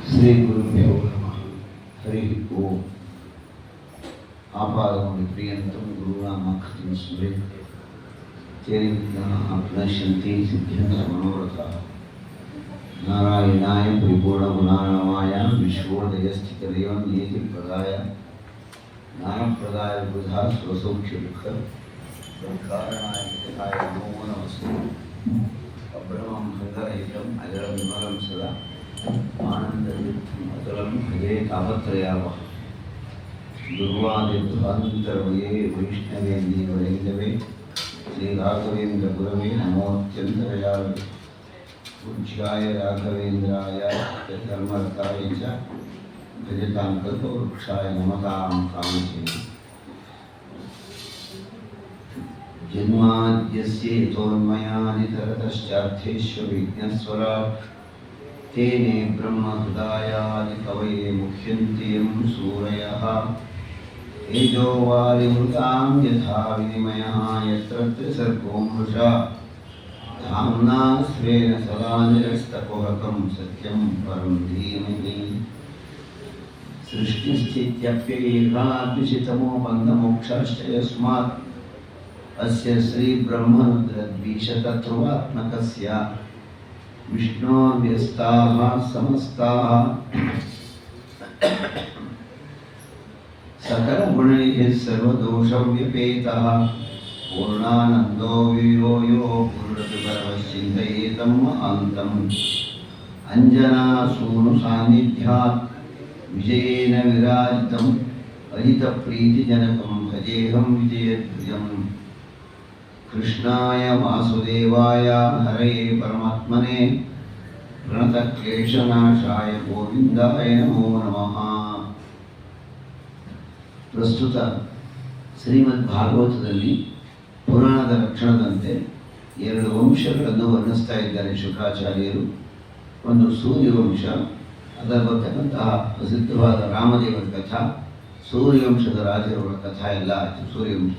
ಶ್ರೀ ಗುರುಭ್ಯೋ ನಮಃ. ಹರಿ ಓಂ. ಆಪಾದಂ ಪ್ರಿಯಂತಂ ಗುರುನಾಮಾಕ್ಷರಂ ಸ್ಮರೇತ್ ತೇನ ಆಪ್ನಶ್ಯಂತಿ ಸಿದ್ಧ್ಯಂತ ಮನೋರಥಾಃ. ನಾರಾಯಣಾಯ ಪರಿಪೂರ್ಣಗುಣಾಣವಾಯ ವಿಶ್ವೋದಯಸ್ಥಿತದೇವಂ ನೇತಿ ಪ್ರದಾಯ ಜ್ಞಾನಪ್ರದಾಯ ಬುಧಾ ಸ್ವಸೌಖ್ಯ ದುಃಖ ಕಾರಣಾಯ ಹಿತಾಯ ನಮೋ ನಮಸ್ತೆ. ಅಬ್ರಹ್ಮಂ ಸಂಗರಹಿತಂ ಅಜರಂ ವಿಮಲಂ ಸದಾ ಆನಂದಂ ಭಜೆ ತಾಪತ್ರಯಾವಹ. ದುರ್ವಾದಿಧ್ವಾಂತರವಯೇ ವೈಷ್ಣವೇ ದೇವೈಂದವೇ ಶ್ರೀ ರಾಘವೇಂದ್ರ ಗುರವೇ ನಮೋತ್ಯಂತರಯಾಳವೇ. ಪೂಜ್ಯಾಯ ರಾಘವೇಂದ್ರಾಯ ಧರ್ಮರತಾಯ ಚ ಭಜತಾಂ ಕಲ್ಪವೃಕ್ಷಾಯ ನಮತಾಂ ಕಾಮಧೇನವೇ. ಜನ್ಮಾದ್ಯಸ್ಯ ಯತೋನ್ಮಯಾನಿತರತಶ್ಚಾರ್ಥೇಷ್ವವಿಘ್ನಸ್ವರಾಟ್ तेने ब्रह्महृदायादि कवये मुह्यन्ति यं सूरयः. तेजो वारिमृतां यथा विनिमयः यत्र त्रिसर्गो मृषा धाम्ना स्वेन सदा निरस्तकुहकं सत्यं परं धीमहि. सृष्टिस्थित्यप्ययेकाद्विषितमो बन्धमोक्षाश्च यस्मात् अस्य श्रीब्रह्मरुद्रद्वीषतत्त्वात्मकस्य विष्णोर्व्यस्ताः समस्ताः सकलगुणैः सर्वदोषव्यपेतः पूर्णानन्दो वियो यो पूर्णतुपरवश्चिन्तयेतं महान्तम्. अञ्जनासूनुसान्निध्यात् विजयेन विराजितम् अजितप्रीतिजनकं भजेऽहं विजयध्वजम्. कृष्णाय वासुदेवाय हरये परमात्मने प्रणतक्लेशनाशाय गोविंदाय नमो नमः. ಪ್ರಸ್ತುತ ಶ್ರೀಮದ್ ಭಾಗವತದಲ್ಲಿ ಪುರಾಣದ ಲಕ್ಷಣದಂತೆ ಎರಡು ವಂಶಗಳನ್ನು ವರ್ಣಿಸ್ತಾ ಇದ್ದಾರೆ ಶುಕಾಚಾರ್ಯರು. ಒಂದು ಸೂರ್ಯವಂಶ, ಅದರ ಬರ್ತಕ್ಕಂತಹ ಪ್ರಸಿದ್ಧವಾದ ರಾಮದೇವರ ಕಥಾ, ಸೂರ್ಯವಂಶದ ರಾಜರುಗಳ ಕಥಾ ಎಲ್ಲ ಆಯಿತು ಸೂರ್ಯವಂಶ.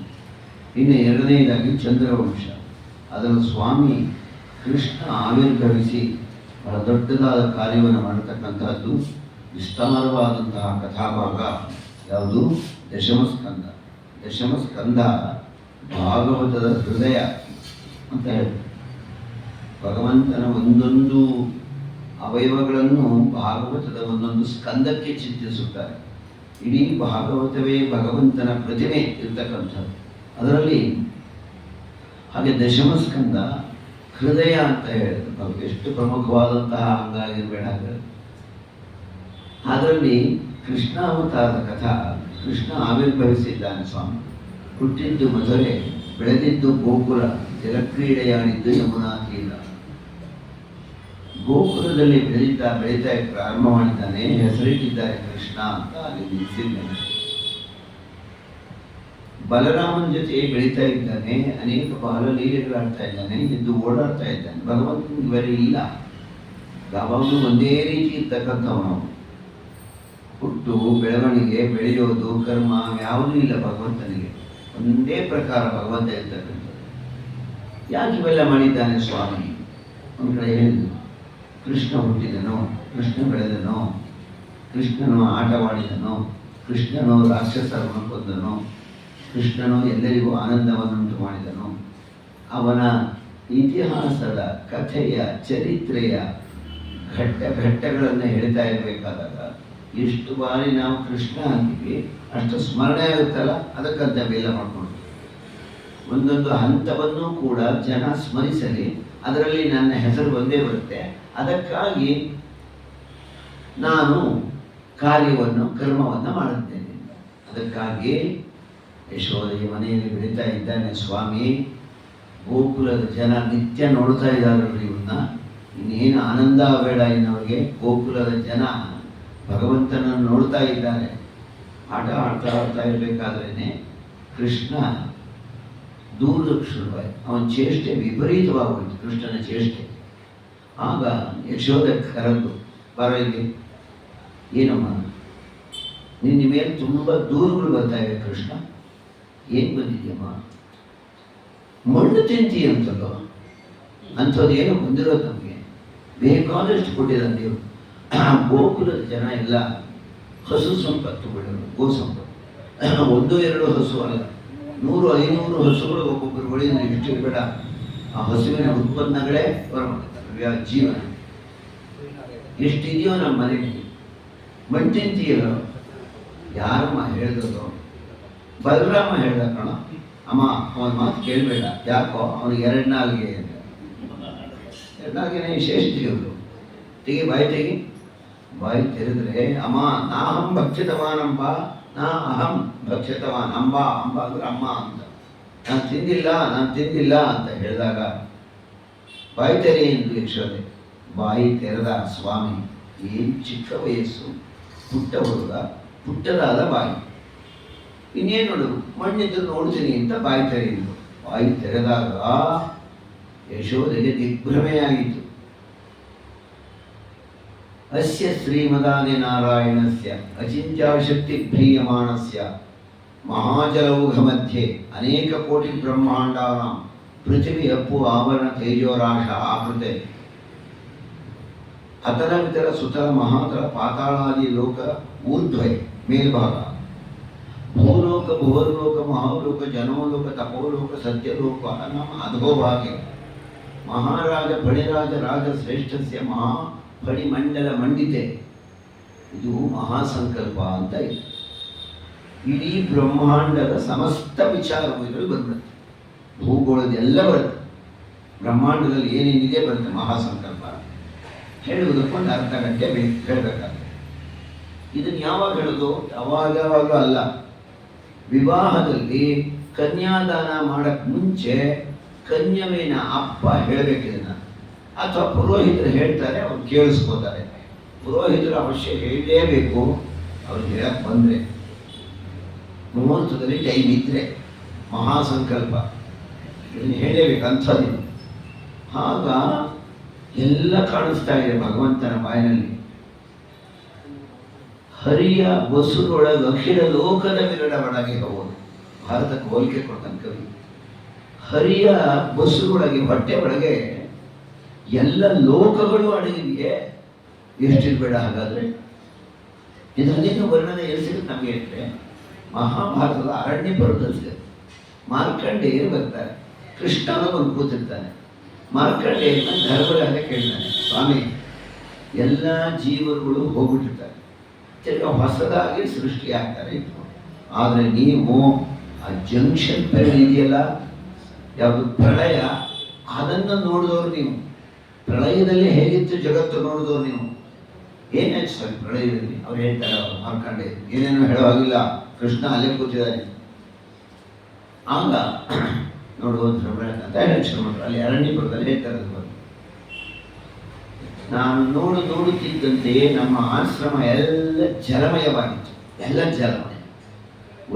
ಇನ್ನು ಎರಡನೆಯದಾಗಿ ಚಂದ್ರವಂಶ, ಅದರ ಸ್ವಾಮಿ ಕೃಷ್ಣ ಆವಿರ್ಭವಿಸಿ ಬಹಳ ದೊಡ್ಡದಾದ ಕಾರ್ಯವನ್ನು ಮಾಡತಕ್ಕಂಥದ್ದು ವಿಸ್ತಾರವಾದಂತಹ ಕಥಾಭಾಗ ಯಾವುದು? ದಶಮಸ್ಕಂದ. ದಶಮಸ್ಕಂದ ಭಾಗವತದ ಹೃದಯ ಅಂತ ಹೇಳ್ತಾರೆ. ಭಗವಂತನ ಒಂದೊಂದು ಅವಯವಗಳನ್ನು ಭಾಗವತದ ಒಂದೊಂದು ಸ್ಕಂದಕ್ಕೆ ಚಿತ್ರಿಸುತ್ತಾರೆ. ಇಡೀ ಭಾಗವತವೇ ಭಗವಂತನ ಪ್ರತಿಮೆ ಇರ್ತಕ್ಕಂಥದ್ದು. ಅದರಲ್ಲಿ ಹಾಗೆ ದಶಮಸ್ಕಂದ ಹೃದಯ ಅಂತ ಹೇಳಿದ್ರು. ಎಷ್ಟು ಪ್ರಮುಖವಾದಂತಹ ಅಂಗಾಗಿರಬೇಡ. ಅದರಲ್ಲಿ ಕೃಷ್ಣಾವತಾರದ ಕಥಾ. ಕೃಷ್ಣ ಆವಿರ್ಭವಿಸಿದ್ದಾನೆ ಸ್ವಾಮಿ. ಹುಟ್ಟಿದ್ದು ಮಧುರೆ, ಬೆಳೆದಿದ್ದು ಗೋಕುಲ, ಜಲಕ್ರೀಡೆಯಾಡಿದ್ದು ಯಮುನಾ ತೀರ. ಗೋಕುಲದಲ್ಲಿ ಬೆಳೀತಾ ಪ್ರಾರಂಭ ಮಾಡಿದ್ದಾನೆ. ಹೆಸರಿಟ್ಟಿದ್ದಾರೆ ಕೃಷ್ಣ ಅಂತ ಅಲ್ಲಿ ನಿಲ್ಲಿಸಿದ್ದಾನೆ. ಬಲರಾಮನ ಜೊತೆ ಬೆಳೀತಾ ಇದ್ದಾನೆ. ಅನೇಕ ಬಾಲಲೀಲೆಗಳಾಡ್ತಾ ಇದ್ದಾನೆ. ಎದ್ದು ಓಡಾಡ್ತಾ ಇದ್ದಾನೆ. ಭಗವಂತನಿಗೆ ಬೇರೆ ಇಲ್ಲ. ಯಾವಾಗಲೂ ಒಂದೇ ರೀತಿ ಇರ್ತಕ್ಕಂಥವನು. ಹುಟ್ಟು, ಬೆಳವಣಿಗೆ, ಬೆಳೆಯೋದು, ಕರ್ಮ ಯಾವುದೂ ಇಲ್ಲ ಭಗವಂತನಿಗೆ. ಒಂದೇ ಪ್ರಕಾರ ಭಗವಂತ ಇರ್ತಕ್ಕಂಥದ್ದು. ಯಾಕೆ ಇವೆಲ್ಲ ಮಾಡಿದ್ದಾನೆ ಸ್ವಾಮಿ? ಒಂದು ಕಡೆ ಹೇಳಿದ್ದು, ಕೃಷ್ಣ ಹುಟ್ಟಿದನು, ಕೃಷ್ಣ ಬೆಳೆದನು, ಕೃಷ್ಣನು ಆಟವಾಡಿದನು, ಕೃಷ್ಣನು ರಾಕ್ಷಸರನ್ನು ಕೊಂದನು, ಕೃಷ್ಣನು ಎಲ್ಲರಿಗೂ ಆನಂದವನ್ನುಂಟು ಮಾಡಿದನು. ಅವನ ಇತಿಹಾಸದ ಕಥೆಯ ಚರಿತ್ರೆಯ ಘಟ್ಟಗಳನ್ನು ಹೇಳ್ತಾ ಇರಬೇಕಾದಾಗ ಎಷ್ಟು ಬಾರಿ ನಾವು ಕೃಷ್ಣ ಅಂತೀವಿ ಅಷ್ಟು ಸ್ಮರಣೆ ಆಗುತ್ತಲ್ಲ, ಅದಕ್ಕಂತ ಬೆಲ್ಲ ಮಾಡ್ಕೊಂಡು ಒಂದೊಂದು ಹಂತವನ್ನು ಕೂಡ ಜನ ಸ್ಮರಿಸಲಿ, ಅದರಲ್ಲಿ ನನ್ನ ಹೆಸರು ಒಂದೇ ಬರುತ್ತೆ. ಅದಕ್ಕಾಗಿ ನಾನು ಕರ್ಮವನ್ನು ಮಾಡುತ್ತೇನೆ. ಅದಕ್ಕಾಗಿ ಯಶೋದೆಯ ಮನೆಯಲ್ಲಿ ಬೆಳೀತಾ ಇದ್ದಾನೆ ಸ್ವಾಮಿ. ಗೋಕುಲದ ಜನ ನಿತ್ಯ ನೋಡ್ತಾ ಇದ್ದಾರಲ್ರಿ ಇವನ್ನ. ಇನ್ನೇನು ಆನಂದ ಬೇಡ ಇನ್ನವ್ರಿಗೆ. ಗೋಕುಲದ ಜನ ಭಗವಂತನನ್ನು ನೋಡ್ತಾ ಇದ್ದಾರೆ. ಆಟ ಆಡ್ತಾ ಇರಬೇಕಾದ್ರೇನೆ ಕೃಷ್ಣ ದೂರಕ್ಕೆ ಶುರುವಾಯಿತು. ಅವನ ಚೇಷ್ಟೆ ವಿಪರೀತವಾಗೋಯಿತು, ಕೃಷ್ಣನ ಚೇಷ್ಟೆ. ಆಗ ಯಶೋಧ ಕರೆದು, ಬರೋ ಇಲ್ಲಿ, ಏನಮ್ಮ ನಿನ್ನ ಮೇಲೆ ತುಂಬ ದೂರುಗಳು ಬರ್ತಾ ಇವೆ ಕೃಷ್ಣ, ಏನು ಬಂದಿದೆಯಮ್ಮ? ಮಣ್ಣು ತಿಂತಿ ಅಂತಲ್ಲೋ, ಅಂಥದ್ದೇನೋ ಬಂದಿರೋದು ನಮಗೆ, ಬೇಕಾದಷ್ಟು ಕೊಟ್ಟಿದ್ದಾನೆ ದೇವರು. ಗೋಕುಲದ ಜನ ಎಲ್ಲ ಹಸು ಸಂಪತ್ತು ಬಿಡೋರು, ಗೋ ಸಂಪತ್ತು. 1-2 ಹಸು ಅಲ್ಲ, 100-500 ಹಸುಗಳು ಒಬ್ಬೊಬ್ಬರು ಒಳ್ಳೆಯ ಇಷ್ಟು ಬೇಡ. ಆ ಹಸುವಿನ ಉತ್ಪನ್ನಗಳೇ ಜೀವನ. ಎಷ್ಟಿದೆಯೋ ನಮ್ಮ ಮನೆಗೆ. ಮಣ್ಣು ತಿಂತೀಯಲ್ಲ, ಯಾರಮ್ಮ ಹೇಳಿದ್ರು? ಬಲರಾಮ ಹೇಳ್ದ ಕಣ. ಅಮ್ಮ ಅವನ ಮಾತು ಕೇಳಬೇಡ, ಯಾಕೋ ಅವನಿಗೆ 2 ನಾಲ್ಗೆ ಅಂತ. 2 ನಾಲ್ಗೆನೇ ವಿಶೇಷ ದೇವರು. ತೆಗಿ ಬಾಯಿ ತೆಗಿ. ಬಾಯಿ ತೆರೆದ್ರೆ, ಅಮ್ಮ ನಾಹಂ ಭಕ್ಷಿತವಾನಂಬ, ನಾ ಅಹಂ ಭಕ್ಷಿತವಾನ್. ಅಂಬ ಅಂದ್ರೆ ಅಮ್ಮ ಅಂತ. ನಾನು ತಿಂದಿಲ್ಲ ಅಂತ ಹೇಳಿದಾಗ ಬಾಯಿ ತೆರೆ ಎಂದು ಯಶೋದೆ. ಬಾಯಿ ತೆರೆದ ಸ್ವಾಮಿ. ಏನು ಚಿಕ್ಕ ವಯಸ್ಸು, ಪುಟ್ಟ ಹುಡುಗ, ಪುಟ್ಟದಾದ ಬಾಯಿ. ಇನ್ನೇನು ನೋಡು, ಮಣ್ಣಿದ್ದು ನೋಡ್ತೀನಿ ಅಂತ ಬಾಯಿ ತೆರೆಯಿತು. ಬಾಯಿ ತೆರೆದಾಗ ಯಶೋದೆಗೆ ದಿಗ್ಭ್ರಮೆಯಾಗಿತ್ತು. ಅಸ್ಯ ಶ್ರೀಮದಾದಿ ನಾರಾಯಣಸ್ಯ ಅಚಿಂತ್ಯಾಶಕ್ತಿ ಭ್ರೀಯಮಾಣಸ್ಯ ಮಹಾಜಲೌಘ ಮಧ್ಯೆ ಅನೇಕ ಕೋಟಿ ಬ್ರಹ್ಮಾಂಡಾನ ಪೃಥಿವಿ ಅಪ್ಪು ಆವರಣ ತೇಜೋರಾಶ ಆಕೃತೆ ಅತಲ ವಿತರ ಸುತಲ ಮಹಾತಲ ಪಾತಾಳಾದಿ ಲೋಕ ಊರ್ಧ್ವೈ ಮೇಲ್ಭಾಗ ಭೂಲೋಕ ಭುವರ್ಲೋಕ ಮಹಾಲೋಕ ಜನೋಲೋಕ ತಪೋಲೋಕ ಸತ್ಯಲೋಕ ನಮ್ಮ ಅಧೋಭಾಗೆ ಮಹಾರಾಜ ಫಣಿರಾಜ ರಾಜ ಶ್ರೇಷ್ಠಸ್ಯ ಮಹಾ ಫಣಿಮಂಡಲ ಮಂಡಿತೆ. ಇದು ಮಹಾಸಂಕಲ್ಪ ಅಂತ ಇದೆ. ಇಡೀ ಬ್ರಹ್ಮಾಂಡದ ಸಮಸ್ತ ವಿಚಾರಗಳು ಇದರಲ್ಲಿ ಬರುತ್ತೆ. ಭೂಗೋಳದೆಲ್ಲ ಬರುತ್ತೆ. ಬ್ರಹ್ಮಾಂಡದಲ್ಲಿ ಏನೇನಿದೆ ಬರುತ್ತೆ. ಮಹಾಸಂಕಲ್ಪ ಹೇಳುವುದಕ್ಕೊಂದು ಅರ್ಧ ಗಂಟೆ ಹೇಳಬೇಕಾಗುತ್ತೆ. ಇದನ್ನು ಯಾವಾಗ ಹೇಳೋದು? ಯಾವಾಗಲೂ ಅಲ್ಲ. ವಿವಾಹದಲ್ಲಿ ಕನ್ಯಾದಾನ ಮಾಡಕ್ಕೆ ಮುಂಚೆ ಕನ್ಯವಿನ ಅಪ್ಪ ಹೇಳಬೇಕಿದನ್ನ, ಅಥವಾ ಪುರೋಹಿತರು ಹೇಳ್ತಾರೆ, ಅವ್ರು ಕೇಳಿಸ್ಕೋತಾರೆ. ಪುರೋಹಿತರು ಅವಶ್ಯ ಹೇಳಲೇಬೇಕು. ಅವ್ರು ಹೇಳಕ್ಕೆ ಬಂದರೆ, ಮುಹೂರ್ತದಲ್ಲಿ ಟೈಮ್ ಇದ್ದರೆ, ಮಹಾಸಂಕಲ್ಪ ಇದನ್ನು ಹೇಳಲೇಬೇಕಂಥದ್ದು. ಆಗ ಎಲ್ಲ ಕಾಣಿಸ್ತಾ ಇದೆ ಭಗವಂತನ ಬಾಯಿನಲ್ಲಿ. ಹರಿಯ ಬಸುರೊಳಗೆ ಅಖಿಲ ಲೋಕದ ವಿರಳ ಒಳಗೆ ಹೋಗೋದು. ಭಾರತಕ್ಕೆ ಹೋಲಿಕೆ ಕೊಡ್ತಾನೆ ಕವಿ. ಹರಿಯ ಬಸುರೊಳಗೆ, ಹೊಟ್ಟೆ ಒಳಗೆ ಎಲ್ಲ ಲೋಕಗಳು ಅಡಗಿದೆಯೇ. ಎಷ್ಟಿರ್ಬೇಡ ಹಾಗಾದ್ರೆ. ಇದರಲ್ಲಿನ ವರ್ಣನೆ ಎಲ್ಲಿ ಸಿಗುತ್ತೆ ನಮಗೆ ಅಂದರೆ, ಮಹಾಭಾರತದ ಅರಣ್ಯ ಪರ್ವದಲ್ಲಿ ಮಾರ್ಕಂಡೇಯರು ಬರ್ತಾರೆ. ಕೃಷ್ಣನ ಬಂದು ಕೂತಿರ್ತಾನೆ. ಮಾರ್ಕಂಡೇಯನ ಧರ್ಮರಾಜ ಕೇಳ್ತಾನೆ, ಸ್ವಾಮಿ ಎಲ್ಲ ಜೀವರುಗಳು ಹೋಗ್ಬಿಟ್ಟಿರ್ತಾರೆ, ತಿರ್ಗ ಹೊಸದಾಗಿ ಸೃಷ್ಟಿ ಆಗ್ತಾರೆ ಇತ್ತು. ಆದರೆ ನೀವು ಆ ಜಂಕ್ಷನ್ ಪೀರಿಯಡ್ ಇದೆಯಲ್ಲ, ಯಾವುದು ಪ್ರಳಯ, ಅದನ್ನು ನೋಡಿದವರು ನೀವು. ಪ್ರಳಯದಲ್ಲಿ ಹೇಗಿತ್ತು ಜಗತ್ತು ನೋಡಿದವರು ನೀವು. ಏನಾಯ್ತು ಸರ್ ಪ್ರಳಯದಲ್ಲಿ? ಅವ್ರು ಹೇಳ್ತಾರೆ, ಮಾರ್ಕಂಡೇಯ ಏನೇನೋ ಹೇಳುವಾಗಿಲ್ಲ, ಕೃಷ್ಣ ಅಲ್ಲೇ ಕೂತಿದ್ದಾನೆ. ಆಗ ನೋಡುವ ಧರ್ಮರಾಜ ಅಂತ ಹೇಳ್ತಾರೆ, ಅಲ್ಲಿ ಅರಣ್ಯಪುರದಲ್ಲಿ ಹೇಳ್ತಾರೆ. ನಾನು ನೋಡುತ್ತಿದ್ದಂತೆಯೇ ನಮ್ಮ ಆಶ್ರಮ ಎಲ್ಲ ಜಲಮಯವಾಗಿತ್ತು. ಎಲ್ಲ ಜಲಮಯ.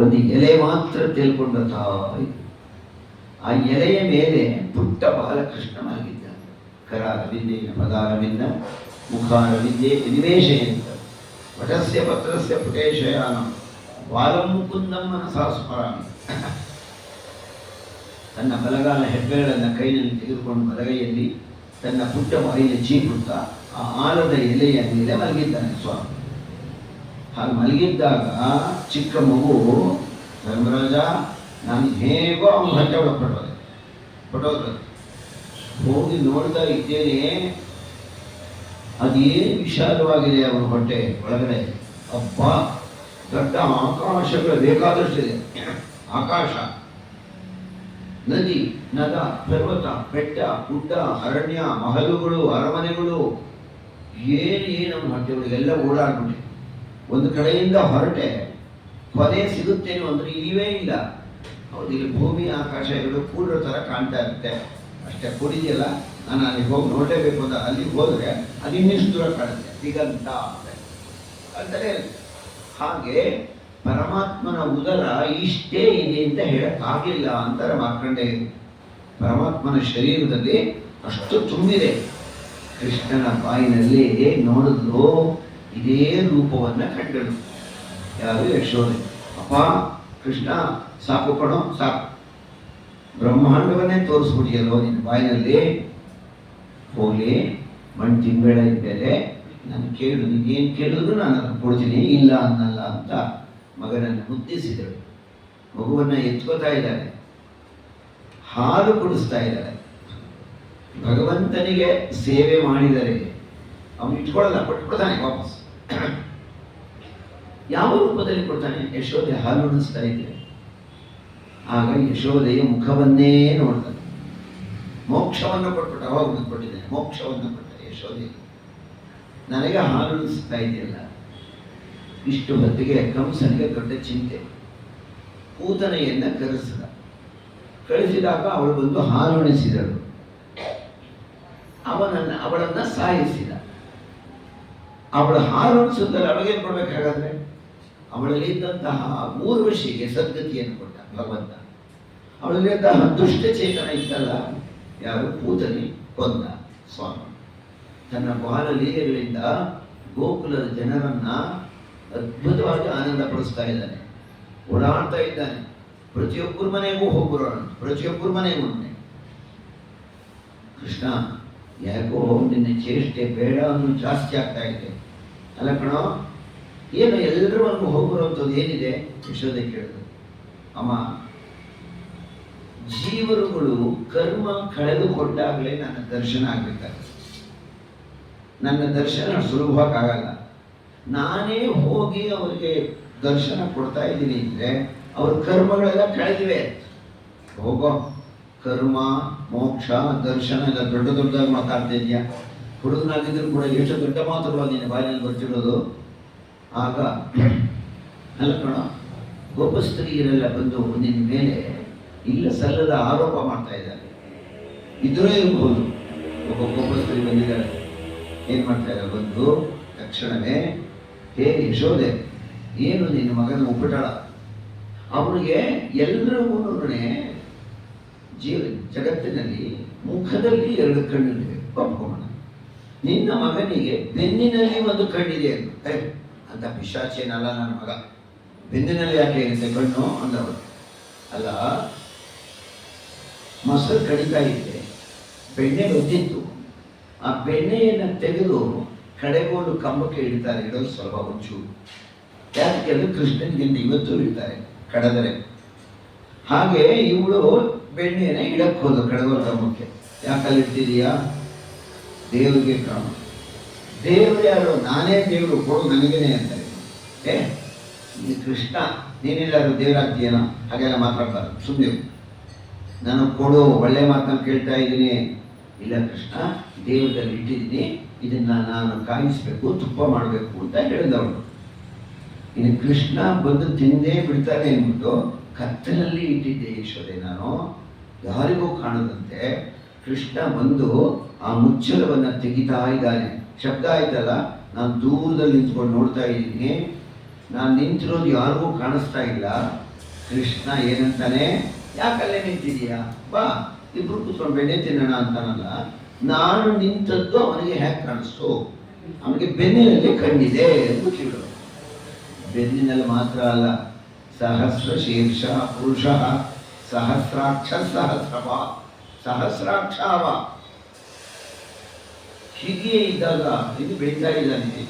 ಒಂದು ಎಲೆ ಮಾತ್ರ ತೇಲ್ಕೊಂಡತಾ ಇತ್ತು. ಆ ಎಲೆಯ ಮೇಲೆ ಪುಟ್ಟ ಬಾಲಕೃಷ್ಣ ಮಲಗಿದ್ದ. ಕರಾರವಿಂದೇನ ಪದಾರವಿಂದ ಮುಖಾರವಿಂದೇ ನಿವೇಶೆಯಿಂದ ವಟಸ್ಯ ಪತ್ರಸ್ಯ ಪುಟೇಶಯಾನ ಬಾಲಂ ಮುಕುಂದಂ ಮನಸಾ ಸ್ಮರಾಮಿ. ತನ್ನ ಬಲಗಾಲ ಹೆಬ್ಬೆರಳನ್ನು ಕೈಯಲ್ಲಿ ತೆಗೆದುಕೊಂಡು ಬಲಗೈಯಲ್ಲಿ ತನ್ನ ಪುಟ್ಟ ಬಾಯಿಯ ಚೀಪುತ್ತಾ ಆ ಆಲದ ಎಲೆಯ ಮೇಲೆ ಮಲಗಿದ್ದಾನೆ ಸ್ವಾಮಿ. ಹಾಗೆ ಮಲಗಿದ್ದಾಗ ಚಿಕ್ಕ ಮಗು, ಧರ್ಮರಾಜ ನಾನು ಹೇಗೋ ಅವನು ಹೊಟ್ಟೆ ಪಟ್ಟೋದು ಹೋಗಿ ನೋಡ್ತಾ ಇದ್ದೇನೆ. ಅದೇನು ವಿಶಾಲವಾಗಿದೆ ಅವನ ಹೊಟ್ಟೆ ಒಳಗಡೆ. ಅಬ್ಬ, ದೊಡ್ಡ ಆಕಾಶಗಳು ಬೇಕಾದಷ್ಟಿದೆ. ಆಕಾಶ ನದಿ, ನದ, ಪರ್ವತ, ಬೆಟ್ಟ, ಗುಡ್ಡ, ಅರಣ್ಯ, ಮಹಲುಗಳು, ಅರಮನೆಗಳು, ಏನು ಮಾಡ್ತೇವಳಿಗೆಲ್ಲ ಓಡಾಡ್ಬಿಟ್ಟೆ. ಒಂದು ಕಡೆಯಿಂದ ಹೊರಟೆ, ಕೊನೆ ಸಿಗುತ್ತೇನೋ ಅಂದ್ರೆ ಇಲ್ಲವೇ ಇಲ್ಲ. ಹೌದು, ಇಲ್ಲಿ ಭೂಮಿ ಆಕಾಶ ಎರಡು ಕೂಡಿರೋ ಥರ ಕಾಣ್ತಾ ಇರುತ್ತೆ ಅಷ್ಟೇ. ಕೂಡಿದೆಯಲ್ಲ, ನಾನು ಅಲ್ಲಿಗೆ ಹೋಗಿ ನೋಡಲೇಬೇಕು ಅಂತ ಅಲ್ಲಿಗೆ ಹೋದರೆ ಅದು ಇನ್ನಿಷ್ಟು ದೂರ ಕಾಣುತ್ತೆ, ದಿಗಂತ ಅಂತಲೇ ಇರುತ್ತೆ. ಹಾಗೆ ಪರಮಾತ್ಮನ ಉದರ ಇಷ್ಟೇ ಇದೆ ಅಂತ ಹೇಳಕ್ಕಾಗಲಿಲ್ಲ ಅಂತಾರೆ ಮಾರ್ಕಂಡೇಯರು. ಪರಮಾತ್ಮನ ಶರೀರದಲ್ಲಿ ಅಷ್ಟು ತುಂಬಿದೆ. ಕೃಷ್ಣನ ಬಾಯಿನಲ್ಲಿ ನೋಡಿದ್ರು ಇದೇ ರೂಪವನ್ನು ಕಂಡಳು. ಯಾರು? ಯಶೋದೆ. ಅಪ್ಪ ಕೃಷ್ಣ, ಸಾಕು ಕಣೋ, ಸಾಕು, ಬ್ರಹ್ಮಾಂಡವನ್ನೇ ತೋರಿಸ್ಬಿಟ್ಟಿಯಲ್ಲೋ ನಿನ್ನ ಬಾಯಿನಲ್ಲಿ. ಹೋಗ್ಲಿ, ಮಣ್ಣು ತಿಂಬೇಡ ಇದ್ಮೇಲೆ ನಾನು ಕೇಳು, ನೀನೇನು ಕೇಳಿದ್ರು ನಾನು ಅದನ್ನು ಕೊಡ್ತೀನಿ, ಇಲ್ಲ ಅನ್ನಲ್ಲ ಅಂತ ಮಗನನ್ನು ಮುದ್ದಿಸಿದಳು. ಮಗುವನ್ನು ಎತ್ಕೋತಾ ಇದ್ದಾಳೆ, ಹಾಲು ಕುಡಿಸ್ತಾ ಇದ್ದಾಳೆ. ಭಗವಂತನಿಗೆ ಸೇವೆ ಮಾಡಿದರೆ ಅವನು ಇಟ್ಕೊಳ್ಳಲ್ಲ, ಕೊಟ್ಬಿಡ್ತಾನೆ ವಾಪಸ್. ಯಾವ ರೂಪದಲ್ಲಿ ಕೊಡ್ತಾನೆ? ಯಶೋದೆ ಹಾಲು ಉಣಿಸ್ತಾ ಇದ್ರೆ ಆಗ ಯಶೋದೆಯ ಮುಖವನ್ನೇ ನೋಡ್ತಾನೆ. ಮೋಕ್ಷವನ್ನು ಕೊಟ್ಬಿಟ್ಟು, ಅವಾಗ ಕೊಟ್ಟಿದ್ದೇನೆ, ಮೋಕ್ಷವನ್ನು ಕೊಟ್ಟ ಯಶೋದೆ. ನನಗೆ ಹಾಲು ಉಣಿಸ್ತಾ ಇದೆಯಲ್ಲ. ಇಷ್ಟು ಹೊತ್ತಿಗೆ ಕಂಸನಿಗೆ ದೊಡ್ಡ ಚಿಂತೆ. ಪೂತನೆಯನ್ನ ಕಳಿಸಿದಾಗ ಅವಳು ಬಂದು ಹಾಲು ಉಣಿಸಿದಳು. ಅವಳನ್ನ ಸಾಯಿಸಿದ. ಅವಳ ಹಾಲು ಉಣಿಸಿದಲ್ಲಿ ಅವಳಿಗೇನು ಕೊಡ್ಬೇಕಾಗಾದ್ರೆ? ಅವಳಲ್ಲಿದ್ದಂತಹ ಊರ್ವಶಿಗೆ ಸದ್ಗತಿಯನ್ನು ಕೊಟ್ಟ ಭಗವಂತ. ಅವಳಲ್ಲಿದ್ದಂತಹ ದುಷ್ಟ ಚೇತನ ಇತ್ತಲ್ಲ, ಯಾರು? ಪೂತನಿ ಕೊಂದ ಸ್ವಾಮಿ. ತನ್ನ ಬಾಲ ಲೀಲೆಗಳಿಂದ ಗೋಕುಲದ ಜನರನ್ನ ಅದ್ಭುತವಾಗಿ ಆನಂದ ಪಡಿಸ್ತಾ ಇದ್ದಾನೆ, ಓಡಾಡ್ತಾ ಇದ್ದಾನೆ. ಪ್ರತಿಯೊಬ್ಬರ ಮನೆಗೂ ಹೋಗ್ಬರೋಣ, ಪ್ರತಿಯೊಬ್ಬರ ಮನೆಗೂ. ಕೃಷ್ಣ, ಯಾಕೋ ನಿನ್ನ ಚೇಷ್ಟೆ ಬೇಡ ಅನ್ನೋ ಜಾಸ್ತಿ ಆಗ್ತಾ ಇದೆ ಅಲ್ಲ ಕಣೋ, ಏನು ಎಲ್ಲರ ಮನೆಗೂ ಹೋಗ್ಬರೋಂಥದ್ದು ಏನಿದೆ? ಯಶೋದೆ ಕೇಳಿದ್ರು. ಅಮ್ಮ, ಜೀವರುಗಳು ಕರ್ಮ ಕಳೆದುಕೊಂಡಾಗಲೇ ನನ್ನ ದರ್ಶನ ಆಗ್ಬೇಕಾಗುತ್ತೆ. ನನ್ನ ದರ್ಶನ ಸುಲಭವಾಗಲ್ಲ. ನಾನೇ ಹೋಗಿ ಅವರಿಗೆ ದರ್ಶನ ಕೊಡ್ತಾ ಇದ್ದೀನಿ ಅಂದರೆ ಅವ್ರ ಕರ್ಮಗಳೆಲ್ಲ ಕಳೆದಿವೆ. ಹೋಗೋ, ಕರ್ಮ, ಮೋಕ್ಷ, ದರ್ಶನ ಎಲ್ಲ ದೊಡ್ಡ ದೊಡ್ಡದಾಗಿ ಮಾತಾಡ್ತಾ ಇದೆಯಾ? ಹುಡುಗನಾಗಿದ್ರು ಕೂಡ ಎಷ್ಟು ದೊಡ್ಡ ಮಾತುಗಳು ನಿನ್ನ ಬಾಯಲ್ಲಿ ಬರ್ತಿರೋದು. ಆಗ ಅಲ್ಲ ಕಣ, ಗೋಪಸ್ತ್ರೀಯರೆಲ್ಲ ಬಂದು ನಿನ್ನ ಮೇಲೆ ಇಲ್ಲ ಸಲ್ಲದ ಆರೋಪ ಮಾಡ್ತಾ ಇದ್ದಾರೆ. ಇದ್ರೂ ಇರ್ಬೋದು. ಒಬ್ಬ ಗೋಪಸ್ತ್ರೀ ಬಂದಿದ್ದಾರೆ, ಏನು ಮಾಡ್ತಾ ಇದ್ದಾರೆ? ಬಂದು ತಕ್ಷಣವೇ, ಹೇ ಯಶೋದೆ, ಏನು ನಿನ್ನ ಮಗನ ಉಪಟಳ? ಅವನಿಗೆ ಎಲ್ಲರಿಗೂ ಜಗತ್ತಿನಲ್ಲಿ ಮುಖದಲ್ಲಿ 2 ಕಣ್ಣಿವೆ, ಒಪ್ಕೋಣ. ನಿನ್ನ ಮಗನಿಗೆ ಬೆನ್ನಿನಲ್ಲಿ 1 ಕಣ್ಣಿದೆ ಅಂತ. ಪಿಶಾಚೇನಲ್ಲ ನನ್ನ ಮಗ, ಬೆನ್ನಿನಲ್ಲಿ ಯಾಕೆ ಇರುತ್ತೆ ಕಣ್ಣು ಅಂದವರು. ಅಲ್ಲ, ಮೊಸರು ಕಡಿತಾ ಇದೆ, ಬೆಣ್ಣೆ ಒದ್ದಿತ್ತು. ಆ ಬೆಣ್ಣೆಯನ್ನು ತೆಗೆದು ಕಡೆಗೋಲು ಕಂಬಕ್ಕೆ ಇಡ್ತಾರೆ. ಇಡೋದು ಸ್ವಲ್ಪ ಒಂಚೂರು. ಯಾಕೆ ಅಂದ್ರೆ ಕೃಷ್ಣನಿಗಿಂತ ಇವತ್ತು ಇಡ್ತಾರೆ ಕಡದರೆ. ಹಾಗೆ ಇವಳು ಬೆಣ್ಣೆನ ಇಡಕ್ಕೆ ಹೋದ ಕಡೆಗೋಲು ಕಂಬಕ್ಕೆ. ಯಾಕಲ್ಲಿ ಇಡ್ತಿದೀಯಾ? ದೇವರಿಗೆ ಕಾಣ. ದೇವರು ಯಾರು? ನಾನೇ ದೇವರು, ಕೊಡು ನನಗೇನೆ ಅಂತಾರೆ. ನೀ ಕೃಷ್ಣ, ನೀನೆಲ್ಲಾರು ದೇವರಾಗ್ತೀಯನೋ? ಹಾಗೆಲ್ಲ ಮಾತಾಡ್ಬಾರ್ದು, ಸುಮ್ಮನೆ ನನಗೆ ಕೊಡು, ಒಳ್ಳೆ ಮಾತನ್ನು ಕೇಳ್ತಾ ಇದ್ದೀನಿ. ಇಲ್ಲ ಕೃಷ್ಣ, ದೇವರಲ್ಲಿ ಇಟ್ಟಿದ್ದೀನಿ, ಇದನ್ನ ನಾನು ಕಾಯಿಸ್ಬೇಕು, ತುಪ್ಪ ಮಾಡಬೇಕು ಅಂತ ಹೇಳಿದವಳು. ಇನ್ನು ಕೃಷ್ಣ ಬಂದು ತಿಂದೇ ಬಿಡ್ತಾನೆ ಅಂದ್ಬಿಟ್ಟು ಕತ್ತಲಲ್ಲಿ ಇಟ್ಟಿದ್ದೆ ಯಶೋದೆ ನಾನು, ಯಾರಿಗೂ ಕಾಣದಂತೆ. ಕೃಷ್ಣ ಬಂದು ಆ ಮುಚ್ಚಳವನ್ನು ತೆಗಿತಾ ಇದ್ದಾನೆ. ಶಬ್ದ ಆಯ್ತಲ್ಲ, ನಾನು ದೂರದಲ್ಲಿ ನಿಂತ್ಕೊಂಡು ನೋಡ್ತಾ ಇದ್ದೀನಿ. ನಾನು ನಿಂತಿರೋದು ಯಾರಿಗೂ ಕಾಣಿಸ್ತಾ ಇಲ್ಲ. ಕೃಷ್ಣ ಏನಂತಾನೆ? ಯಾಕಲ್ಲೇ ನಿಂತಿದೀಯಾ? ಬಾ, ಇಬ್ರು ಕೂತ್ಕೊಂಡು ಬೆಣ್ಣೆ ತಿನ್ನೋಣ ಅಂತಾನಲ್ಲ. ನಾನು ನಿಂತದ್ದು ಅವನಿಗೆ ಹೇಗೆ ಕಾಣಿಸ್ತು? ಅವನಿಗೆ ಬೆನ್ನಿನಲ್ಲಿ ಕಣ್ಣಿದೆ ಎಂದು ಕೇಳು. ಬೆನ್ನಿನಲ್ಲಿ ಮಾತ್ರ ಅಲ್ಲ, ಸಹಸ್ರ ಶೀರ್ಷ ಪುರುಷ ಸಹಸ್ರಾಕ್ಷ ಸಹಸ್ರವ ಸಹಸ್ರಾಕ್ಷಾವ. ಹೀಗೆ ಇದ್ದಾಗ ಇದು ಬೆಳೀತಾ ಇದ್ದಾನೆ.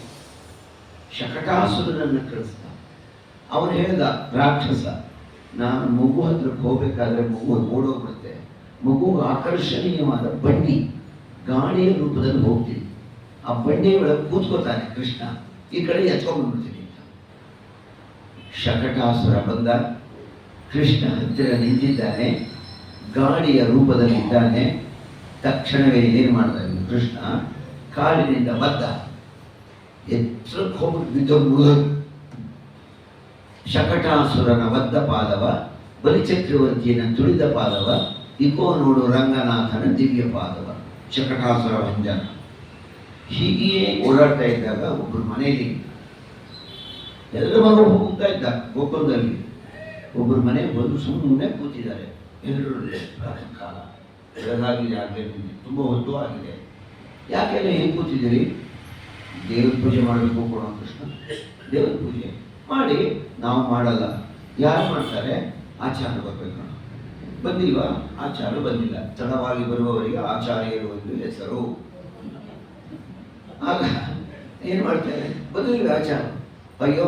ಶಕಟಾಸುರನನ್ನು ಕಳಿಸ್ದ. ಅವನು ಹೇಳ್ದ, ರಾಕ್ಷಸ, ನಾನು ಮಗು ಹತ್ರಕ್ಕೆ ಹೋಗ್ಬೇಕಾದ್ರೆ ಮಗು ಓಡೋಗ್ಬಿಡುತ್ತೆ. ಮಗು ಆಕರ್ಷಣೀಯವಾದ ಬಂಡಿ ಗಾಡಿಯ ರೂಪದಲ್ಲಿ ಹೋಗ್ತೀನಿ. ಆ ಬಂಡಿಯ ಒಳಗೆ ಕೂತ್ಕೋತಾನೆ ಕೃಷ್ಣ, ಈ ಕಡೆ ಎತ್ಕೊಂಡ್ಬಿಡ್ತೀನಿ. ಶಕಟಾಸುರ ಬಂದ, ಕೃಷ್ಣ ಹತ್ತಿರ ನಿಂತಿದ್ದಾನೆ. ಗಾಳಿಯ ರೂಪದಲ್ಲಿದ್ದಾನೆ. ತಕ್ಷಣವೇ ಏನು ಮಾಡ್ತಾ ಇದ್ದಾನೆ ಕೃಷ್ಣ? ಕಾಲಿನಿಂದ ಬದ್ದ ಎತ್ತರಕ್ಕೆ ಹೋಗ್ಬಿಟ್ಟು ಬಿದ್ದೋಗ್ಬಿಡು. ಶಕಟಾಸುರನ ಬದ್ದ ಪಾದವ, ಬಲಿಚಕ್ರವರ್ತಿಯನ ತುಳಿದ ಪಾದವ, ಇಕೋ ನೋಡು ರಂಗನಾಥನ ದಿವ್ಯ ಪಾದವ. ಶಕಟಾಸುರ ಭಂಜನ. ಹೀಗೆಯೇ ಓಡಾಡ್ತಾ ಇದ್ದಾಗ ಒಬ್ಬರು ಮನೆಯಲ್ಲಿ ಎಲ್ಲ ಮಗಳು ಹೋಗ್ತಾ ಇದ್ದ ಗೋಕುಲದಲ್ಲಿ. ಒಬ್ಬರು ಮನೆಗೆ ಬಂದು ಸುಮ್ಮನೆ ಕೂತಿದ್ದಾರೆ. ಎಲ್ಲರೂ ಕಾಲ ಬೆಳಗಾಗಿದೆ, ಆಗಬೇಕು, ತುಂಬ ಹೊತ್ತು ಆಗಿದೆ, ಯಾಕೆಲ್ಲ ಹೇಗೆ ಕೂತಿದ್ದೀರಿ? ದೇವ್ರ ಪೂಜೆ ಮಾಡಬೇಕು ಕೊಡೋ ಕೃಷ್ಣ. ದೇವ್ರ ಪೂಜೆ ಮಾಡಿ. ನಾವು ಮಾಡಲ್ಲ. ಯಾರು ಮಾಡ್ತಾರೆ? ಆಚಾರ ಬರಬೇಕು. ಬಂದಿಲ್ವಾ? ಆಚಾರ ಬಂದಿಲ್ಲ. ತಡವಾಗಿ ಬರುವವರಿಗೆ ಆಚಾರ್ಯರು ಎಂದು ಹೆಸರು. ಆಗ ಏನು ಮಾಡ್ತಾರೆ? ಬಂದಿಲ್ಲ ಆಚಾರ. ಅಯ್ಯೋ,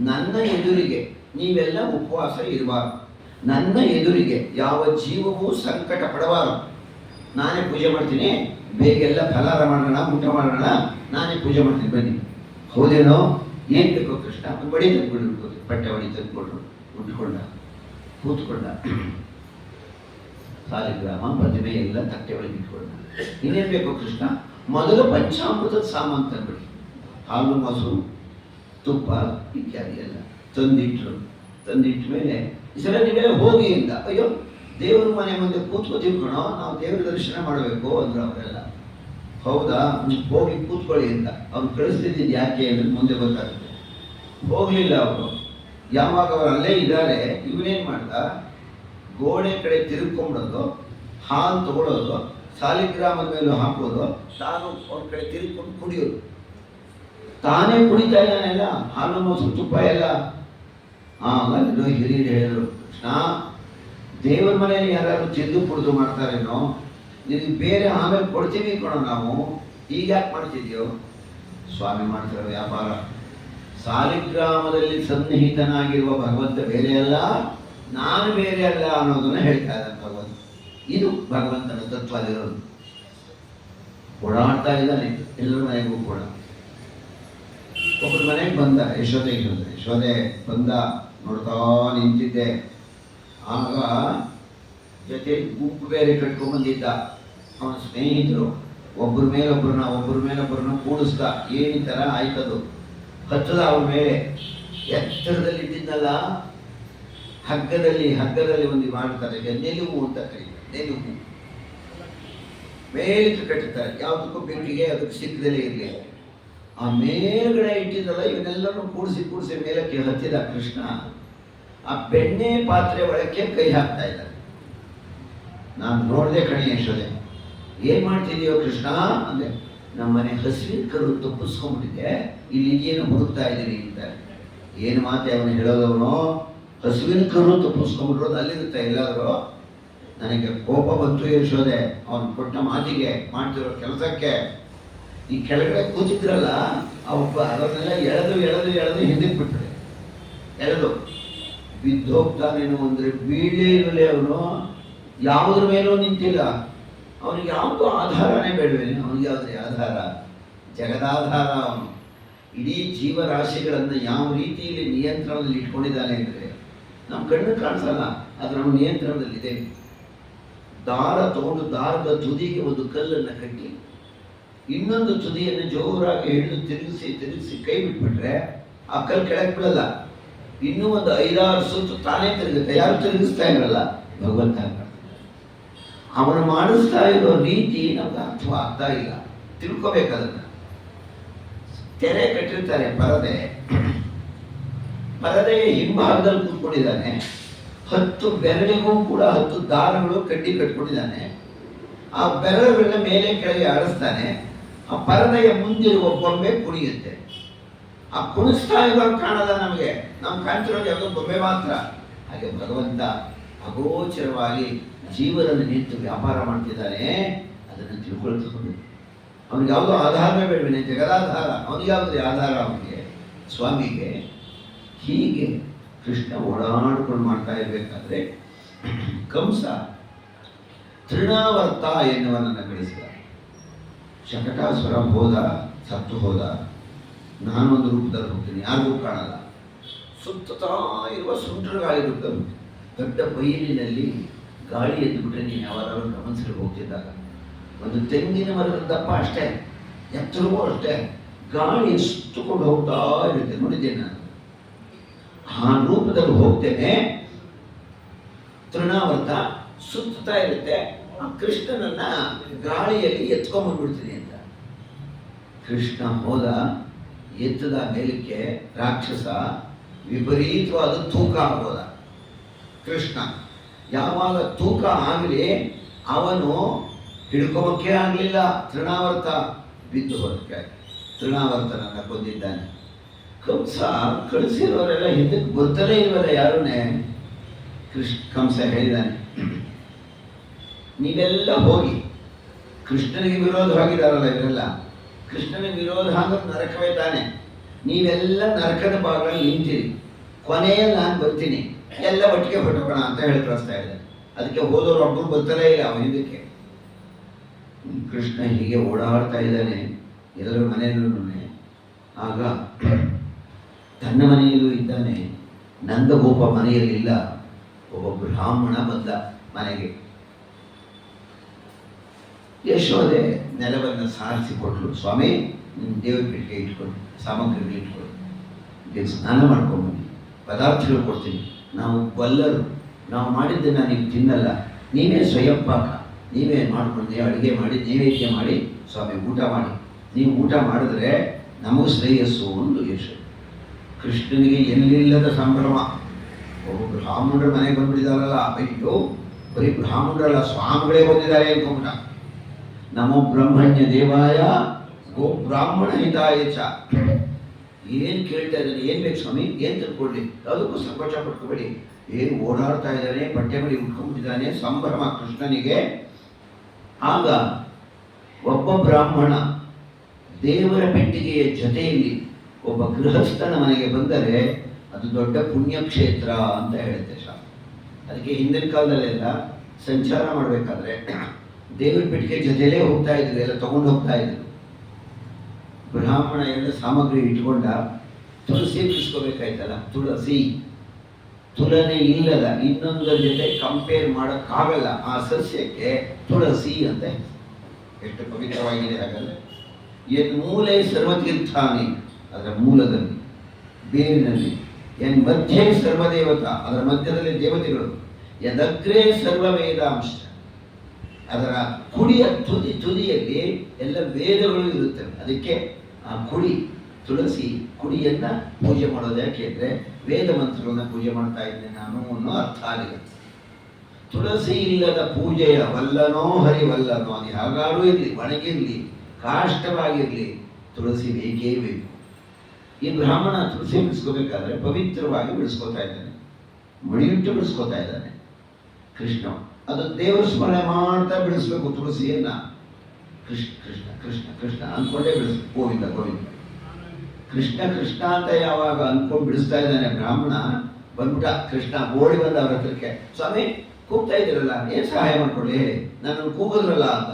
ನನ್ನ ಎದುರಿಗೆ ನೀವೆಲ್ಲ ಉಪವಾಸ ಇರಬಾರ್ದು. ನನ್ನ ಎದುರಿಗೆ ಯಾವ ಜೀವವೂ ಸಂಕಟ ಪಡಬಾರದು. ನಾನೇ ಪೂಜೆ ಮಾಡ್ತೀನಿ, ಬೇಗೆಲ್ಲ ಫಲಾರ ಮಾಡೋಣ, ಊಟ ಮಾಡೋಣ, ನಾನೇ ಪೂಜೆ ಮಾಡ್ತೀನಿ, ಬನ್ನಿ. ಹೌದೇನೋ? ಏನು ಬೇಕೋ ಕೃಷ್ಣ? ಬಡಿ ತಂದ್ಬಿಡ್ಬೋದು, ಬಟ್ಟೆ ಬಡಿ ತಂದ್ಕೊಡ್ರು, ಉಟ್ಕೊಂಡ, ಕೂತ್ಕೊಂಡ. ಸಾಲಿಗ್ರಾಮ ಪ್ರತಿಮೆ ಎಲ್ಲ ತಟ್ಟೆ ಒಳಗೆ ಇಟ್ಕೊಂಡ. ಇನ್ನೇನು ಬೇಕೋ ಕೃಷ್ಣ? ಮೊದಲು ಪಂಚಾಮೃತದ ಸಾಮಾನು ತಂದ್ಬಿಡಿ. ಹಾಲು, ಮೊಸರು, ತುಪ್ಪ ಇತ್ಯಾದಿ ಎಲ್ಲ ತಂದಿಟ್ರು. ತಂದಿಟ್ಟ ಮೇಲೆ ಈ ಸಲ ನೀವೆಲ್ಲ ಹೋಗಿ ಅಂತ. ಅಯ್ಯೋ, ದೇವ್ರ ಮನೆ ಮುಂದೆ ಕೂತ್ಕೋತೀವಿ ಕಣೋ, ನಾವು ದೇವ್ರ ದರ್ಶನ ಮಾಡಬೇಕು ಅಂದ್ರು ಅವರೆಲ್ಲ. ಹೌದಾ, ಹೋಗಿ ಕೂತ್ಕೊಳ್ಳಿ ಅಂತ. ಅವ್ರು ಕಳಿಸ್ತಿದ್ದು ಯಾಕೆ ಅಂದ್ರೆ ಮುಂದೆ ಗೊತ್ತಾಗುತ್ತೆ. ಹೋಗ್ಲಿಲ್ಲ ಅವರು. ಯಾವಾಗ ಅವರು ಅಲ್ಲೇ ಇದ್ದಾರೆ, ಇವನೇನು ಮಾಡ್ದ? ಗೋಡೆ ಕಡೆ ತಿರುಗ್ಕೊಂಬಿಡೋದು, ಹಾಲು ತಗೊಳ್ಳೋದು, ಸಾಲಿಗ್ರಾಮದ ಮೇಲೂ ಹಾಕೋದು, ತಾನು ಅವ್ರ ಕಡೆ ತಿರುಗ್ಕೊಂಡು ಕುಡಿಯೋದು. ತಾನೇ ಕುಡಿತಾ ಇದ್ದಾನೆಲ್ಲ, ಹಾಲು ಮೊಸರು ತುಪ್ಪ ಎಲ್ಲ. ಆಮೇಲೆ ಹಿರಿಯರು ಹೇಳಿದ್ರು, ಕೃಷ್ಣ, ದೇವರ ಮನೆಯಲ್ಲಿ ಯಾರು ತಿಂದು ಕುಡಿದು ಮಾಡ್ತಾರೇನೋ, ನಿನಗೆ ಬೇರೆ ಆಮೇಲೆ ಕೊಡ್ತೀವಿ ಕಣೋ ನಾವು, ಈಗ ಯಾಕೆ ಮಾಡ್ತಿದ್ಯೋ? ಸ್ವಾಮಿ ಮಾಡ್ತಿರೋ ವ್ಯಾಪಾರ. ಸಾಲಿಗ್ರಾಮದಲ್ಲಿ ಸನ್ನಿಹಿತನಾಗಿರುವ ಭಗವಂತ ಬೇರೆ ಅಲ್ಲ, ನಾನು ಬೇರೆ ಅಲ್ಲ ಅನ್ನೋದನ್ನ ಹೇಳ್ತಾ ಇದ್ದಾನೆ ಭಗವಂತ. ಇದು ಭಗವಂತನ ತತ್ವ ಇರೋದು. ಓಡಾಡ್ತಾ ಇದ್ದಾನೆ ಎಲ್ಲರ ಮನೆಗೂ ಕೂಡ. ಒಬ್ಬರ ಮನೆಗೆ ಬಂದ, ಯಶೋದೆ ಬಂದ, ನೋಡ್ತಾ ನಿಂತಿದ್ದೆ. ಆಗ ಜೊತೆ ಗುಂಪು ಬೇರೆ ಕಟ್ಕೊಂಡ್ಬಂದಿದ್ದ ಅವನ ಸ್ನೇಹಿತರು. ಒಬ್ಬರ ಮೇಲೊಬ್ಬರನ್ನ ಕೂಡಿಸ್ದ. ಏನಿ ಥರ ಆಯ್ತದು. ಹತ್ತದ ಅವನ ಮೇಲೆ ಎತ್ತರದಲ್ಲಿ ಇದ್ದಿದ್ದಲ್ಲ, ಹಗ್ಗದಲ್ಲಿ ಒಂದು ಮಾಡ್ತಾರೆ, ನೆಲುವು ಅಂತ ಕರೀತಾರೆ. ನೆಲುವು ಮೇಲಕ್ಕೆ ಕಟ್ಟುತ್ತಾರೆ, ಯಾವುದಕ್ಕೂ ಬೆಂಕಿಗೆ ಅದಕ್ಕೆ ಸಿಕ್ಕದಲ್ಲೇ ಇರಲಿ. ಆ ಮೇಲ್ಗಡೆ ಇಟ್ಟಿದ್ದಲ್ಲ, ಇವನ್ನೆಲ್ಲರೂ ಕೂಡಿಸಿ ಮೇಲಕ್ಕೆ ಹತ್ತಿದ ಕೃಷ್ಣ. ಆ ಬೆಣ್ಣೆ ಪಾತ್ರೆ ಒಳಕ್ಕೆ ಕೈ ಹಾಕ್ತಾ ಇದ್ದ. ನಾನು ನೋಡಿದೆ ಕಣಿ ಯಶೋದೆ. ಏನ್ ಮಾಡ್ತಿದೀಯೋ ಕೃಷ್ಣ ಅಂದೆ. ನಮ್ಮನೆ ಹಸಿವಿನ ಕರು ತಪ್ಪಿಸ್ಕೊಂಡ್ಬಿಟ್ಟಿದೆ, ಇಲ್ಲಿ ಏನು ಹುಡುಕ್ತಾ ಇದ್ದೀನಿ ಅಂತ. ಏನು ಮಾತೆ ಅವನು ಹೇಳೋದವನು? ಹಸುವಿನ ಕರು ತಪ್ಪಿಸ್ಕೊಂಡ್ಬಿಟ್ರೋದು ಅಲ್ಲಿರುತ್ತೆ ಎಲ್ಲಾದರೂ. ನನಗೆ ಕೋಪ ಬಂತು ಯಶೋದೆ, ಅವನು ಕೊಟ್ಟ ಮಾತಿಗೆ, ಮಾಡ್ತಿರೋ ಕೆಲಸಕ್ಕೆ. ಈ ಕೆಳಗಡೆ ಕೂತಿದ್ರಲ್ಲ ಒಬ್ಬ ಅದನ್ನೆಲ್ಲ ಎಳೆದು ಹಿಂದಕ್ಕೆ ಬಿಟ್ಟರೆ ಎಳೆದು ಬಿದ್ದೋಗ್ತಾನೇನು ಅಂದರೆ ಬೀಳೇ ಇರಲಿ. ಅವನು ಯಾವುದ್ರ ಮೇಲೂ ನಿಂತಿಲ್ಲ. ಅವನಿಗೆ ಯಾವುದೋ ಆಧಾರನೇ ಬೇಡವೇನೆ. ಅವನಿಗೆ ಯಾವುದೇ ಆಧಾರ? ಜಗದಾಧಾರ ಅವನು. ಇಡೀ ಜೀವರಾಶಿಗಳನ್ನು ಯಾವ ರೀತಿಯಲ್ಲಿ ನಿಯಂತ್ರಣದಲ್ಲಿ ಇಟ್ಕೊಂಡಿದ್ದಾನೆ ಅಂದರೆ ನಮ್ಮ ಕಣ್ಣು ಕಾಣಿಸಲ್ಲ, ಅದು ನಮ್ಮ ನಿಯಂತ್ರಣದಲ್ಲಿದೆ. ದಾರ ತಗೊಂಡು ದಾರದ ತುದಿಗೆ ಒಂದು ಕಲ್ಲನ್ನು ಕಟ್ಟಿ ಇನ್ನೊಂದು ತುದಿಯನ್ನು ಜೋರಾಗಿ ಹಿಡಿದು ತಿರುಗಿಸಿ ಕೈ ಬಿಟ್ಬಿಟ್ರೆ ಆ ಕಲ್ಲು ಕೆಳಗೆ ಬಿಡಲ್ಲ. ಇನ್ನೂ ಒಂದು 5-6 ಸುತ್ತು ತಾನೇ ತಿರುಗುತ್ತೆ. ಯಾರು ತಿರುಗಿಸ್ತಾ ಇರಲ್ಲ, ಭಗವಂತ. ಅವನು ಮಾಡಿಸ್ತಾ ಇರೋ ರೀತಿ ನಮ್ಗೆ ಆಗ್ತಾ ಇಲ್ಲ. ತಿಳ್ಕೋಬೇಕದನ್ನ. ತೆರೆ ಕಟ್ಟಿರ್ತಾರೆ, ಪರದೆಯ ಹಿಂಭಾಗದಲ್ಲಿ ಕೂತ್ಕೊಂಡಿದ್ದಾನೆ. 10 ಬೆರಳಿಗೂ ಕೂಡ 10 ದಾರಗಳು ಕಡ್ಡಿ ಕಟ್ಕೊಂಡಿದ್ದಾನೆ. ಆ ಬೆರಳುಗಳನ್ನ ಮೇಲೆ ಕೆಳಗೆ ಆಡಿಸ್ತಾನೆ. ಆ ಪರದೆಯ ಮುಂದಿರುವ ಬೊಂಬೆ ಕುಣಿಯುತ್ತೆ. ಆ ಕುಣಿಸ್ತಾ ಇರೋರು ಕಾಣಲ್ಲ ನಮಗೆ, ನಮ್ಗೆ ಕಾಣ್ತಿರೋದು ಯಾವುದೋ ಬೊಂಬೆ ಮಾತ್ರ. ಹಾಗೆ ಭಗವಂತ ಅಗೋಚರವಾಗಿ ಜೀವನದಲ್ಲಿ ನಿಂತು ವ್ಯಾಪಾರ ಮಾಡ್ತಿದ್ದಾನೆ. ಅದನ್ನು ತಿಳ್ಕೊಳ್ತಿಕೊಂಡು ಅವನಿಗೆ ಯಾವುದೋ ಆಧಾರವೇ ಬೇಡವೇನೆ, ಜಗದಾಧಾರ. ಅವನಿಗೆ ಯಾವುದೇ ಆಧಾರ? ಅವನಿಗೆ ಸ್ವಾಮಿಗೆ. ಹೀಗೆ ಕೃಷ್ಣ ಓಡಾಡ್ಕೊಂಡು ಮಾಡ್ತಾ ಇರಬೇಕಾದ್ರೆ ಕಂಸ ತೃಣಾವರ್ತ ಎನ್ನುವನನ್ನು ಬೆಳೆಸಿದ. ಶಕಟಾಸುರ ಹೋದ, ಸತ್ತು ಹೋದ. ನಾನೊಂದು ರೂಪದಲ್ಲಿ ಹೋಗ್ತೀನಿ, ಯಾರಿಗೂ ಕಾಣಲ್ಲ. ಸುತ್ತುತ್ತಾ ಇರುವ ಸುಂಟರಗಾಳಿ ರೂಪದಲ್ಲಿ ದೊಡ್ಡ ಬಯಲಿನಲ್ಲಿ ಗಾಳಿ ಎದ್ದುಬಿಟ್ರೆ ನೀವು ಯಾವಾಗಾದ್ರೂ ಗಮನಿಸಲು ಹೋಗ್ತಿದ್ದಾಗ ಒಂದು ತೆಂಗಿನ ಮರದ ದಪ್ಪ ಅಷ್ಟೇ, ಎತ್ತರವೂ ಅಷ್ಟೇ, ಗಾಳಿ ಸುತ್ತಕೊಂಡು ಹೋಗ್ತಾ ಇರುತ್ತೆ. ನೋಡಿದ್ದೇನೆ ನಾನು. ಆ ರೂಪದಲ್ಲಿ ಹೋಗ್ತೇನೆ, ತೃಣಾವರ್ತ ಸುತ್ತಾ ಇರುತ್ತೆ. ಆ ಕೃಷ್ಣನನ್ನ ಗಾಳಿಯಲ್ಲಿ ಎತ್ಕೊಂಡ್ಬಂದ್ಬಿಡ್ತೀನಿ ಅಂತ. ಕೃಷ್ಣ ಹೋದ, ಎತ್ತದ ಮೇಲಕ್ಕೆ ರಾಕ್ಷಸ ವಿಪರೀತವಾದ ತೂಕ ಆಗೋದ. ಕೃಷ್ಣ ಯಾವಾಗ ತೂಕ ಆಗಲಿ ಅವನು ಹಿಡ್ಕೋಬಕ್ಕೆ ಆಗಲಿಲ್ಲ. ತೃಣಾವರ್ತ ಬಿದ್ದು ಹೊರಕ್ಕೆ ತೃಣಾವರ್ತನನ್ನ ಕೊಂದಿದ್ದಾನೆ. ಕಂಸ ಕಳಿಸಿರೋರೆಲ್ಲ ಹಿಂದಕ್ಕೆ ಬರ್ತಾನೆ ಇಲ್ವಲ್ಲ ಯಾರನ್ನೇ. ಕಂಸ ಹೇಳಿದ್ದಾನೆ, ನೀವೆಲ್ಲ ಹೋಗಿ ಕೃಷ್ಣನಿಗೆ ವಿರೋಧವಾಗಿದ್ದಾರಲ್ಲ ಇವರೆಲ್ಲ, ಕೃಷ್ಣನಿಗೆ ವಿರೋಧ ಅಂದ್ರೆ ನರಕವೇ ತಾನೆ. ನೀವೆಲ್ಲ ನರಕದ ಭಾಗದಲ್ಲಿ ನಿಂತಿರಿ, ಕೊನೆಯಲ್ಲಿ ನಾನು ಬರ್ತೀನಿ, ಎಲ್ಲ ಒಟ್ಟಿಗೆ ಹೊರಟೋಣ ಅಂತ ಹೇಳಿ ಕಳಿಸ್ತಾ ಇದ್ದಾರೆ. ಅದಕ್ಕೆ ಹೋದವರು ಒಬ್ಬರು ಬರ್ತಾರೇ ಇಲ್ಲ ಅವನ ಹಿಂದಕ್ಕೆ. ಕೃಷ್ಣ ಹೀಗೆ ಓಡಾಡ್ತಾ ಇದ್ದಾನೆ ಎಲ್ಲರ ಮನೆಯಲ್ಲೂ. ಆಗ ತನ್ನ ಮನೆಯಲ್ಲೂ ಇದ್ದಾನೆ, ನಂದಗೋಪ ಮನೆಯಲ್ಲಿಲ್ಲ. ಒಬ್ಬ ಬ್ರಾಹ್ಮಣ ಬಂದ ಮನೆಗೆ. ಯಶೋದೆ ನೆಲವನ್ನು ಸಾರಿಸಿಕೊಟ್ಲು. ಸ್ವಾಮಿ, ನಿಮ್ಮ ದೇವರ ಪೆಟ್ಟಿಗೆ ಇಟ್ಕೊಂಡು ಸಾಮಗ್ರಿಗಳು ಇಟ್ಕೊಂಡು ದೇವ ಸ್ನಾನ ಮಾಡ್ಕೊಂಡ್ಬನ್ನಿ, ಪದಾರ್ಥಗಳು ಕೊಡ್ತೀನಿ. ನಾವು ಬಲ್ಲರು, ನಾವು ಮಾಡಿದ್ದನ್ನು ನೀವು ತಿನ್ನಲ್ಲ, ನೀವೇ ಸ್ವಯಂ ಪಾಕ, ನೀವೇ ಮಾಡ್ಕೊಂಡು ಅಡುಗೆ ಮಾಡಿ ನೈವೇದ್ಯ ಮಾಡಿ ಸ್ವಾಮಿ ಊಟ ಮಾಡಿ. ನೀವು ಊಟ ಮಾಡಿದ್ರೆ ನಮಗೂ ಶ್ರೇಯಸ್ಸು ಒಂದು ಯಶೋದೆ. ಕೃಷ್ಣನಿಗೆ ಎಲ್ಲಿಲ್ಲದ ಸಂಭ್ರಮ. ಒಬ್ಬ ಬ್ರಾಹ್ಮಣರ ಮನೆಗೆ ಬಂದ್ಬಿಟ್ಟಿದಾರಲ್ಲ, ಅಯ್ಯೋ ಬರೀ ಬ್ರಾಹ್ಮಣರಲ್ಲ ಸ್ವಾಮಿಗಳೇ ಬಂದಿದ್ದಾರೆ ಅನ್ಕೊಂಬಿಟ್ಟ. ನಮೋ ಬ್ರಹ್ಮಣ್ಯ ದೇವಾಯ ಗೋ ಬ್ರಾಹ್ಮಣ ಹಿತಾಯ ಚ. ಏನು ಕೇಳ್ತಾ ಇದ್ದಾನೆ, ಏನು ಬೇಕು ಸ್ವಾಮಿ, ಏನು ತಿಳ್ಕೊಳ್ಳಿ, ಅದಕ್ಕೂ ಸಂಕೋಚ ಪಟ್ಕೋಬೇಡಿ. ಏನು ಓಡಾಡ್ತಾ ಇದ್ದಾನೆ, ಬಟ್ಟೆ ಬಳಿ ಉಟ್ಕೊಂಡ್ಬಿಟ್ಟಿದ್ದಾನೆ, ಸಂಭ್ರಮ ಕೃಷ್ಣನಿಗೆ. ಆಗ ಒಬ್ಬ ಬ್ರಾಹ್ಮಣ ದೇವರ ಪೆಟ್ಟಿಗೆಯ ಜೊತೆಯಲ್ಲಿ ಒಬ್ಬ ಗೃಹಸ್ಥನ ಮನೆಗೆ ಬಂದರೆ ಅದು ದೊಡ್ಡ ಪುಣ್ಯಕ್ಷೇತ್ರ ಅಂತ ಹೇಳುತ್ತೆ ಶಾಸ್ತ್ರ. ಅದಕ್ಕೆ ಹಿಂದಿನ ಕಾಲದಲ್ಲೆಲ್ಲ ಸಂಚಾರ ಮಾಡಬೇಕಾದ್ರೆ ದೇವರ ಪೆಟ್ಟಿಗೆ ಜೊತೆಯಲ್ಲೇ ಹೋಗ್ತಾ ಇದ್ರು, ಎಲ್ಲ ತಗೊಂಡು ಹೋಗ್ತಾ ಇದ್ರು. ಬ್ರಾಹ್ಮಣ ಎಲ್ಲ ಸಾಮಗ್ರಿ ಇಟ್ಕೊಂಡ, ತುಳಸಿ ಬಿಡಿಸ್ಕೋಬೇಕಾಯ್ತಲ್ಲ, ತುಲನೆ ಇಲ್ಲದ ಇನ್ನೊಂದರ ಜೊತೆ ಕಂಪೇರ್ ಮಾಡೋಕ್ಕಾಗಲ್ಲ ಆ ಸಸ್ಯಕ್ಕೆ ತುಳಸಿ ಅಂತ. ಎಷ್ಟು ಪವಿತ್ರವಾಗಿದೆ ಹಾಗಲ್ಲ. ಎನ್ ಮೂಲೆ ಸರ್ವತೀರ್ಥಾನಿ, ಅದರ ಮೂಲದಲ್ಲಿ ಬೇರಿನಲ್ಲಿ, ಎನ್ ಮಧ್ಯೆ ಸರ್ವದೇವತಾ, ಅದರ ಮಧ್ಯದಲ್ಲಿ ದೇವತೆಗಳು, ಯದಗ್ರೇ ಸರ್ವ ವೇದಾಂಶ, ಅದರ ಕುಡಿಯ ತುದಿಯಲ್ಲಿ ಎಲ್ಲ ವೇದಗಳು ಇರುತ್ತವೆ. ಅದಕ್ಕೆ ಆ ತುಳಸಿ ಕುಡಿಯನ್ನ ಪೂಜೆ ಮಾಡೋದು ಯಾಕೆ ಅಂದರೆ ವೇದ ಮಂತ್ರಗಳನ್ನ ಪೂಜೆ ಮಾಡ್ತಾ ಇದ್ದೇನೆ ನಾನು ಅನ್ನೋ ಅರ್ಥ ಆಗಿದೆ. ತುಳಸಿ ಇಲ್ಲದ ಪೂಜೆಯ ವಲ್ಲನೋ ಹರಿವಲ್ಲನೋ, ಅದು ಹಾಗಾರೂ ಇರಲಿ, ಒಣಗಿರಲಿ, ಕಾಷ್ಟವಾಗಿರಲಿ, ತುಳಸಿ ಬೇಕೇ ಬೇಕು. ಈ ಬ್ರಾಹ್ಮಣ ತುಳಸಿ ಬಿಡಿಸ್ಕೋಬೇಕಾದ್ರೆ ಪವಿತ್ರವಾಗಿ ಬಿಡಿಸ್ಕೋತಾ ಇದ್ದಾನೆ, ಮಡಿಯಿಟ್ಟು ಬಿಡಿಸ್ಕೋತಾ ಇದ್ದಾನೆ. ಕೃಷ್ಣ ಅದು ದೇವರ ಸ್ಮರಣೆ ಮಾಡ್ತಾ ಬಿಡಿಸ್ಬೇಕು ತುಳಸಿಯನ್ನ. ಕೃಷ್ಣ ಕೃಷ್ಣ ಕೃಷ್ಣ ಕೃಷ್ಣ ಅಂದ್ಕೊಂಡೇ ಬಿಡಿಸ್ಬೇಕು. ಗೋವಿಂದ ಗೋವಿಂದ ಕೃಷ್ಣ ಕೃಷ್ಣ ಅಂತ ಯಾವಾಗ ಅಂದ್ಕೊಂಡು ಬಿಡಿಸ್ತಾ ಇದ್ದಾನೆ ಬ್ರಾಹ್ಮಣ, ಬಂದ್ಬಿಟ್ಟ ಕೃಷ್ಣ ಓಡಿ ಬಂದ ಅವ್ರ ಹತ್ರಕ್ಕೆ. ಸ್ವಾಮಿ ಕೂಗ್ತಾ ಇದ್ದೀರಲ್ಲ, ಏನು ಸಹಾಯ ಮಾಡ್ಕೊಳ್ಳಿ, ನನ್ನನ್ನು ಕೂಗಿದ್ರಲ್ಲ ಅಂತ.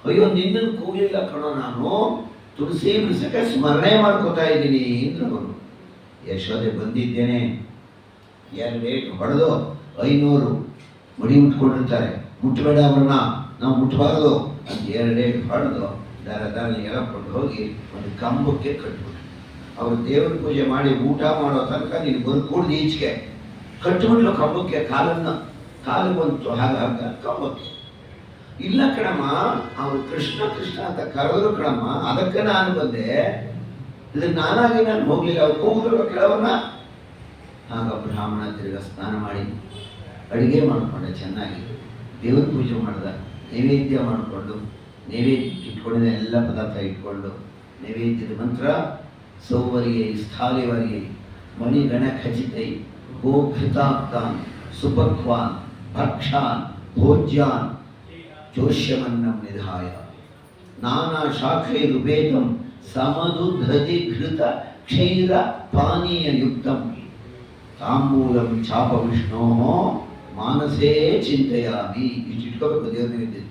ಅಯ್ಯೋ ನಿನ್ನನ್ನು ಕೂಗಲಿಲ್ಲ ಕಣೋ, ನಾನು ತುಳಸಿ ಬಿಡಿಸಕ್ಕೆ ಸ್ಮರಣೆ ಮಾಡ್ಕೋತಾ ಇದ್ದೀನಿ ಇಂದ್ರವರು. ಯಶೋದೆ ಬಂದಿದ್ದೇನೆ, 2 ರೇಟ್ ಹೊಡೆದು 500 ಮಡಿ ಮುಟ್ಕೊಂಡಿರ್ತಾರೆ, ಮುಟ್ಟಬೇಡ ಅವ್ರನ್ನ, ನಾವು ಮುಟ್ಟಬಾರದು ಅಂತ 2 ರೇಟ್ ಹೊಡೆದು ದಾರ ಎಳಕೊಂಡು ಹೋಗಿ ಒಂದು ಕಂಬಕ್ಕೆ ಕಟ್ಬಿಟ್ಟು, ಅವರು ದೇವ್ರ ಪೂಜೆ ಮಾಡಿ ಊಟ ಮಾಡೋ ತನಕ ನೀನು ಕುಡ್ದು ಈಚೆಗೆ ಕಟ್ಟಿಬಿಟ್ಲು ಕಂಬಕ್ಕೆ. ಕಾಲು ಬಂತು ಹಾಗ ಕಂಬಕ್ಕೆ. ಇಲ್ಲ ಕಣಮ್ಮ, ಅವರು ಕೃಷ್ಣ ಕೃಷ್ಣ ಅಂತ ಕರೆದ್ರು ಕಣಮ್ಮ, ಅದಕ್ಕೆ ನಾನು ಬಂದೆ, ಇದಕ್ಕೆ ನಾನಾಗಿ ನಾನು ಹೋಗ್ಲಿಲ್ಲ, ಅವ್ರು ಕೂಗಿದ್ರು ಕೆಲವನ್ನ. ಆಗ ಬ್ರಾಹ್ಮಣ ತಿರ್ಗ ಸ್ನಾನ ಮಾಡಿ ಅಡುಗೆ ಮಾಡಿಕೊಂಡೆ, ಚೆನ್ನಾಗಿ ದೇವ್ರ ಪೂಜೆ ಮಾಡ್ದ, ನೈವೇದ್ಯ ಮಾಡಿಕೊಂಡು, ನೈವೇದ್ಯ ಇಟ್ಕೊಂಡಿದ್ದ ಎಲ್ಲ ಪದಾರ್ಥ ಇಟ್ಕೊಂಡು, ನೈವೇದ್ಯದ ಮಂತ್ರ ಸೌವರ್ಯೈ ಸ್ಥಾಲಿವರ್ಯೈ ಮಣಿಗಣ ಖಚಿತೈ ಗೋಘೃತಾಕ್ತಾನ್ ಸುಪಕ್ವಾನ್ ಭಕ್ಷಾನ್ ಭೋಜ್ಯಾನ್ ಜೋಷ್ಯಮನ್ನಂ ನಿಧಾಯ ನಾನಾ ಶಾಖೈರುಪೇತಂ ಸಮದುಧೃತ ಕ್ಷೀರ ಪಾನೀಯಯುಕ್ತಂ ತಾಂಬೂಲಂ ಚಾಪ ವಿಷ್ಣೋ ಮಾನಸೇ ಚಿಂತೆಯಾಮಿ. ಇಷ್ಟು ಇಟ್ಕೋಬೇಕು ದೇವ್ರ ನೈವೇದ್ಯ.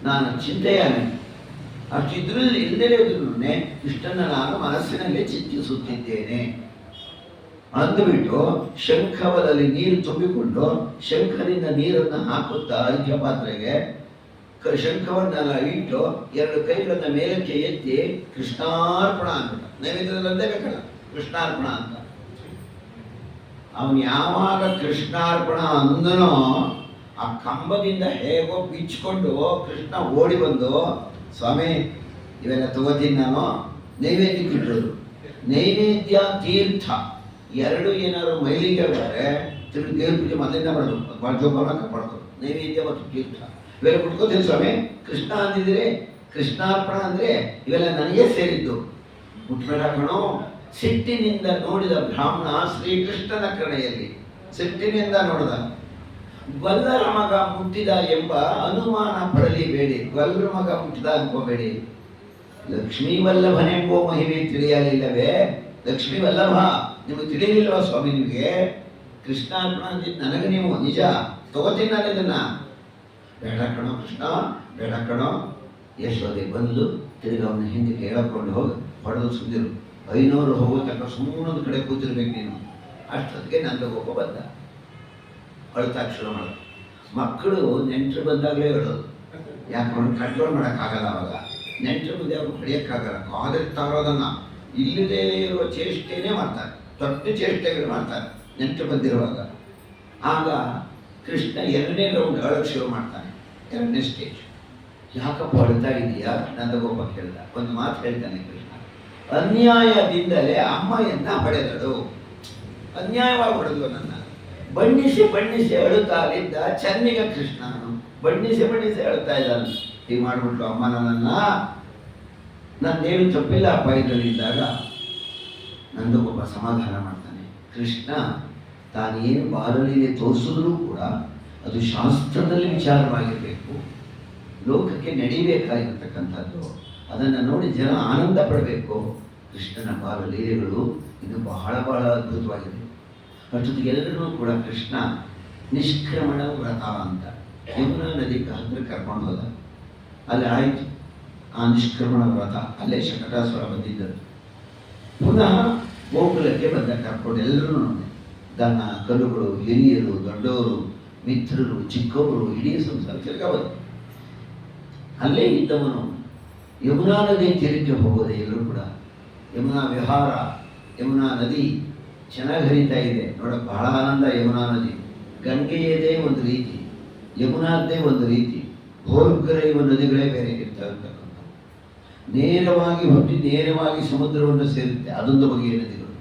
ನಾನು ಚಿಂತೆಯಾಮಿ, ಅಷ್ಟಿದ್ರಲ್ಲಿ ಇಲ್ಲದೇ ಇದ್ರೂ ಇಷ್ಟನ್ನು ನಾನು ಮನಸ್ಸಿನಲ್ಲಿ ಚಿಂತಿಸುತ್ತಿದ್ದೇನೆ. ಅಂದುಬಿಟ್ಟು ಶಂಖವದಲ್ಲಿ ನೀರು ತುಂಬಿಕೊಂಡು ಶಂಖದಿಂದ ನೀರನ್ನು ಹಾಕುತ್ತಾ ಅರ್ಘ್ಯ ಪಾತ್ರೆಗೆ ಶಂಖವನ್ನೆಲ್ಲ ಇಟ್ಟು ಎರಡು ಕೈಗಳನ್ನ ಮೇಲಕ್ಕೆ ಎತ್ತಿ ಕೃಷ್ಣಾರ್ಪಣ ಅಂದ್ಬಿಟ್ಟ. ನೈವೇದ್ಯದಲ್ಲಂದೇ ಬೇಕಲ್ಲ ಕೃಷ್ಣಾರ್ಪಣ ಅಂತ. ಅವನು ಯಾವಾಗ ಕೃಷ್ಣಾರ್ಪಣ ಅಂದನೋ ಆ ಕಂಬದಿಂದ ಹೇಗೋ ಬಿಚ್ಕೊಂಡು ಕೃಷ್ಣ ಓಡಿ ಬಂದು, ಸ್ವಾಮಿ ಇವೆಲ್ಲ ತಗೋತೀನಿ ನಾನು, ನೈವೇದ್ಯಕ್ಕೆ ಇಟ್ಟರು. ನೈವೇದ್ಯ ತೀರ್ಥ ಎರಡು ಏನಾದ್ರು ಮೈಲಿಗೆ ಬಂದರೆ ತಿರುಗಿ ದೇವ್ರ ಪೂಜೆ ಮೊದಲಿಂದ ಮಾಡೋದು, ಜೋಪಾನ ಕಾಪಾಡ್ಕೋದು. ನೈವೇದ್ಯ ಮತ್ತು ತೀರ್ಥ ಇವೆಲ್ಲ ಬಿಟ್ಕೋತೀನಿ ಸ್ವಾಮಿ, ಕೃಷ್ಣ ಅಂದಿದ್ರೆ ಕೃಷ್ಣಾರ್ಪಣ ಅಂದರೆ ಇವೆಲ್ಲ ನನಗೆ ಸೇರಿದ್ದು, ಮುಟ್ಬೇಡ ಕಣೋ. ಸಿಟ್ಟಿನಿಂದ ನೋಡಿದ ಬ್ರಾಹ್ಮಣ ಶ್ರೀಕೃಷ್ಣನ ಕಡೆಯಲ್ಲಿ ಸಿಟ್ಟಿನಿಂದ ನೋಡಿದ. ಗೊಲ್ಲರ ಮಗ ಮುಟ್ಟಿದ ಎಂಬ ಅನುಮಾನ ಪಡಲಿಬೇಡಿ, ಗೊಲ್ಲರ ಮಗ ಮುಟ್ಟಿದ ಅನ್ಕೋಬೇಡಿ. ಲಕ್ಷ್ಮೀ ವಲ್ಲಭನೆಂಬೋ ಮಹಿಮೆ ತಿಳಿಯಲಿಲ್ಲವೇ? ಲಕ್ಷ್ಮೀ ವಲ್ಲಭ ನಿಮಗೆ ತಿಳಿಯಲಿಲ್ವಾ ಸ್ವಾಮಿ? ನಿಮಗೆ ಕೃಷ್ಣಾರ್ಪಣ ಅಂದಿದ್ದು ನನಗೆ ನೀವು ನಿಜ ತಗೋತೀನಿ ನಾನು ಇದನ್ನ. ಬೇಡ ಕಣೋ ಕೃಷ್ಣ, ಬೇಡ ಕಣೋ. ಯಶೋದೆ ಬಂದು ತಿರುಗಿ ಅವನ ಹಿಂದಕ್ಕೆ ಎಳಕೊಂಡು ಹೋಗಿ ಹೊಡೆದು ಸುದ್ದಿರು. 500 ಹೋಗೋ ತನಕ ಸುಮ್ಮನೊಂದು ಕಡೆ ಕೂತಿರ್ಬೇಕು ನೀನು. ಅಷ್ಟೊತ್ತಿಗೆ ನಂದು ಹೋಗೋ ಬಂದ. ಅಳ್ತಾಗ ಶುರು ಮಾಡೋದು. ಮಕ್ಕಳು ನೆಂಟರು ಬಂದಾಗಲೇ ಹೇಳೋದು, ಯಾಕೆ ಅವ್ನು ಕಂಟ್ರೋಲ್ ಮಾಡೋಕ್ಕಾಗಲ್ಲ. ಅವಾಗ ನೆಂಟರು ಮುಂದೆ ಅವ್ರು ಹೊಡೆಯೋಕ್ಕಾಗಲ್ಲ. ಕಾದಿರ್ತಾರೋದನ್ನು ಇಲ್ಲದೇ ಇರುವ ಚೇಷ್ಟೆನೇ ಮಾಡ್ತಾರೆ, ದೊಡ್ಡ ಚೇಷ್ಟೆಗಳು ಮಾಡ್ತಾರೆ ನೆಂಟರು ಬಂದಿರುವಾಗ. ಆಗ ಕೃಷ್ಣ 2ನೇ ರೌಂಡ್ ಅಳಕ್ಕೆ ಶುರು ಮಾಡ್ತಾನೆ. 2ನೇ ಸ್ಟೇಜ್. ಯಾಕಪ್ಪ ಅಳ್ತಾ ಇದೆಯಾ ನಂದಗೋಪ ಕೇಳಿದ. ಒಂದು ಮಾತು ಹೇಳ್ತಾನೆ ಕೃಷ್ಣ, ಅನ್ಯಾಯದಿಂದಲೇ ಅಮ್ಮಯನ್ನ ಹೊಡೆದಳು. ಅನ್ಯಾಯವಾಗಿ ಹೊಡೆದಳು ನನ್ನ. ಬಣ್ಣಿಸಿ ಬಣ್ಣಿಸಿ ಅಳುತ್ತಾಲಿದ್ದ ಚೆನ್ನಿಗ ಕೃಷ್ಣನು ಬಣ್ಣಿಸಿ ಬಣ್ಣಿಸಿ ಅಳುತ್ತಾ ಇದ್ದಾನೆ. ಹೀಗೆ ಮಾಡಿಬಿಟ್ಲು ಅಮ್ಮ ನನ್ನನ್ನ. ನನ್ನೇನು ತಪ್ಪಿಲ್ಲ ಅಪ್ಪ ಇದರಲ್ಲಿದ್ದಾಗ ನಂದಗೊಬ್ಬ ಸಮಾಧಾನ ಮಾಡ್ತಾನೆ. ಕೃಷ್ಣ ತಾನೇನು ಬಾಲಲೀಲೆ ತೋರಿಸಿದ್ರೂ ಕೂಡ ಅದು ಶಾಸ್ತ್ರದಲ್ಲಿ ವಿಚಾರವಾಗಿರಬೇಕು, ಲೋಕಕ್ಕೆ ನಡೀಬೇಕಾಗಿರ್ತಕ್ಕಂಥದ್ದು. ಅದನ್ನು ನೋಡಿ ಜನ ಆನಂದ ಪಡಬೇಕು. ಕೃಷ್ಣನ ಬಾಲಲೀಲೆಗಳು ಇದು ಬಹಳ ಬಹಳ ಅದ್ಭುತವಾಗಿದೆ. ಅಷ್ಟೊತ್ತಿಗೆ ಎಲ್ಲರೂ ಕೂಡ ಕೃಷ್ಣ ನಿಷ್ಕ್ರಮಣ ವ್ರತ ಅಂತ ಯಮುನಾ ನದಿ ಹತ್ರ ಕರ್ಕೊಂಡು ಹೋದ. ಅಲ್ಲಿ ಆಯಿತು ಆ ನಿಷ್ಕ್ರಮಣ ವ್ರತ. ಅಲ್ಲೇ ಶಕಟಾಸುರ ಬಂದಿದ್ದರು. ಪುನಃ ಗೋಕುಲಕ್ಕೆ ಬಂದ ಕರ್ಕೊಂಡು ಎಲ್ಲರೂ ನೋಡಿ, ದನ ಕರುಗಳು, ಹಿರಿಯರು, ದೊಡ್ಡವರು, ಮಿತ್ರರು, ಚಿಕ್ಕವರು, ಇಡೀ ಸಂಸಾರ ತಿರ್ಗವದು. ಅಲ್ಲೇ ಇದ್ದವನು ಯಮುನಾ ನದಿ ತೀರಕ್ಕೆ ಹೋಗೋದೆ. ಎಲ್ಲರೂ ಕೂಡ ಯಮುನಾ ವಿಹಾರ, ಯಮುನಾ ನದಿ ಚೆನ್ನಾಗಿ ಹರಿತಾ ಇದೆ ನೋಡಕ್ಕೆ ಬಹಳ ಆನಂದ. ಯಮುನಾ ನದಿ ಗಂಗೆಯದೇ ಒಂದು ರೀತಿ, ಯಮುನಾದ್ದೇ ಒಂದು ರೀತಿ. ಭೋರ್ಗರೆಯುವ ನದಿಗಳೇ ಬೇರೆ ಇರ್ತಕ್ಕಂಥ. ನೇರವಾಗಿ ಹುಟ್ಟಿ ನೇರವಾಗಿ ಸಮುದ್ರವನ್ನು ಸೇರುತ್ತೆ, ಅದೊಂದು ಬಗೆಯ ನದಿಗಳು.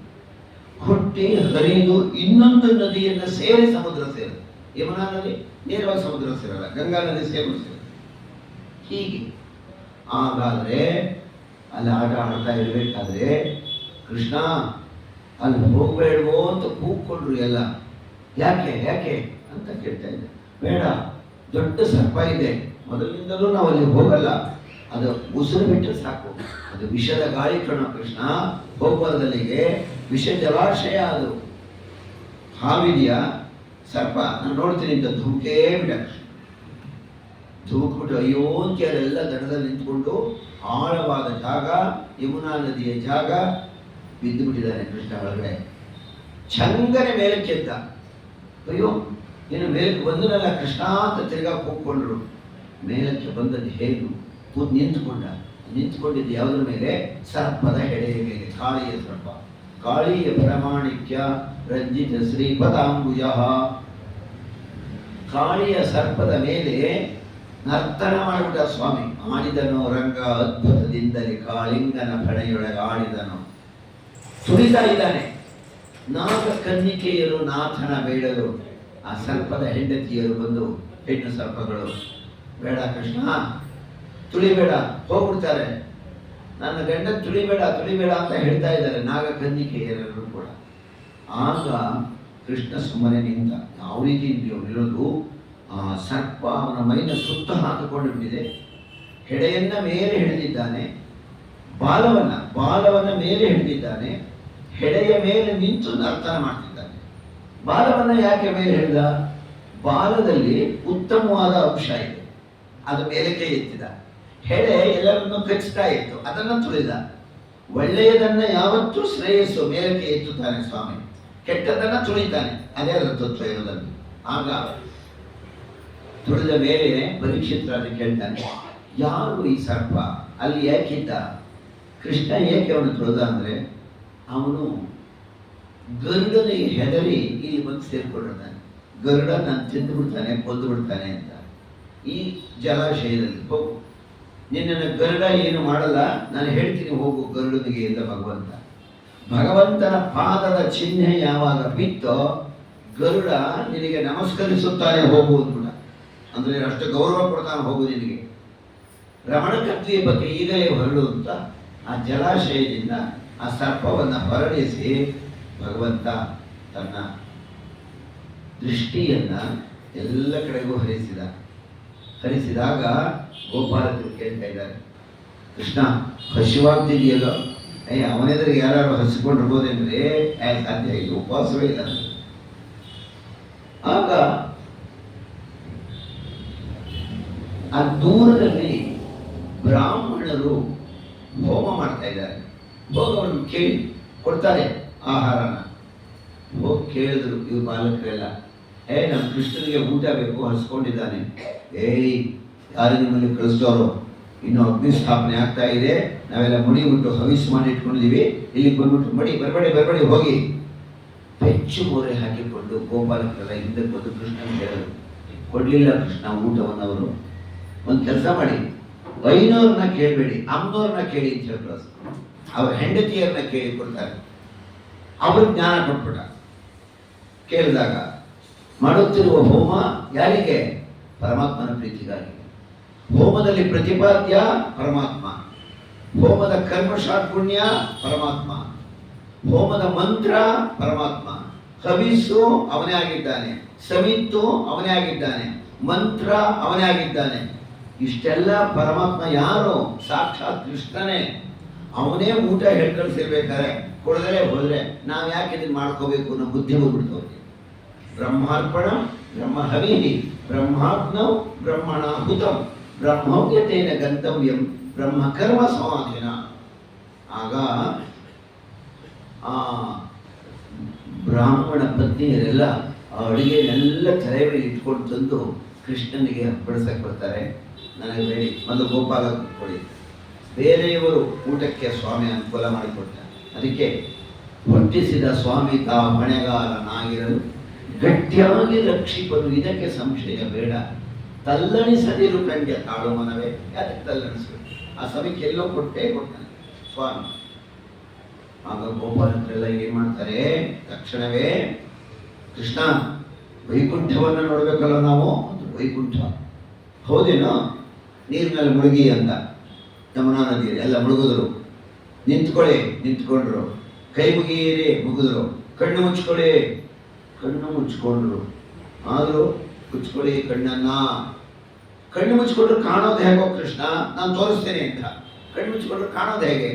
ಹುಟ್ಟಿ ಹರಿದು ಇನ್ನೊಂದು ನದಿಯನ್ನು ಸೇರಿ ಸಮುದ್ರ ಸೇರುತ್ತೆ. ಯಮುನಾ ನದಿ ನೇರವಾಗಿ ಸಮುದ್ರ ಸೇರಲ್ಲ, ಗಂಗಾ ನದಿ ಸೇರುತ್ತೆ. ಹೀಗೆ ಹಾಗಾದರೆ ಅಲ್ಲಿ ಆಟ ಆಡ್ತಾ ಇರಬೇಕಾದ್ರೆ ಕೃಷ್ಣ ಅಲ್ಲಿ ಹೋಗಬೇಡವೋ ಅಂತ ಕೂಗ್ಕೊಂಡ್ರು ಎಲ್ಲ. ಯಾಕೆ ಯಾಕೆ ಅಂತ ಕೇಳ್ತಾ ಇದ್ದೆ. ಬೇಡ, ದೊಡ್ಡ ಸರ್ಪ ಇದೆ, ಮೊದಲಿನಿಂದಲೂ ನಾವು ಅಲ್ಲಿ ಹೋಗಲ್ಲ, ಅದು ಉಸಿರು ಬಿಟ್ಟರೆ ಸಾಕು, ಅದು ವಿಷದ ಗಾಳಿ ಕಣೋ ಕೃಷ್ಣ, ಹೋಗ್ಬಾರ್ದಲ್ಲಿಗೆ, ವಿಷ ಜಲಾಶಯ ಅದು. ಹಾವಿದೆಯಾ ಸರ್ಪ, ನಾನು ನೋಡ್ತೀನಿ ಅಂತ ಧೂಕೇ ಬಿಡ. ಧೂಕ್ಬಿಟ್ಟು ಅಯ್ಯೋ ಅಂತ ಎಲ್ಲ ದಡದಲ್ಲಿ ನಿಂತ್ಕೊಂಡು ಆಳವಾದ ಜಾಗ, ಯಮುನಾ ನದಿಯ ಜಾಗ, ಬಿದ್ದು ಬಿಟ್ಟಿದ್ದಾನೆ ಕೃಷ್ಣ ಒಳಗಡೆ. ಚಂಗನೆ ಮೇಲಕ್ಕೆ ಎದ್ದ. ಅಯ್ಯೋ ಇನ್ನು ಮೇಲಕ್ಕೆ ಬಂದನಲ್ಲ ಕೃಷ್ಣ ಅಂತ ತಿರ್ಗಾ ಕೂಗ್ಕೊಂಡ್ರು. ಮೇಲಕ್ಕೆ ಬಂದದ್ದು ಹೇಳು ಕೂತ್ ನಿಂತ್ಕೊಂಡ. ನಿಂತ್ಕೊಂಡಿದ್ದು ಯಾವುದ್ರ ಮೇಲೆ? ಸರ್ಪದ ಹೆಡೆಯ ಮೇಲೆ, ಕಾಳಿಯ ಸರ್ಪ. ಕಾಳಿಯ ಪ್ರಾಮಾಣಿಕ್ಯ ರಂಜಿತ ಶ್ರೀಪದಾಂಬುಜ. ಕಾಳಿಯ ಸರ್ಪದ ಮೇಲೆ ನರ್ತನ ಮಾಡಿಬಿಟ್ಟ ಸ್ವಾಮಿ. ಆಡಿದನು ರಂಗ ಅದ್ಭುತದಿಂದಲೇ, ಕಾಳಿಂಗನ ಪಡೆಯೊಳಗೆ ಆಡಿದನು. ತುಳಿತಾ ಇದ್ದಾನೆ. ನಾಗ ಕನ್ನಿಕೆಯರು ನಾಥನ ಬೇಡರು. ಆ ಸರ್ಪದ ಹೆಂಡತಿಯರು ಬಂದು, ಹೆಣ್ಣು ಸರ್ಪಗಳು, ಬೇಡ ಕೃಷ್ಣ ತುಳಿಬೇಡ, ಹೋಗ್ಬಿಡ್ತಾರೆ, ನನ್ನ ಗಂಡ ತುಳಿಬೇಡ ತುಳಿಬೇಡ ಅಂತ ಹೇಳ್ತಾ ಇದ್ದಾರೆ ನಾಗ ಕನ್ನಿಕೆಯರು ಕೂಡ. ಆಗ ಕೃಷ್ಣ ಸುಮ್ಮನೆ ನಿಂತ. ಯಾವ ರೀತಿ ಇರೋದು? ಆ ಸರ್ಪ ಅವನ ಮೈನ ಸುತ್ತ ಹಾಕಿಕೊಂಡು ಬಿಟ್ಟಿದೆ. ಹೆಡೆಯನ್ನ ಮೇಲೆ ಹಿಡಿದಿದ್ದಾನೆ, ಬಾಲವನ್ನ ಮೇಲೆ ಹಿಡಿದಿದ್ದಾನೆ, ಹೆಡೆಯ ಮೇಲೆ ನಿಂತು ನರ್ತನ ಮಾಡ್ತಿದ್ದಾನೆ. ಬಾಲವನ್ನ ಯಾಕೆ ಮೇಲೆ ಹಿಡಿದ? ಬಾಲದಲ್ಲಿ ಉತ್ತಮವಾದ ಅಂಶ ಇದೆ, ಅದು ಮೇಲಕ್ಕೆ ಎತ್ತಿದ. ಹೆಡೆ ಎಲ್ಲರನ್ನು ಕಚ್ತಾ ಇತ್ತು, ಅದನ್ನು ತುಳಿದ. ಒಳ್ಳೆಯದನ್ನ ಯಾವತ್ತೂ ಶ್ರೇಯಸ್ಸು ಮೇಲಕ್ಕೆ ಎತ್ತುತ್ತಾನೆ ಸ್ವಾಮಿ. ಕೆಟ್ಟದನ್ನ ತುಳಿತಾನೆ. ಅದೇ ಅದರ ತತ್ವ ಇರೋದಲ್ಲಿ. ಆಗ ತುಳಿದ ಮೇಲೆ ಪರೀಕ್ಷಿತ್ ರಾಜ ಕೇಳ್ತಾನೆ, ಯಾರು ಈ ಸರ್ಪ ಅಲ್ಲಿ ಯಾಕಿದ್ದ? ಕೃಷ್ಣ ಏಕೆ ಅವನು ತುಳಿದ ಅಂದರೆ, ಅವನು ಗರುಡನಿಗೆ ಹೆದರಿ ಇಲ್ಲಿ ಬಂದು ಸೇರ್ಕೊಂಡಿರ್ತಾನೆ. ಗರುಡ ನಾನು ತಿಂದು ಬಿಡ್ತಾನೆ, ಕೊಂದು ಬಿಡ್ತಾನೆ ಅಂತ. ಈ ಜಲಾಶಯದಲ್ಲಿ ಹೋಗು, ನಿನ್ನನ್ನು ಗರುಡ ಏನು ಮಾಡಲ್ಲ, ನಾನು ಹೇಳ್ತೀನಿ ಹೋಗು ಗರುಡನಿಗೆ ಎಂದ ಭಗವಂತ. ಭಗವಂತನ ಪಾದದ ಚಿಹ್ನೆ ಯಾವಾಗ ಬಿತ್ತೋ ಗರುಡ ನಿನಗೆ ನಮಸ್ಕರಿಸುತ್ತಾನೆ ಹೋಗು ಅಂದ್ಬಿಡ. ಅಂದರೆ ಅಷ್ಟು ಗೌರವ ಕೊಡ್ತಾನೆ, ಹೋಗು ನಿನಗೆ. ರಮಣಕತ್ವಿಯ ಬಗ್ಗೆ ಈಗಲೇ ಹೊರಡು ಅಂತ ಆ ಜಲಾಶಯದಿಂದ ಆ ಸರ್ಪವನ್ನು ಹೊರಡಿಸಿ ಭಗವಂತ ತನ್ನ ದೃಷ್ಟಿಯನ್ನ ಎಲ್ಲ ಕಡೆಗೂ ಹರಿಸಿದಾಗ ಗೋಪಾಲಕರು ಕೇಳ್ತಾ ಇದ್ದಾರೆ, ಕೃಷ್ಣ ಹಸಿವಾಗ್ತಿದೆಯಲ್ಲೋ? ಅವನೆದುರಿಗೆ ಯಾರು ಹಸಿಕೊಂಡಿರ್ಬೋದೇನ್ರಿ? ಸಾಧ್ಯ ಇಲ್ಲ, ಉಪವಾಸವೇ ಇಲ್ಲ. ಆಗ ಆ ದೂರದಲ್ಲಿ ಬ್ರಾಹ್ಮಣರು ಹೋಮ ಮಾಡ್ತಾ ಇದ್ದಾರೆ. ಹೋಗವನ್ನು ಕೇಳಿ ಕೊಡ್ತಾರೆ ಆಹಾರನ. ಹೋಗಿ ಕೇಳಿದ್ರು ಇವ್ರು ಬಾಲಕರೆಲ್ಲ, ನಮ್ಮ ಕೃಷ್ಣನಿಗೆ ಊಟ ಬೇಕು, ಹಸ್ಕೊಂಡಿದ್ದಾನೆ. ಯಾರು ನಿಮ್ಮಲ್ಲಿ ಕಳಿಸ್ತೋರು? ಇನ್ನು ಅಗ್ನಿ ಸ್ಥಾಪನೆ ಆಗ್ತಾ ಇದೆ, ನಾವೆಲ್ಲ ಮುಡಿಬಿಟ್ಟು ಹವಿಸ್ ಮಾಡಿ ಇಟ್ಕೊಂಡಿದ್ದೀವಿ, ಇಲ್ಲಿಗೆ ಬಂದ್ಬಿಟ್ಟು ಬರಬೇಡಿ ಹೋಗಿ. ಹೆಚ್ಚು ಮೋರೆ ಹಾಕಿಕೊಂಡು ಗೋಪಾಲಕರೆಲ್ಲ ಹಿಂದೆ ಬಂದು ಕೃಷ್ಣನ ಹೇಳಿದ್ರು. ಕೊಡಲಿಲ್ಲ ಕೃಷ್ಣ ಊಟವನ್ನು. ಅವರು ಒಂದು ಕೆಲಸ ಮಾಡಿ, 500 ಕೇಳಬೇಡಿ, 500 ಕೇಳಿ ಅಂತ ಹೇಳ್ತಾರೆ. ಅವ್ರ ಹೆಂಡತಿಯರನ್ನ ಕೇಳಿ ಕೊಡ್ತಾರೆ. ಅವರು ಜ್ಞಾನ ಕೊಟ್ಬಿಟ್ಟ. ಕೇಳಿದಾಗ ಮಾಡುತ್ತಿರುವ ಹೋಮ ಯಾರಿಗೆ? ಪರಮಾತ್ಮನ ಪ್ರೀತಿಗಾಗಿ. ಹೋಮದಲ್ಲಿ ಪ್ರತಿಪಾದ್ಯ ಪರಮಾತ್ಮ, ಹೋಮದ ಕರ್ಮಶಾತ್ಪುಣ್ಯ ಪರಮಾತ್ಮ, ಹೋಮದ ಮಂತ್ರ ಪರಮಾತ್ಮ, ಹವಿಸ್ಸು ಅವನೇ ಆಗಿದ್ದಾನೆ, ಸಮಿತ್ತು ಅವನೇ ಆಗಿದ್ದಾನೆ, ಮಂತ್ರ ಅವನೇ ಆಗಿದ್ದಾನೆ. ಇಷ್ಟೆಲ್ಲ ಪರಮಾತ್ಮ ಯಾರು? ಸಾಕ್ಷಾತ್ ಕೃಷ್ಣನೇ. ಅವನೇ ಊಟ ಹೇಳ್ಕಳಿಸಿರ್ಬೇಕಾದ್ರೆ ಕೊಡದರೆ ಹೋದ್ರೆ ನಾವು ಯಾಕೆ ಇದನ್ನು ಮಾಡ್ಕೋಬೇಕು ಅನ್ನೋ ಬುದ್ಧಿ ಹೋಗ್ಬಿಡ್ತವ್ರಿಗೆ. ಬ್ರಹ್ಮಾರ್ಪಣ ಬ್ರಹ್ಮ ಹವಿಹಿ ಬ್ರಹ್ಮಾಗ್ನೌ ಬ್ರಹ್ಮಣಾಹುತಂ ಬ್ರಹ್ಮವ್ಯತೇನ ಗಂತವ್ಯಂ ಬ್ರಹ್ಮಕರ್ಮ ಸಮಾಧಿನ. ಆಗ ಆ ಬ್ರಾಹ್ಮಣ ಪತ್ನಿಯರೆಲ್ಲ ಆ ಅಡುಗೆನೆಲ್ಲ ತಲೆ ಮೇಲೆ ಇಟ್ಕೊಂಡು ತಂದು ಕೃಷ್ಣನಿಗೆ ಬಡಿಸಕ್ಕೆ ಬರ್ತಾರೆ. ನನಗೆ ಬೇಡಿ, ಒಂದು ಗೋಪಾಲ ಕೊಡಿ. ಬೇರೆಯವರು ಊಟಕ್ಕೆ ಸ್ವಾಮಿ ಅನುಕೂಲ ಮಾಡಿಕೊಡ್ತಾರೆ. ಅದಕ್ಕೆ ಹೊಟ್ಟಿಸಿದ ಸ್ವಾಮಿ ತಾ ಹೊಣೆಗಾರನಾಗಿರಲು ಗಟ್ಟಿಯಾಗಿ ರಕ್ಷಿಪನು, ಇದಕ್ಕೆ ಸಂಶಯ ಬೇಡ. ತಲ್ಲಣಿಸದಿರು ಕಂಡ್ಯ ತಾಳು ಮನವೇ. ಯಾಕೆ ತಲ್ಲಣಿಸ್ಬೇಕು? ಆ ಸಮಯಕ್ಕೆ ಎಲ್ಲೋ ಕೊಟ್ಟೇ ಕೊಡ್ತಾನೆ ಸ್ವಾಮಿ. ಆಗ ಗೋಪಾಲಕರೆಲ್ಲ ಏನ್ ಮಾಡ್ತಾರೆ, ತಕ್ಷಣವೇ ಕೃಷ್ಣ ವೈಕುಂಠವನ್ನು ನೋಡ್ಬೇಕಲ್ಲ ನಾವು. ಅದು ವೈಕುಂಠ ಹೌದೇನೋ, ನೀರಿನಲ್ಲಿ ಮುಳುಗಿ ಅಂತ ಯಮುನಾ ನದಿಯಲ್ಲಿ ಎಲ್ಲ ಮುಳುಗಿದ್ರು. ನಿಂತ್ಕೊಂಡ್ರು. ಕೈ ಮುಗಿಯಿರಿ, ಮುಗಿದ್ರು. ಕಣ್ಣು ಮುಚ್ಕೊಂಡ್ರು. ಆದರೂ ಮುಚ್ಕೊಳ್ಳಿ ಕಣ್ಣನ್ನ. ಕಣ್ಣು ಮುಚ್ಕೊಂಡ್ರು ಕಾಣೋದು ಹೇಗೋ ಕೃಷ್ಣ, ನಾನು ತೋರಿಸ್ತೇನೆ ಅಂತ. ಕಣ್ಣು ಮುಚ್ಕೊಂಡ್ರು ಕಾಣೋದು ಹೇಗೆ?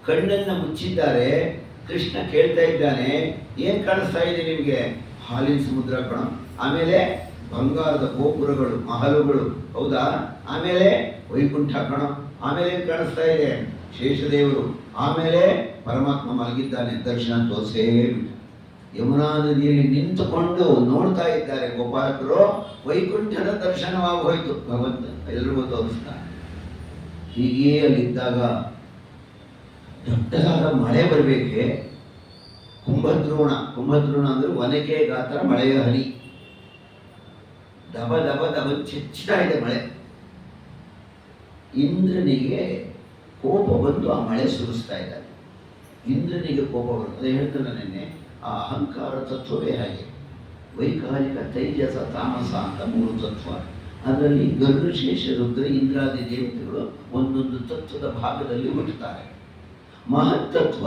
ಕಣ್ಣನ್ನು ಮುಚ್ಚಿದ್ದಾರೆ. ಕೃಷ್ಣ ಕೇಳ್ತಾ ಇದ್ದಾನೆ, ಏನ್ ಕಾಣಿಸ್ತಾ ಇದೆ ನಿಮಗೆ? ಹಾಲಿನ ಸಮುದ್ರ ಕಣ, ಆಮೇಲೆ ಬಂಗಾರದ ಗೋಪುರಗಳು, ಮಹಲುಗಳು, ಹೌದಾ? ಆಮೇಲೆ ವೈಕುಂಠ ಕಣ, ಆಮೇಲೆ ಏನ್ ಕಾಣಿಸ್ತಾ ಇದೆ? ಶೇಷದೇವರು, ಆಮೇಲೆ ಪರಮಾತ್ಮ ಮಲಗಿದ್ದಾನೆ. ದರ್ಶನ ತೋರಿಸೇ ಬಿಟ್ಟು ಯಮುನಾ ನದಿಯಲ್ಲಿ ನಿಂತುಕೊಂಡು ನೋಡ್ತಾ ಇದ್ದಾರೆ ಗೋಪಾಲಕರು. ವೈಕುಂಠದ ದರ್ಶನವಾಗಿ ಹೋಯ್ತು ಭಗವಂತ, ಎಲ್ರಿಗೂ ತೋರಿಸ್ತಾನೆ. ಹೀಗೇ ಅಲ್ಲಿದ್ದಾಗ ದೊಡ್ಡದಾದ ಮಳೆ ಬರಬೇಕೆ. ಕುಂಭದ್ರೋಣ ಅಂದ್ರೆ ಒನಕೆ ಗಾತ್ರ ಮಳೆಯ ಹನಿ. ದಬ ದಬ ದಬ ಚಿಚ್ತಾ ಇದೆ ಮಳೆ. ಇಂದ್ರನಿಗೆ ಕೋಪ ಬಂದು ಆ ಮಳೆ ಸುರಿಸ್ತಾ ಇದ್ದಾನೆ. ಇಂದ್ರನಿಗೆ ಕೋಪ ಬಂದು, ಅದೇ ಹೇಳ್ತಾನೆ ನೆನ್ನೆ, ಆ ಅಹಂಕಾರ ತತ್ವವೇ ಹಾಗೆ. ವೈಕಾರಿಕ ತೈಜಸ ತಾಮಸ ಅಂತ 3 ತತ್ವ. ಅದರಲ್ಲಿ ಗರುಡ ಶೇಷ ರುದ್ರ ಇಂದ್ರಾದಿ ದೇವತೆಗಳು ಒಂದೊಂದು ತತ್ವದ ಭಾಗದಲ್ಲಿ ಹುಟ್ಟುತ್ತಾರೆ. ಮಹತ್ತತ್ವ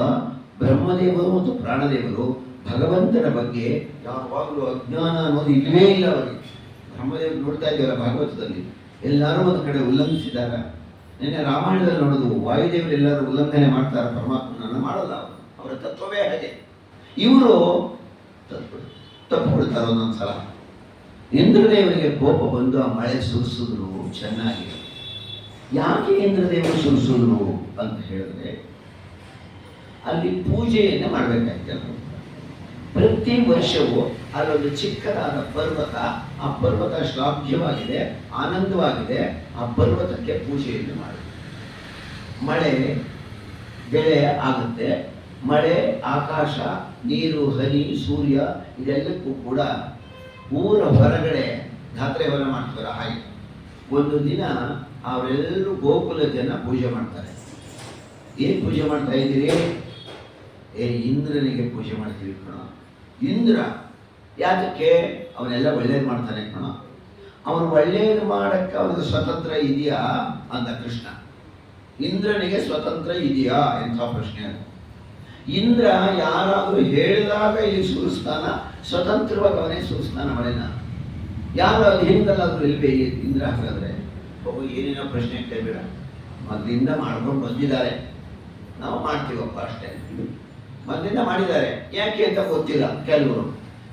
ಬ್ರಹ್ಮದೇವರು ಮತ್ತು ಪ್ರಾಣದೇವರು ಭಗವಂತನ ಬಗ್ಗೆ ಯಾವಾಗಲೂ ಅಜ್ಞಾನ ಅನ್ನೋದು ಇಲ್ಲವೇ ಇಲ್ಲ ಅವರಿಗೆ. ಬ್ರಹ್ಮದೇವರು ನೋಡ್ತಾ ಇದೆಯಲ್ಲ ಭಾಗವತದಲ್ಲಿ, ಎಲ್ಲರೂ ಒಂದು ಕಡೆ ಉಲ್ಲಂಘಿಸಿದಾಗ. ನಿನ್ನೆ ರಾಮಾಯಣದಲ್ಲಿ ನೋಡೋದು, ವಾಯುದೇವರು ಎಲ್ಲರೂ ಉಲ್ಲಂಘನೆ ಮಾಡ್ತಾರೆ, ಪರಮಾತ್ಮನನ್ನು ಮಾಡಲ್ಲ. ಅವರ ತತ್ವವೇ ಹಾಗೆ. ಇವರು ತಪ್ಪು ಬಿಡ್ತಾರೆ ಒಂದೊಂದ್ಸಲ. ಇಂದ್ರದೇವರಿಗೆ ಕೋಪ ಬಂದು ಆ ಮಳೆ ಸುರಿಸಿದ್ರು ಚೆನ್ನಾಗಿ. ಯಾಕೆ ಇಂದ್ರದೇವರು ಸುರಿಸಿದ್ರು ಅಂತ ಹೇಳಿದ್ರೆ, ಅಲ್ಲಿ ಪೂಜೆಯನ್ನು ಮಾಡಬೇಕಾಯ್ತಲ್ಲ. ಪ್ರತಿ ವರ್ಷವೂ ಅಲ್ಲೊಂದು ಚಿಕ್ಕದಾದ ಪರ್ವತ, ಆ ಪರ್ವತ ಶ್ಲಾಘ್ಯವಾಗಿದೆ, ಆನಂದವಾಗಿದೆ. ಆ ಪರ್ವತಕ್ಕೆ ಪೂಜೆಯನ್ನು ಮಾಡಿ. ಮಳೆ ಬೆಳೆ ಆಗುತ್ತೆ. ಮಳೆ, ಆಕಾಶ, ನೀರು, ಹನಿ, ಸೂರ್ಯ ಇದೆಲ್ಲಕ್ಕೂ ಕೂಡ ಊರ ಹೊರಗಡೆ ಧಾತ್ರೆವನ್ನ ಮಾಡ್ತಾರೆ. ಹಾಗೆ ಒಂದು ದಿನ ಅವರೆಲ್ಲರೂ ಗೋಕುಲ ಜನ ಪೂಜೆ ಮಾಡ್ತಾರೆ. ಏನ್ ಪೂಜೆ ಮಾಡ್ತಾ ಇದ್ದೀರಿ? ಇಂದ್ರನಿಗೆ ಪೂಜೆ ಮಾಡ್ತೀವಿ ಕಣ. ಇಂದ್ರ ಯಾತಕ್ಕೆ? ಅವನೆಲ್ಲ ಒಳ್ಳೇದು ಮಾಡ್ತಾನೆ ಕಣ. ಅವನು ಒಳ್ಳೇದು ಮಾಡಕ್ಕೆ ಅವನಿಗೆ ಸ್ವತಂತ್ರ ಇದೆಯಾ ಅಂತ ಕೃಷ್ಣ. ಇಂದ್ರನಿಗೆ ಸ್ವತಂತ್ರ ಇದೆಯಾ ಎಂಥ ಪ್ರಶ್ನೆ ಅದು. ಇಂದ್ರ ಯಾರಾದರೂ ಹೇಳಿದಾಗ ಇಲ್ಲಿ ಸುರಿಸ್ತಾನ, ಸ್ವತಂತ್ರವಾಗಿ ಅವನೇ ಸುರಿಸ್ತಾನ ಮಳೆನ. ಯಾರು ಅದು ಹಿಂದಲ್ಲಾದ್ರೂ ಇಲ್ವೇ ಇಂದ್ರ? ಹಾಗಾದ್ರೆ ಏನೇನೋ ಪ್ರಶ್ನೆ ಕೇಳಬೇಡ, ಮೊದಲಿಂದ ಮಾಡ್ಕೊಂಡು ಬಂದಿದ್ದಾರೆ, ನಾವು ಮಾಡ್ತೀವಪ್ಪ ಅಷ್ಟೇ. ಮೊದಲಿಂದ ಮಾಡಿದ್ದಾರೆ, ಯಾಕೆ ಅಂತ ಗೊತ್ತಿಲ್ಲ.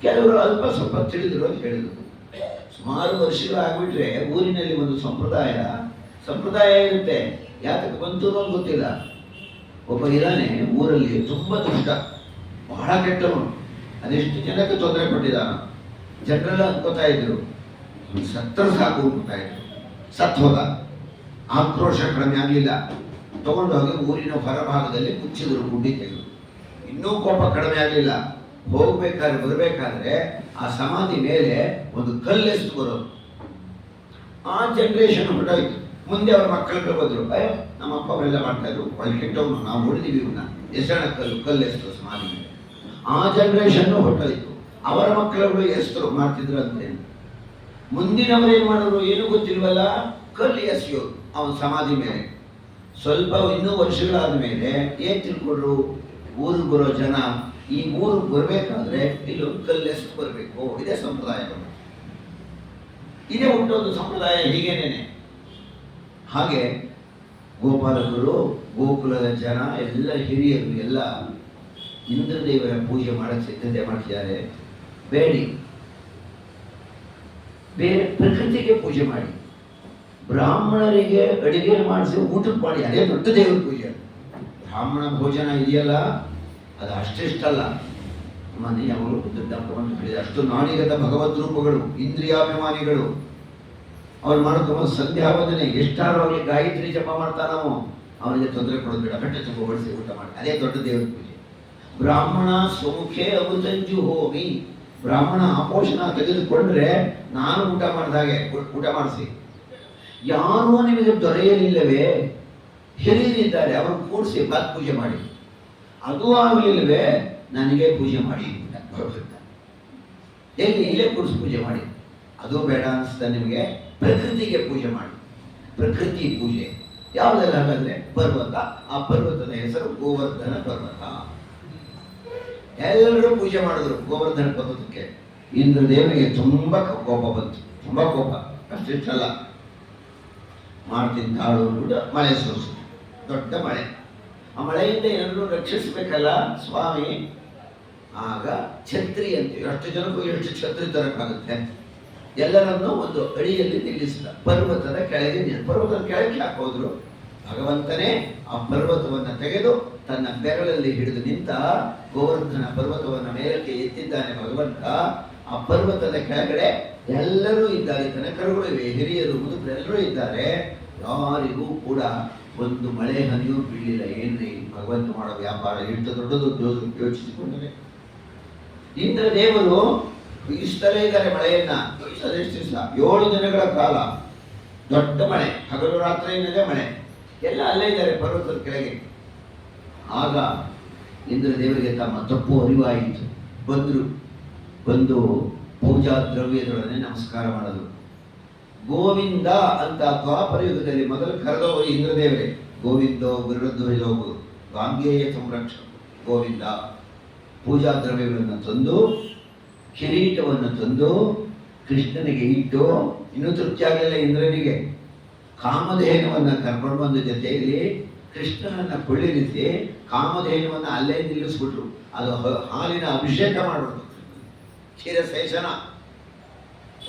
ಕೆಲವರು ಅಲ್ಪ ಸ್ವಲ್ಪ ತಿಳಿದ್ರು ಅಂತ ಹೇಳಿದ್ರು. ಸುಮಾರು ವರ್ಷಗಳು ಆಗ್ಬಿಟ್ರೆ ಊರಿನಲ್ಲಿ ಒಂದು ಸಂಪ್ರದಾಯ ಇರುತ್ತೆ. ಯಾತಕ್ಕೆ ಬಂತು ಅನ್ನೋದು ಗೊತ್ತಿಲ್ಲ. ಒಬ್ಬ ಇರಾನೆ ಊರಲ್ಲಿ ತುಂಬ ದುಷ್ಟ, ಬಹಳ ಕೆಟ್ಟವನು. ಅದೆಷ್ಟು ಜನಕ್ಕೆ ತೊಂದರೆ ಕೊಟ್ಟಿದ್ದಾನ. ಜನರೆಲ್ಲ ಅನ್ಕೋತಾ ಇದ್ರು ಸತ್ತರ ಸಾಕು ಅನ್ಕೋತಾ ಇದ್ರು. ಸತ್ ಹೋದ. ಆಕ್ರೋಶ ಕಡಿಮೆ ಆಗಲಿಲ್ಲ. ತಗೊಂಡು ಹೋಗಿ ಊರಿನ ಹೊರಭಾಗದಲ್ಲಿ ಮುಚ್ಚಿದ್ರು, ಗುಡ್ಡಿ ತೆಗೆದು. ಇನ್ನೂ ಕೋಪ ಕಡಿಮೆ ಆಗಲಿಲ್ಲ. ಬರಬೇಕಾದ್ರೆ ಆ ಸಮಾಧಿ ಮೇಲೆ ಒಂದು ಕಲ್ಲೆಸ್ತು ಬರೋದು. ಆ ಜನರೇಷನ್ ಹೊರಟೋಯ್ತು. ಮುಂದೆ ಅವರ ಮಕ್ಕಳಿಗೆ ಬಂದ್ರು, ನಮ್ಮಪ್ಪ ಅವರೆಲ್ಲ ಮಾಡ್ತಾ ಇದ್ರು, ಒಳ್ಳೆ ಕೆಟ್ಟವನು, ನಾವು ನೋಡಿದೀವಿ ಇವನ್ನ, ಎಸಣ ಕಲ್ಲೆಸ್ತು ಸಮಾಧಿ ಮೇಲೆ. ಆ ಜನರೇಷನ್ ಹೊರಟೋಯ್ತು. ಅವರ ಮಕ್ಕಳುಗಳು ಎಸ್ತರು ಮಾಡ್ತಿದ್ರು ಅಂತೆ. ಮುಂದಿನವರು ಏನ್ ಮಾಡಿದ್ರು ಏನು ಗೊತ್ತಿಲ್ವಲ್ಲ, ಕಲ್ಲು ಎಸೆಯೋದು ಅವನ ಸಮಾಧಿ ಮೇಲೆ. ಸ್ವಲ್ಪ ಇನ್ನೂ ವರ್ಷಗಳಾದ ಮೇಲೆ ಏನ್ ತಿಳ್ಕೊಂಡ್ರು, ಊರಿಗೆ ಬರೋ ಜನ ಈ ಊರಿಗೆ ಬರಬೇಕಾದ್ರೆ ಇಲ್ಲೊಂದು ಕಲ್ಲು ಎಸ್ತು ಬರಬೇಕು. ಇದೇ ಸಂಪ್ರದಾಯ. ಇದೇ ಹುಟ್ಟೋದು ಸಂಪ್ರದಾಯ ಹೀಗೇನೇನೆ. ಹಾಗೆ ಗೋಪಾಲಕರು, ಗೋಕುಲದ ಜನ ಎಲ್ಲ ಹಿರಿಯರು ಎಲ್ಲ ಇಂದ್ರದೇವರ ಪೂಜೆ ಮಾಡಕ್ಕೆ ಸಿದ್ಧತೆ ಮಾಡ್ತಿದ್ದಾರೆ. ಬೇರೆ ಪ್ರಕೃತಿಗೆ ಪೂಜೆ ಮಾಡಿ, ಬ್ರಾಹ್ಮಣರಿಗೆ ಅಡಿಗೆ ಮಾಡಿಸಿ ಊಟಕ್ಕೆ ಮಾಡಿ, ಅದೇ ದೊಡ್ಡ ದೇವರ ಪೂಜೆ. ಬ್ರಾಹ್ಮಣ ಭೋಜನ ಇದೆಯಲ್ಲ ಅದು ಅಷ್ಟಿಷ್ಟಲ್ಲ. ಮನೆ ಅವರು ದೊಡ್ಡಪ್ಪವನ್ನು ಹೇಳಿದ ಅಷ್ಟು ನಾಡಿಗತ ಭಗವದ್ ರೂಪಗಳು, ಇಂದ್ರಿಯಾಭಿಮಾನಿಗಳು. ಅವ್ರು ಮಾಡ್ಕೊಂಡು ಸಂಧ್ಯಾ ವಂದನೆ ಎಷ್ಟಾರು ಅವರಿಗೆ ಗಾಯತ್ರಿ ಜಪ ಮಾಡ್ತಾನೋ ಅವನಿಗೆ ತೊಂದರೆ ಕೊಡೋದು ಬೇಡ, ಕಟ್ಟೆ ತಗೊಬಡಿಸಿ ಊಟ ಮಾಡಿ, ಅದೇ ದೊಡ್ಡ ದೇವರ ಪೂಜೆ. ಬ್ರಾಹ್ಮಣ ಸೌಖ್ಯ ಅಮೃತಂಜು ಹೋಗಿ, ಬ್ರಾಹ್ಮಣ ಆಪೋಷಣ ತೆಗೆದುಕೊಂಡ್ರೆ ನಾನು ಊಟ ಮಾಡಿದಾಗೆ ಊಟ ಮಾಡಿಸಿ. ಯಾರೂ ನಿಮಗೆ ದೊರೆಯಲಿಲ್ಲವೇ? ಹಿರಿಯರಿದ್ದಾರೆ, ಅವ್ರನ್ನ ಕೂಡಿಸಿ ಬಾತ್ ಪೂಜೆ ಮಾಡಿ. ಅದು ಆಗಲಿಲ್ಲವೇ? ನನಗೆ ಪೂಜೆ ಮಾಡಿ. ಇಲ್ಲೇ ಕೂಡಿಸಿ ಪೂಜೆ ಮಾಡಿ. ಅದು ಬೇಡ ಅನಿಸ್ತಾ ನಿಮಗೆ? ಪ್ರಕೃತಿಗೆ ಪೂಜೆ ಮಾಡಿ. ಪ್ರಕೃತಿ ಪೂಜೆ ಯಾವುದೆಲ್ಲ ಹಾಗಾದ್ರೆ ಪರ್ವತ. ಆ ಪರ್ವತದ ಹೆಸರು ಗೋವರ್ಧನ ಪರ್ವತ. ಎಲ್ಲರೂ ಪೂಜೆ ಮಾಡಿದ್ರು ಗೋವರ್ಧನ ಪರ್ವತಕ್ಕೆ. ಇಂದ್ರದೇವನಿಗೆ ತುಂಬಾ ಕೋಪ ಬಂತು, ತುಂಬಾ ಕೋಪ. ಅಷ್ಟಿಷ್ಟಲ್ಲ, ಮಾಡ್ತೀನಿ ತಾಳು ಅಂದ್ಬಿಟ್ಟು ಮಳೆ ಸುರಿಸು. ದೊಡ್ಡ ಮಳೆ. ಆ ಮಳೆಯಿಂದ ಎಲ್ಲರೂ ರಕ್ಷಿಸಬೇಕಲ್ಲ ಸ್ವಾಮಿ. ಆಗ ಛತ್ರಿ ಅಂತೀವಿ, ಅಷ್ಟು ಜನಕ್ಕೂ ಎಷ್ಟು ಛತ್ರಿ ತರಕ್ಕಾಗುತ್ತೆ. ಎಲ್ಲರನ್ನೂ ಒಂದು ಅಡಿಯಲ್ಲಿ ನಿಲ್ಲಿಸಿದ. ಪರ್ವತದ ಕೆಳಗೆ ಯಾಕೆ ಹೋದ್ರು? ಭಗವಂತನೇ ಆ ಪರ್ವತವನ್ನು ತೆಗೆದು ತನ್ನ ಬೆರಳಲ್ಲಿ ಹಿಡಿದು ನಿಂತ ಗೋವರ್ಧನ ಪರ್ವತವನ್ನು ಮೇಲಕ್ಕೆ ಎತ್ತಿದ್ದಾನೆ ಭಗವಂತ. ಆ ಪರ್ವತದ ಕೆಳಗಡೆ ಎಲ್ಲರೂ ಇದ್ದಾರೆ, ಕನಕರುಗಳು ಇವೆ, ಹಿರಿಯರು ಮುದುಕರು ಎಲ್ಲರೂ ಇದ್ದಾರೆ. ಯಾರಿಗೂ ಕೂಡ ಒಂದು ಮಳೆ ಹನಿಯೂ ಬೀಳಿಲ್ಲ. ಏನ್ರಿ ಭಗವಂತ ಮಾಡೋ ವ್ಯಾಪಾರ ಎಷ್ಟು ದೊಡ್ಡದು ಯೋಚಿಸಿಕೊಂಡರೆ. ಇಂದ್ರ ದೇವರು ಇಷ್ಟಲೇ ಇದ್ದಾರೆ ಮಳೆಯನ್ನ. ಎಷ್ಟು ದಿವಸ? 7 ದಿನಗಳ ಕಾಲ ದೊಡ್ಡ ಮಳೆ, ಹಗಲು ರಾತ್ರಿ ಏನಿದೆ ಮಳೆ, ಎಲ್ಲ ಅಲ್ಲೇ ಇದ್ದಾರೆ ಪರ್ವತದ ಕೆಳಗೆ. ಆಗ ಇಂದ್ರ ದೇವರಿಗೆ ತಮ್ಮ ತಪ್ಪು ಅರಿವಾಯಿತು. ಬಂದು ಪೂಜಾ ದ್ರವ್ಯದೊಡನೆ ನಮಸ್ಕಾರ ಮಾಡೋದು. ಗೋವಿಂದ ಅಂತ ದ್ವಾಪರಯುಗದಲ್ಲಿ ಮೊದಲು ಕರೆದವರು ಇಂದ್ರದೇವರೇ. ಗೋವಿಂದೋ ಗುರುಧ್ವಜೋಗು ಗಾಂಗೇಯ ಸಂರಕ್ಷ ಗೋವಿಂದ. ಪೂಜಾ ದ್ರವ್ಯಗಳನ್ನು ತಂದು, ಕಿರೀಟವನ್ನು ತಂದು ಕೃಷ್ಣನಿಗೆ ಇಟ್ಟು, ಇನ್ನೂ ತೃಪ್ತಿ ಆಗಲಿಲ್ಲ ಇಂದ್ರನಿಗೆ. ಕಾಮಧೇನುವನ್ನು ಕರ್ಕೊಂಡು ಬಂದ ಜೊತೆಯಲ್ಲಿ ಕೃಷ್ಣನನ್ನ ಕುಳ್ಳಿರಿಸಿ ಕಾಮಧೇನುವನ್ನು ಅಲ್ಲೇ ನಿಲ್ಲಿಸ್ಬಿಟ್ರು. ಅದು ಹಾಲಿನ ಅಭಿಷೇಕ ಮಾಡೋದು, ಕ್ಷೀರಸೇಚನ.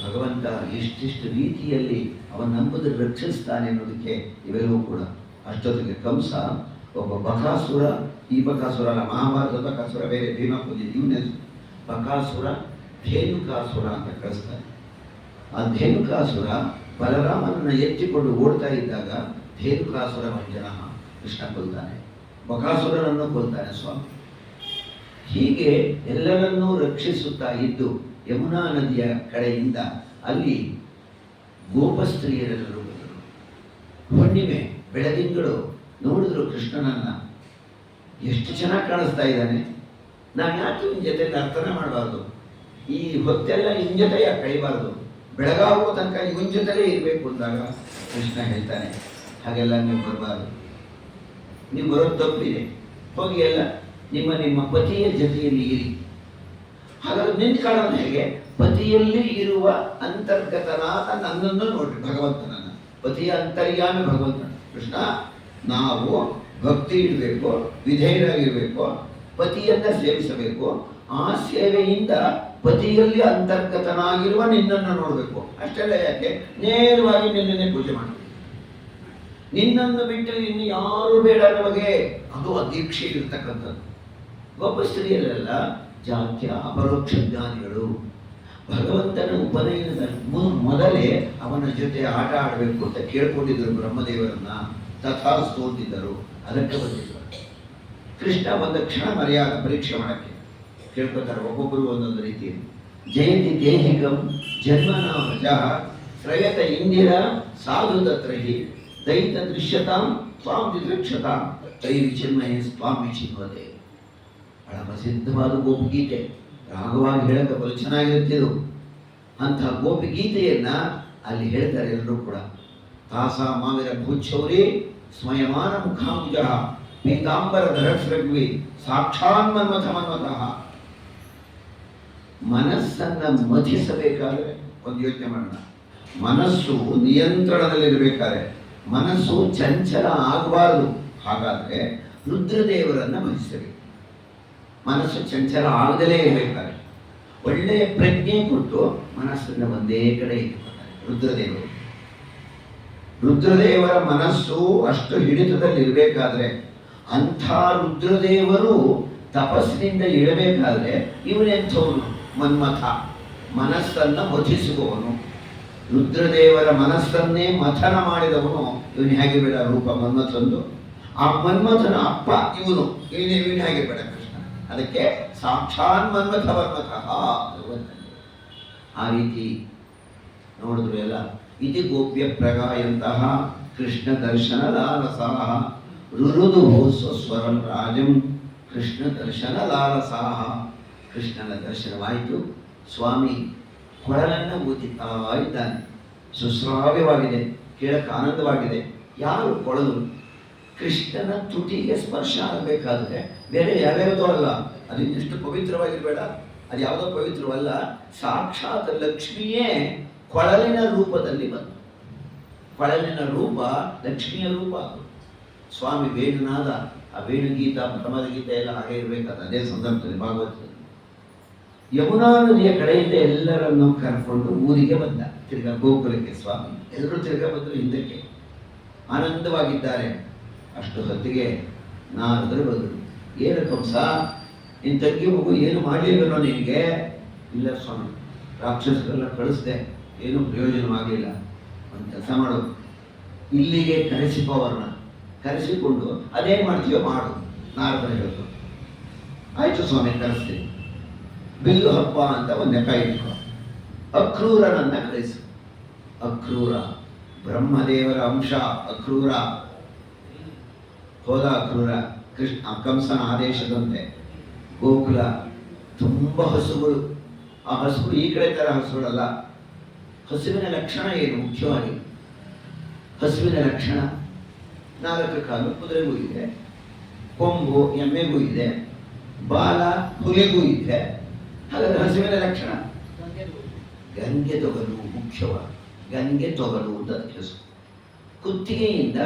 ಭಗವಂತ ಇಷ್ಟಿಷ್ಟು ರೀತಿಯಲ್ಲಿ ಅವನ ನಂಬುದು ರಕ್ಷಿಸ್ತಾನೆ ಅನ್ನೋದಕ್ಕೆ ಇವೆಲ್ಲವೂ ಕೂಡ. ಅಷ್ಟೊತ್ತಿಗೆ ಕಂಸ ಒಬ್ಬ ಬಕಾಸುರ, ಈ ಬಕಾಸುರ ಅಲ್ಲ, ಮಹಾಭಾರತದ ಬಕಾಸುರ ಬೇರೆ, ಭೀಮ ಪೂಜೆ ಇವನೇ. ಬಕಾಸುರ ಧೇನುಕಾಸುರ ಅಂತ ಕಳಿಸ್ತಾನೆ. ಆ ಧೇನುಕಾಸುರ ಬಲರಾಮನನ್ನು ಎತ್ತಿಕೊಂಡು ಓಡ್ತಾ ಇದ್ದಾಗ ಧೇನುಕಾಸುರ ಭಂಜನ ಕೃಷ್ಣ ಕೊಲ್ತಾನೆ, ಬಕಾಸುರನನ್ನು ಕೊಲ್ತಾನೆ ಸ್ವಾಮಿ. ಹೀಗೆ ಎಲ್ಲರನ್ನೂ ರಕ್ಷಿಸುತ್ತಾ ಇದ್ದು ಯಮುನಾ ನದಿಯ ಕಡೆಯಿಂದ ಅಲ್ಲಿ ಗೋಪಸ್ತ್ರೀಯರೆಲ್ಲರೂ ಬಂದರು. ಹುಣ್ಣಿಮೆ ಬೆಳದಿಂಗಳು ನೋಡಿದ್ರು ಕೃಷ್ಣನನ್ನ, ಎಷ್ಟು ಚೆನ್ನಾಗಿ ಕಾಣಿಸ್ತಾ ಇದ್ದಾನೆ, ನಾವು ಯಾಕೆ ಇವನ ಜೊತೆ ನರ್ತನ ಮಾಡಬಾರ್ದು, ಈ ಹೊತ್ತೆಲ್ಲ ಇವನ ಜೊತೆ ಯಾಕೆ ಕಳಿಬಾರ್ದು, ಬೆಳಗಾಗುವ ತನಕ ಇವನ ಜೊತೆಲೇ ಇರಬೇಕು ಅಂದಾಗ ಕೃಷ್ಣ ಹೇಳ್ತಾನೆ, ಹಾಗೆಲ್ಲ ನೀವು ಬರಬಾರ್ದು, ನೀವು ಬರೋದು ತಪ್ಪಿದೆ, ಹೋಗಿ ಎಲ್ಲ ನಿಮ್ಮ ನಿಮ್ಮ ಪತಿಯ ಜೊತೆಯಲ್ಲಿ ಇರಿ. ಹಾಗಾದ್ರೆ ನಿಂತ ಕಾಣೋದು ಹೇಗೆ? ಪತಿಯಲ್ಲಿ ಇರುವ ಅಂತರ್ಗತನಾದ ನನ್ನನ್ನು ನೋಡ್ರಿ, ಭಗವಂತನನ್ನ, ಪತಿಯ ಅಂತರ್ಯಾಮಿ ಭಗವಂತನ ಕೃಷ್ಣ. ನಾವು ಭಕ್ತಿ ಇಡಬೇಕು, ವಿಧೇಯರಾಗಿರ್ಬೇಕು, ಪತಿಯನ್ನ ಸೇವಿಸಬೇಕು. ಆ ಸೇವೆಯಿಂದ ಪತಿಯಲ್ಲಿ ಅಂತರ್ಗತನಾಗಿರುವ ನಿನ್ನನ್ನು ನೋಡಬೇಕು. ಅಷ್ಟೆಲ್ಲ ಯಾಕೆ? ನೇರವಾಗಿ ನಿನ್ನನ್ನೇ ಪೂಜೆ ಮಾಡಬೇಕು. ನಿನ್ನನ್ನು ಬಿಟ್ಟು ಇನ್ನು ಯಾರು ಬೇಡ ನಮಗೆ, ಅದು ಅದೀಕ್ಷೆ ಇರ್ತಕ್ಕಂಥದ್ದು. ಗೋಪಸ್ತ್ರೀಯರೆಲ್ಲ ಜಾತ್ಯ ಅಪರೋಕ್ಷ ಜ್ಞಾನಿಗಳು. ಭಗವಂತನ ಉಪನಯನದ ಮೊದಲೇ ಅವನ ಜೊತೆ ಆಟ ಆಡಬೇಕು ಅಂತ ಕೇಳ್ಕೊಂಡಿದ್ದರು ಬ್ರಹ್ಮದೇವರನ್ನ. ತಥಾಸ್ತು ಅಂತಿದ್ದರು, ಅದಕ್ಕೆ ಬಂದಿದ್ದರು. ಕೃಷ್ಣ ಒಂದು ಕ್ಷಣ ಮರ್ಯಾದ ಪರೀಕ್ಷೆ ಮಾಡಕ್ಕೆ ಕೇಳ್ಕೊತಾರೆ, ಒಬ್ಬೊಬ್ಬರು ಒಂದೊಂದು ರೀತಿಯಲ್ಲಿ. ಜಯತಿ ದೇಹಿಕಂ ಜನ್ಮನಾಮಜ ಶ್ರಯತ ಇಂದಿರ ಸಾಧು ತತ್ರಹಿ ದೈತ ದೃಶ್ಯತಾಂ ಸ್ವಾಂ ದಿದೃಕ್ಷತಾಂ ತೈರಿ ಚಿನ್ಮಯ ಸ್ವಾಮಿ ಚಿನ್ವತೆ. ಬಹಳ ಪ್ರಸಿದ್ಧವಾದ ಗೋಪಿಗೀತೆ, ರಾಗವಾಗಿ ಹೇಳಕ್ಕೆ ಬಲು ಚೆನ್ನಾಗಿರುತ್ತಿದ್ದು. ಅಂಥ ಗೋಪಿಗೀತೆಯನ್ನ ಅಲ್ಲಿ ಹೇಳ್ತಾರೆ ಎಲ್ಲರೂ ಕೂಡ. ತಾಸ ಮಾವಿರ ಭೂಚೌರಿ ಸ್ವಯಮಾನ ಮುಖಾಂಜ ಪೀತಾಂಬರ ಧರಸ್ರಗ್ವಿ ಸಾಕ್ಷಾನ್ ಮನ್ಮಥ ಮನ್ಮತಃ. ಮನಸ್ಸನ್ನ ಮಥಿಸಬೇಕಾದ್ರೆ ಒಂದು ಯೋಚನೆ ಮಾಡೋಣ. ಮನಸ್ಸು ನಿಯಂತ್ರಣದಲ್ಲಿರಬೇಕಾದ್ರೆ, ಮನಸ್ಸು ಚಂಚಲ ಆಗಬಾರದು. ಹಾಗಾದ್ರೆ ರುದ್ರದೇವರನ್ನ ಮಥಿಸಬೇಕು. ಮನಸ್ಸು ಚಂಚಲ ಆಗದಲೇ ಇರಬೇಕಾದ್ರೆ ಒಳ್ಳೆಯ ಪ್ರಜ್ಞೆ ಕೊಟ್ಟು ಮನಸ್ಸನ್ನು ಒಂದೇ ಕಡೆ ಇಟ್ಕೊತಾರೆ ರುದ್ರದೇವರು. ರುದ್ರದೇವರ ಮನಸ್ಸು ಅಷ್ಟು ಹಿಡಿತದಲ್ಲಿ ಇರಬೇಕಾದ್ರೆ, ಅಂಥ ರುದ್ರದೇವರು ತಪಸ್ಸಿನಿಂದ ಇಳಬೇಕಾದ್ರೆ ಇವನೆಂಥವನು? ಮನ್ಮಥ, ಮನಸ್ಸನ್ನ ಮಥಿಸುವವನು. ರುದ್ರದೇವರ ಮನಸ್ಸನ್ನೇ ಮಥನ ಮಾಡಿದವನು ಇವನು. ಹೇಗೆ ಬೇಡ ರೂಪ ಮನ್ಮಥಂದು. ಆ ಮನ್ಮಥನ ಅಪ್ಪ ಇವನು ಹೇಗೆ ಬೇಡ ಕೃಷ್ಣ. ಅದಕ್ಕೆ ಸಾಕ್ಷಾತ್ ಮನ್ಮಥ ಮನ್ಮಥಃ. ಆ ರೀತಿ ನೋಡಿದ್ರು ಎಲ್ಲ. ಇತಿ ಗೋಪ್ಯ ಪ್ರಗಾಯಂತಹ ಕೃಷ್ಣ ದರ್ಶನ ಲಾಲಸಾಹ ರುರುದು ಸ್ವಸ್ವರಂ ರಾಜಂ ಕೃಷ್ಣ ದರ್ಶನ ಲಾಲಸಾಹ. ಕೃಷ್ಣನ ದರ್ಶನವಾಯಿತು. ಸ್ವಾಮಿ ಕೊಳಲನ್ನು ಊದುತ್ತಾ ಇದ್ದಾನೆ. ಸುಶ್ರಾವ್ಯವಾಗಿದೆ, ಕೇಳಕ್ಕೆ ಆನಂದವಾಗಿದೆ. ಯಾರು ಕೊಳಲು? ಕೃಷ್ಣನ ತುಟಿಗೆ ಸ್ಪರ್ಶ ಆಗಬೇಕಾದ್ರೆ ಬೇರೆ ಯಾವ್ಯಾವುದೋ ಅಲ್ಲ, ಅದು ಇನ್ನಷ್ಟು ಪವಿತ್ರವಾಗಿರಬೇಡ, ಅದು ಯಾವುದೋ ಪವಿತ್ರವಲ್ಲ. ಸಾಕ್ಷಾತ್ ಲಕ್ಷ್ಮಿಯೇ ಕೊಳಲಿನ ರೂಪದಲ್ಲಿ ಬಂತು. ಕೊಳಲಿನ ರೂಪ ಲಕ್ಷ್ಮಿಯ ರೂಪ. ಸ್ವಾಮಿ ವೇಣುನಾದ, ಆ ವೇಣುಗೀತ ಪ್ರಮದ ಗೀತ ಎಲ್ಲ ಹಾಗೆ ಇರಬೇಕಾದ ಅದೇ ಸಂದರ್ಭದಲ್ಲಿ ಭಾಗವತದಲ್ಲಿ. ಯಮುನಾ ನದಿಯ ಕಡೆಯಿಂದ ಎಲ್ಲರನ್ನು ಕರ್ಕೊಂಡು ಊರಿಗೆ ಬಂದ, ತಿರ್ಗಾ ಗೋಕುಲಕ್ಕೆ. ಸ್ವಾಮಿ ಎಲ್ಲರೂ ತಿರ್ಗಾ ಬಂದರು ಹಿಂದಕ್ಕೆ, ಆನಂದವಾಗಿದ್ದಾರೆ. ಅಷ್ಟು ಹೊತ್ತಿಗೆ ನಾರದರು ಬಂದರು. ಏನು ಕಂಸ, ನಿನ್ನ ತಂಗಿ ಮಗು ಏನು ಮಾಡಲಿಲ್ಲನೋ ನಿನಗೆ? ಇಲ್ಲ ಸ್ವಾಮಿ, ರಾಕ್ಷಸರೆಲ್ಲ ಕಳಿಸ್ದೆ, ಏನೂ ಪ್ರಯೋಜನವಾಗಲಿಲ್ಲ. ಒಂದು ಕೆಲಸ ಮಾಡು, ಇಲ್ಲಿಗೆ ಕರೆಸಿಕೋ, ಅವ್ರನ್ನ ಕರೆಸಿಕೊಂಡು ಅದೇನು ಮಾಡ್ತೀಯೋ ಮಾಡು. ನಾರದರು ಹೇಳಿದ್ರು. ಆಯಿತು ಸ್ವಾಮಿ, ಕರೆಸ್ತೀನಿ. ಬಿಲ್ಲು ಹಬ್ಬ ಅಂತ ಒಂದು ನೆಪ ಇಟ್ಕೊ, ಅಕ್ರೂರನನ್ನ ಕಳಿಸು. ಅಕ್ರೂರ ಬ್ರಹ್ಮದೇವರ ಅಂಶ. ಅಕ್ರೂರ ಹೋದ. ಅಕ್ರೂರ ಕಂಸನ ಆದೇಶದಂತೆ ಗೋಕುಲ ತುಂಬ ಹಸುಗಳು. ಆ ಹಸುಗಳು ಈ ಕಡೆ ಥರ ಹಸುಗಳಲ್ಲ. ಹಸುವಿನ ಲಕ್ಷಣ ಏನು? ಮುಖ್ಯವಾಗಿ ಹಸುವಿನ ಲಕ್ಷಣ 4 ಕಾಲು ಕುದುರೆಗೂ ಇದೆ, ಕೊಂಬು ಎಮ್ಮೆಗೂ ಇದೆ, ಬಾಲ ಹುಲಿಗೂ ಇದೆ. ಹಾಗಾದ್ರೆ ಹಸುವಿನ ಲಕ್ಷಣ ಗಂಗೆ ತೊಗಲು. ಮುಖ್ಯವಾಗಿ ಗಂಗೆ ತೊಗಲು ಅಂತ ಕೆಲಸ. ಕುತ್ತಿಗೆಯಿಂದ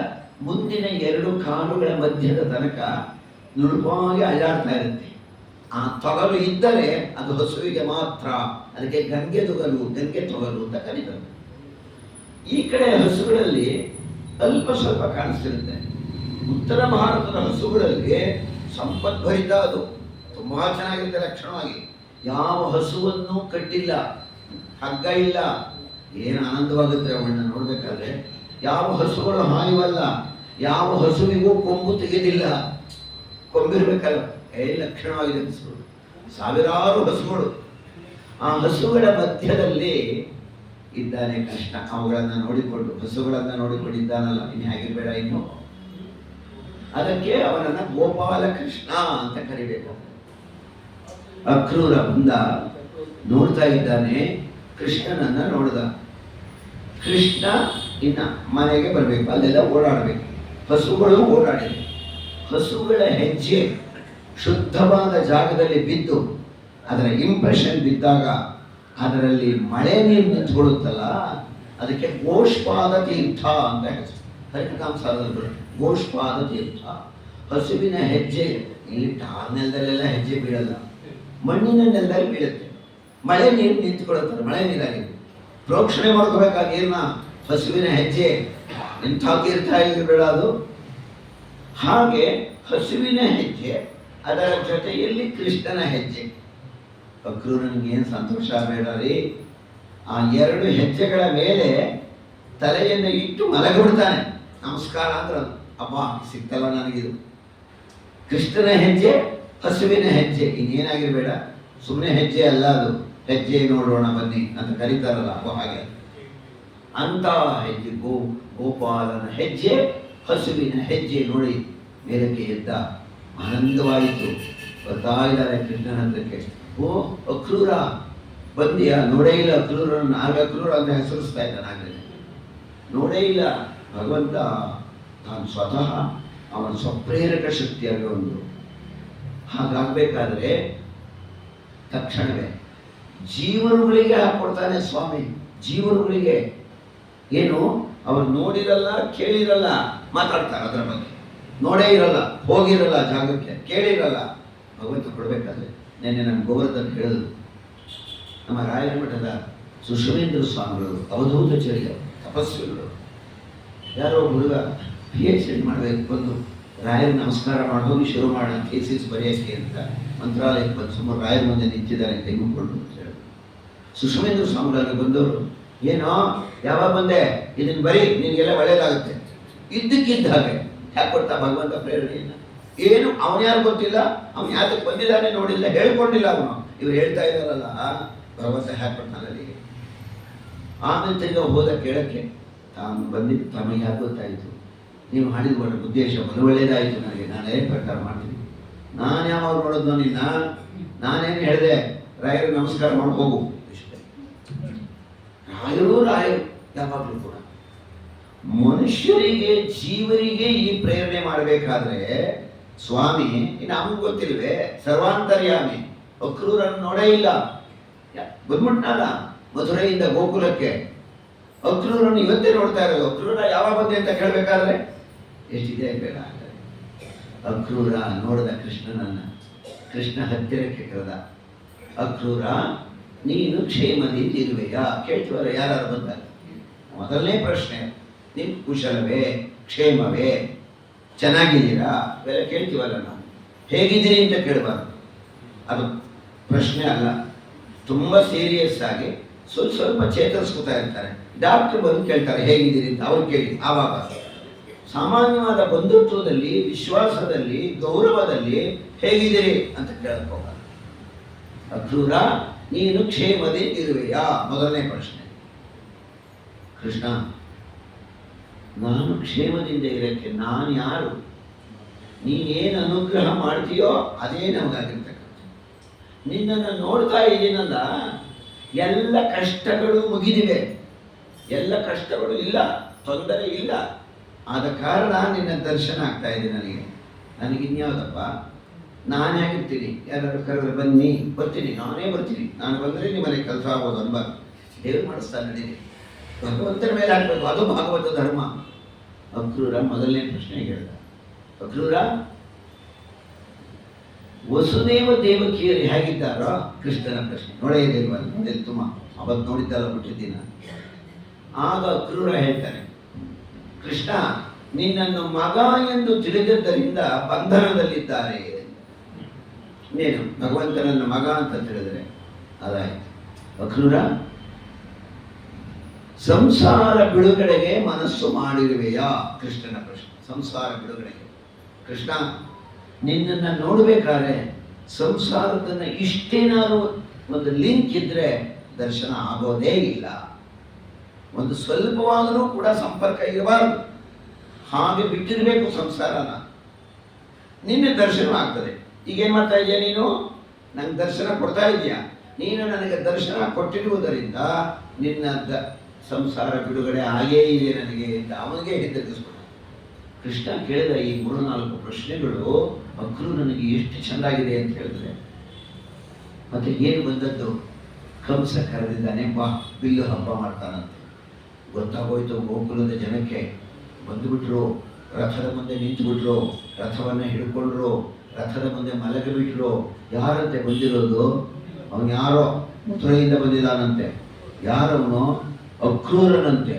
ಮುಂದಿನ 2 ಕಾಲುಗಳ ಮಧ್ಯದ ತನಕ ನುಣುಪಾಗಿ ಅಲ್ಲಾಡ್ತಾ ಇರುತ್ತೆ. ಆ ತೊಗಲು ಇದ್ದರೆ ಅದು ಹಸುವಿಗೆ ಮಾತ್ರ. ಅದಕ್ಕೆ ಗಂಗೆ ತೊಗಲು ಅಂತ ಕರೀತಾರೆ. ಈ ಕಡೆ ಹಸುಗಳಲ್ಲಿ ಅಲ್ಪ ಸ್ವಲ್ಪ ಕಾಣಿಸ್ತಿರುತ್ತೆ. ಉತ್ತರ ಭಾರತದ ಹಸುಗಳಲ್ಲಿ ಸಂಪದ್ಭರಿತ, ಅದು ತುಂಬಾ ಚೆನ್ನಾಗಿರುತ್ತೆ ಲಕ್ಷಣವಾಗಿ. ಯಾವ ಹಸುವನ್ನು ಕಟ್ಟಿಲ್ಲ, ಹಗ್ಗ ಇಲ್ಲ. ಏನು ಆನಂದವಾಗುತ್ತೆ ಅವಳನ್ನ ನೋಡ್ಬೇಕಾದ್ರೆ. ಯಾವ ಹಸುಗಳು ಹಾಯುವಲ್ಲ, ಯಾವ ಹಸುವಿಗೂ ಕೊಂಬು ತೆಗೆದಿಲ್ಲ. ಕೊಂಬಿರ್ಬೇಕಲ್ಲ, ಲಕ್ಷಣವಾಗಿದೆ ಹಸುಗಳು, ಸಾವಿರಾರು ಹಸುಗಳು. ಆ ಹಸುಗಳ ಮಧ್ಯದಲ್ಲಿ ಇದ್ದಾನೆ ಕೃಷ್ಣ. ಅವುಗಳನ್ನ ನೋಡಿಕೊಂಡು, ಹಸುಗಳನ್ನ ನೋಡಿಕೊಂಡಿದ್ದಾನಲ್ಲ, ಇನ್ನು ಹೇಗಿರ್ಬೇಡ ಇನ್ನು. ಅದಕ್ಕೆ ಅವನನ್ನ ಗೋಪಾಲ ಕೃಷ್ಣ ಅಂತ ಕರಿಬೇಕು. ಅಕ್ರೂರ ಬಂದ, ನೋಡ್ತಾ ಇದ್ದಾನೆ, ಕೃಷ್ಣನನ್ನ ನೋಡ್ದ. ಕೃಷ್ಣ ಇನ್ನ ಮನೆಗೆ ಬರಬೇಕು, ಅಲ್ಲೆಲ್ಲ ಓಡಾಡಬೇಕು. ಹಸುಗಳು ಓಡಾಡಿದೆ. ಹಸುಗಳ ಹೆಜ್ಜೆ ಶುದ್ಧವಾದ ಜಾಗದಲ್ಲಿ ಬಿದ್ದು ಅದರ ಇಂಪ್ರೆಷನ್ ಬಿದ್ದಾಗ ಅದರಲ್ಲಿ ಮಳೆ ನೀರು ನಿಂತ್ಕೊಳ್ಳುತ್ತಲ್ಲ, ಅದಕ್ಕೆ ಗೋಷ್ಪಾದ ತೀರ್ಥ ಅಂತ ಹೆಸರು. ಹರಿಕಥಾಂಸಾರದಲ್ಲಿ ಗೋಷ್ಪಾದ ತೀರ್ಥ. ಹಸುವಿನ ಹೆಜ್ಜೆ ಇಲ್ಲಿ ಟಾರ್ ನೆಲದಲ್ಲೆಲ್ಲ ಹೆಜ್ಜೆ ಬೀಳಲ್ಲ, ಮಣ್ಣಿನ ನೆಲದಲ್ಲಿ ಬೀಳುತ್ತೆ. ಮಳೆ ನೀರು ನಿಂತ್ಕೊಳ್ಳುತ್ತಾರೆ, ಮಳೆ ನೀರಾಗಿದೆ. ಪ್ರೋಕ್ಷಣೆ ಮಾಡ್ಕೋಬೇಕಾದ ನೀರನ್ನ ಹಸುವಿನ ಹೆಜ್ಜೆ ಎಂಥ ತೀರ್ಥ ಇಲ್ಲಿ ಬೀಳೋದು. ಹಾಗೆ ಹಸುವಿನ ಹೆಜ್ಜೆ, ಅದರ ಜೊತೆಯಲ್ಲಿ ಕೃಷ್ಣನ ಹೆಜ್ಜೆ. ಅಕ್ರೂರನಿಗೆ ಏನು ಸಂತೋಷ ಬೇಡ ರೀ. ಆ ಎರಡು ಹೆಜ್ಜೆಗಳ ಮೇಲೆ ತಲೆಯನ್ನು ಇಟ್ಟು ಮಲಗಿಬಿಡ್ತಾನೆ. ನಮಸ್ಕಾರ ಅಂದ್ರೆ ಅಪ್ಪ ಸಿಕ್ತಲ್ಲ ನನಗಿದು. ಕೃಷ್ಣನ ಹೆಜ್ಜೆ, ಹಸುವಿನ ಹೆಜ್ಜೆ, ಇನ್ನೇನಾಗಿರ್ಬೇಡ. ಸುಮ್ಮನೆ ಹೆಜ್ಜೆ ಅಲ್ಲ ಅದು, ಹೆಜ್ಜೆ ನೋಡೋಣ ಬನ್ನಿ ಅಂತ ಕರೀತಾರಲ್ಲ, ಅಪ್ಪ ಹಾಗೆ ಅಂತ ಹೆಜ್ಜೆ. ಗೋಪಾಲನ ಹೆಜ್ಜೆ, ಹಸುವಿನ ಹೆಜ್ಜೆ ನೋಡಿ ಮೇಲಕ್ಕೆ ಎದ್ದ. ಆನಂದವಾಯಿತು. ಬರ್ತಾ ಇದ್ದಾರೆ ಕೃಷ್ಣನ ಹತ್ರಕ್ಕೆ. ಓ ಅಕ್ರೂರ ಬಂದಿಯಾ? ನೋಡೇ ಇಲ್ಲ ಅಕ್ರೂರನ್ನು. ಆಗ ಅಕ್ರೂರ ಅಂತ ಹೆಸರಿಸ್ತಾ ಇದ್ದಾನೆ. ಆಗಲೇ ನೋಡೇ ಇಲ್ಲ. ಭಗವಂತ ತಾನು ಸ್ವತಃ ಅವನ ಸ್ವಪ್ರೇರಕ ಶಕ್ತಿಯಾಗಿ ಒಂದು. ಹಾಗಾಗಬೇಕಾದ್ರೆ ತಕ್ಷಣವೇ ಜೀವರುಗಳಿಗೆ ಹಾಕೊಡ್ತಾನೆ ಸ್ವಾಮಿ. ಜೀವರುಗಳಿಗೆ ಏನು, ಅವರು ನೋಡಿರಲ್ಲ, ಕೇಳಿರಲ್ಲ, ಮಾತಾಡ್ತಾರೆ ಅದರ ಬಗ್ಗೆ. ನೋಡೇ ಇರಲ್ಲ, ಹೋಗಿರಲ್ಲ ಜಾಗಕ್ಕೆ, ಕೇಳಿರಲ್ಲ. ಭಗವಂತ ಕೊಡಬೇಕಾದ್ರೆ ನೆನ್ನೆ ನಮ್ಮ ಗೋವರ್ಧನ್ ಹೇಳಿದ್ರು, ನಮ್ಮ ರಾಯರ ಮಠದ ಸುಶ್ವೇಂದ್ರ ಸ್ವಾಮಿಗಳು ಅವಧೂತಚರ್ಯ ತಪಸ್ವಿಗಳು. ಯಾರೋ ಹುಡುಗ PhD ಮಾಡಬೇಕು, ಬಂದು ರಾಯರ ನಮಸ್ಕಾರ ಮಾಡೋಗಿ ಶುರು ಮಾಡೋಣ ಥೀಸಿಸ್ ಬರೆಯೋಕ್ಕೆ ಅಂತ ಮಂತ್ರಾಲಯಕ್ಕೆ ಬಂದು ಸುಮಾರು ರಾಯರ ಮುಂದೆ ನಿಂತಿದ್ದಾರೆ ತೆಗೆದುಕೊಂಡು ಅಂತ ಹೇಳಿ. ಸುಶ್ವೇಂದ್ರ ಸ್ವಾಮಿಗಳಿಗೆ ಬಂದವರು, ಏನೋ ಯಾವಾಗ ಬಂದೆ, ಇದನ್ನು ಬರೀ, ನಿನಗೆಲ್ಲ ಒಳ್ಳೇದಾಗುತ್ತೆ. ಇದ್ದಕ್ಕಿದ್ದ ಹಾಗೆ ಯಾಕೆ ಕೊಡ್ತಾ ಭಗವಂತ ಪ್ರೇರಣೆಯನ್ನು? ಏನು ಅವನು ಯಾರು ಗೊತ್ತಿಲ್ಲ, ಅವನು ಯಾತಕ್ಕೆ ಬಂದಿದ್ದಾನೆ ನೋಡಿಲ್ಲ, ಹೇಳ್ಕೊಂಡಿಲ್ಲ ಅವನು. ಇವ್ರು ಹೇಳ್ತಾ ಇದ್ದಾರಲ್ಲ, ಭಗವಂತ ಹ್ಯಾಕ್ ಕೊಡ್ತಾನಲ್ಲಿ. ಆಮೇಲೆ ತಿರ್ಗ ಹೋದ ಕೇಳಕ್ಕೆ, ತಾನು ಬಂದಿದ್ದು ತಮಗೆ ಯಾಕೆ ಗೊತ್ತಾಯಿತು, ನೀವು ಮಾಡಿದ ಉದ್ದೇಶ ಬಲು ಒಳ್ಳೆಯದಾಯಿತು ನನಗೆ, ನಾನು ಏನು ಪ್ರಕಾರ ಮಾಡ್ತೀನಿ. ನಾನು ಯಾವಾಗ ನೋಡೋದು ನಿನ್ನ, ನಾನೇನು ಹೇಳಿದೆ, ರಾಯರು ನಮಸ್ಕಾರ ಮಾಡಿ ಹೋಗು ಇಷ್ಟೇ. ರಾಯರು ಯಾವಾಗಲೂ ಕೂಡ ಮನುಷ್ಯರಿಗೆ, ಜೀವರಿಗೆ ಈ ಪ್ರೇರಣೆ ಮಾಡಬೇಕಾದ್ರೆ ಸ್ವಾಮಿ ನಮಗೂ ಗೊತ್ತಿಲ್ವೇ, ಸರ್ವಾಂತರ್ಯಾಮಿ. ಅಕ್ರೂರನ್ನು ನೋಡೇ ಇಲ್ಲ, ಬಂದ್ಬಿಟ್ನಲ್ಲ ಮಧುರೆಯಿಂದ ಗೋಕುಲಕ್ಕೆ. ಅಕ್ರೂರನ್ನು ಇವತ್ತೇ ನೋಡ್ತಾ ಇರೋದು. ಅಕ್ರೂರ ಯಾವಾಗ ಬಂದೆ ಅಂತ ಕೇಳಬೇಕಾದ್ರೆ ಎಷ್ಟಿದೆ ಬೇಡ. ಅಕ್ರೂರ ನೋಡಿದ ಕೃಷ್ಣನನ್ನ, ಕೃಷ್ಣ ಹತ್ತಿರಕ್ಕೆ ಕರೆದ. ಅಕ್ರೂರ ನೀನು ಕ್ಷೇಮದಿಂದ ಇರುವೆಯಾ? ಕೇಳ್ತೀವಲ್ಲ ಯಾರು ಬಂದಾಗ ಮೊದಲನೇ ಪ್ರಶ್ನೆ, ನೀವು ಕುಶಲವೇ, ಕ್ಷೇಮವೇ, ಚೆನ್ನಾಗಿದ್ದೀರಾ ಇವೆಲ್ಲ ಕೇಳ್ತೀವಲ್ಲ ನಾವು. ಹೇಗಿದ್ದೀರಿ ಅಂತ ಕೇಳಬಾರ್ದು, ಅದು ಪ್ರಶ್ನೆ ಅಲ್ಲ. ತುಂಬ ಸೀರಿಯಸ್ ಆಗಿ ಸ್ವಲ್ಪ ಚೇತರಿಸ್ಕೊತಾ ಇರ್ತಾರೆ. ಡಾಕ್ಟರ್ ಬಂದು ಕೇಳ್ತಾರೆ ಹೇಗಿದ್ದೀರಿ ಅಂತ, ಅವ್ರು ಕೇಳಿ. ಆವಾಗ ಸಾಮಾನ್ಯವಾದ ಬಂಧುತ್ವದಲ್ಲಿ, ವಿಶ್ವಾಸದಲ್ಲಿ, ಗೌರವದಲ್ಲಿ ಹೇಗಿದ್ದೀರಿ ಅಂತ ಕೇಳಕ್ಕೋಗ. ಅಕ್ರೂರ ನೀನು ಕ್ಷೇಮದಿಂದ ಇರುವೆಯಾ? ಮೊದಲನೇ ಪ್ರಶ್ನೆ. ಕೃಷ್ಣ, ನಾನು ಕ್ಷೇಮದಿಂದ ಇರೋಕ್ಕೆ ನಾನು ಯಾರು? ನೀನೇನು ಅನುಗ್ರಹ ಮಾಡ್ತೀಯೋ ಅದೇ ನಮಗಾಗಿರ್ತಕ್ಕಂಥ. ನಿನ್ನನ್ನು ನೋಡ್ತಾ ಇದ್ದೀನಲ್ಲ, ಎಲ್ಲ ಕಷ್ಟಗಳು ಮುಗಿದಿವೆ, ಎಲ್ಲ ಕಷ್ಟಗಳು ಇಲ್ಲ, ತೊಂದರೆ ಇಲ್ಲ. ಆದ ಕಾರಣ ನಿನ್ನ ದರ್ಶನ ಆಗ್ತಾ ಇದೆ ನನಗೆ. ನನಗಿನ್ಯಾವುದಪ್ಪ, ನಾನು ಹೇಗಿರ್ತೀನಿ? ಯಾರಾದ್ರು ಕರೆದ್ರೆ ಬನ್ನಿ, ಬರ್ತೀನಿ, ನಾನೇ ಬರ್ತೀನಿ. ನಾನು ಬಂದರೆ ನಿಮ್ಮನೆ ಕೆಲಸ ಆಗೋದು ಅನ್ಬಾರ್ದು. ದೇವರು ಮಾಡಿಸ್ತಾ ನಡೀನಿ, ಭಗವಂತನ ಮೇಲೆ ಹಾಕ್ಬೇಕು, ಅದು ಭಾಗವತ ಧರ್ಮ. ಅಕ್ರೂರ ಮೊದಲನೇ ಪ್ರಶ್ನೆ ಹೇಳಿದ. ಅಕ್ರೂರ, ವಸುದೇವ ದೇವಕಿಯರು ಹೇಗಿದ್ದಾರೋ? ಕೃಷ್ಣನ ಪ್ರಶ್ನೆ ನೋಡೇ ಇಲ್ವಲ್ಲ, ನೋಡಿ ತುಂಬ ಅವತ್ತು ನೋಡಿದ್ದಲ್ಲ ಬಿಟ್ಟಿದ್ದೀನ. ಆಗ ಅಕ್ರೂರ ಹೇಳ್ತಾನೆ, ಕೃಷ್ಣ ನಿನ್ನನ್ನು ಮಗ ಎಂದು ತಿಳಿದದ್ದರಿಂದ ಬಂಧನದಲ್ಲಿದ್ದಾರೆ. ಇನ್ನೇನು ಭಗವಂತನನ್ನ ಮಗ ಅಂತ ತಿಳಿದರೆ ಅದಾಯ್ತು. ಅಕ್ರೂರ, ಸಂಸಾರ ಬಿಡುಗಡೆಗೆ ಮನಸ್ಸು ಮಾಡಿರುವೆಯಾ? ಕೃಷ್ಣನ ಪ್ರಶ್ನೆ. ಸಂಸಾರ ಬಿಡುಗಡೆಗೆ ಕೃಷ್ಣ, ನಿನ್ನನ್ನು ನೋಡ್ಬೇಕಾದ್ರೆ ಸಂಸಾರದನ್ನ ಇಷ್ಟೇನಾದ್ರು ಒಂದು ಲಿಂಕ್ ಇದ್ರೆ ದರ್ಶನ ಆಗೋದೇ ಇಲ್ಲ. ಒಂದು ಸ್ವಲ್ಪವಾದರೂ ಕೂಡ ಸಂಪರ್ಕ ಇರಬಾರದು, ಹಾಗೆ ಬಿಟ್ಟಿರಬೇಕು ಸಂಸಾರನ. ನಿನ್ನೆ ದರ್ಶನ ಆಗ್ತದೆ. ಈಗೇನು ಮಾಡ್ತಾ ಇದೆಯಾ ನೀನು? ನಂಗೆ ದರ್ಶನ ಕೊಡ್ತಾ ಇದೆಯಾ? ನೀನು ನನಗೆ ದರ್ಶನ ಕೊಟ್ಟಿರುವುದರಿಂದ ನಿನ್ನ ಸಂಸಾರ ಬಿಡುಗಡೆ ಆಗೇ ಇದೆ ನನಗೆ ಅಂತ ಅವನಿಗೆ ಹಿಂದಿರುಗಿಸ್ಬಿಡ. ಕೃಷ್ಣ ಕೇಳಿದ ಈ 3-4 ಪ್ರಶ್ನೆಗಳು ಅಕ್ರೂರನಿಗೆ ಎಷ್ಟು ಚೆಂದಾಗಿದೆ ಅಂತ ಹೇಳಿದ್ರೆ, ಮತ್ತೆ ಏನು ಬಂದದ್ದು? ಕಂಸ ಕರೆದಿದ್ದಾನೆ, ಬಾ ಬಿಲ್ಲು ಹಬ್ಬ ಮಾಡ್ತಾನಂತೆ. ಗೊತ್ತಾಗೋಯ್ತು ಗೋಕುಲದ ಜನಕ್ಕೆ. ಬಂದುಬಿಟ್ರು, ರಥದ ಮುಂದೆ ನಿಂತುಬಿಟ್ರು, ರಥವನ್ನು ಹಿಡ್ಕೊಂಡ್ರು, ರಥದ ಮುಂದೆ ಮಲಗಿಬಿಟ್ರು. ಯಾರಂತೆ ಬಂದಿರೋದು? ಅವನು ಯಾರೋ ಮಥುರೆಯಿಂದ ಬಂದಿದ್ದಾನಂತೆ. ಯಾರವನು? ಅಕ್ರೂರನಂತೆ.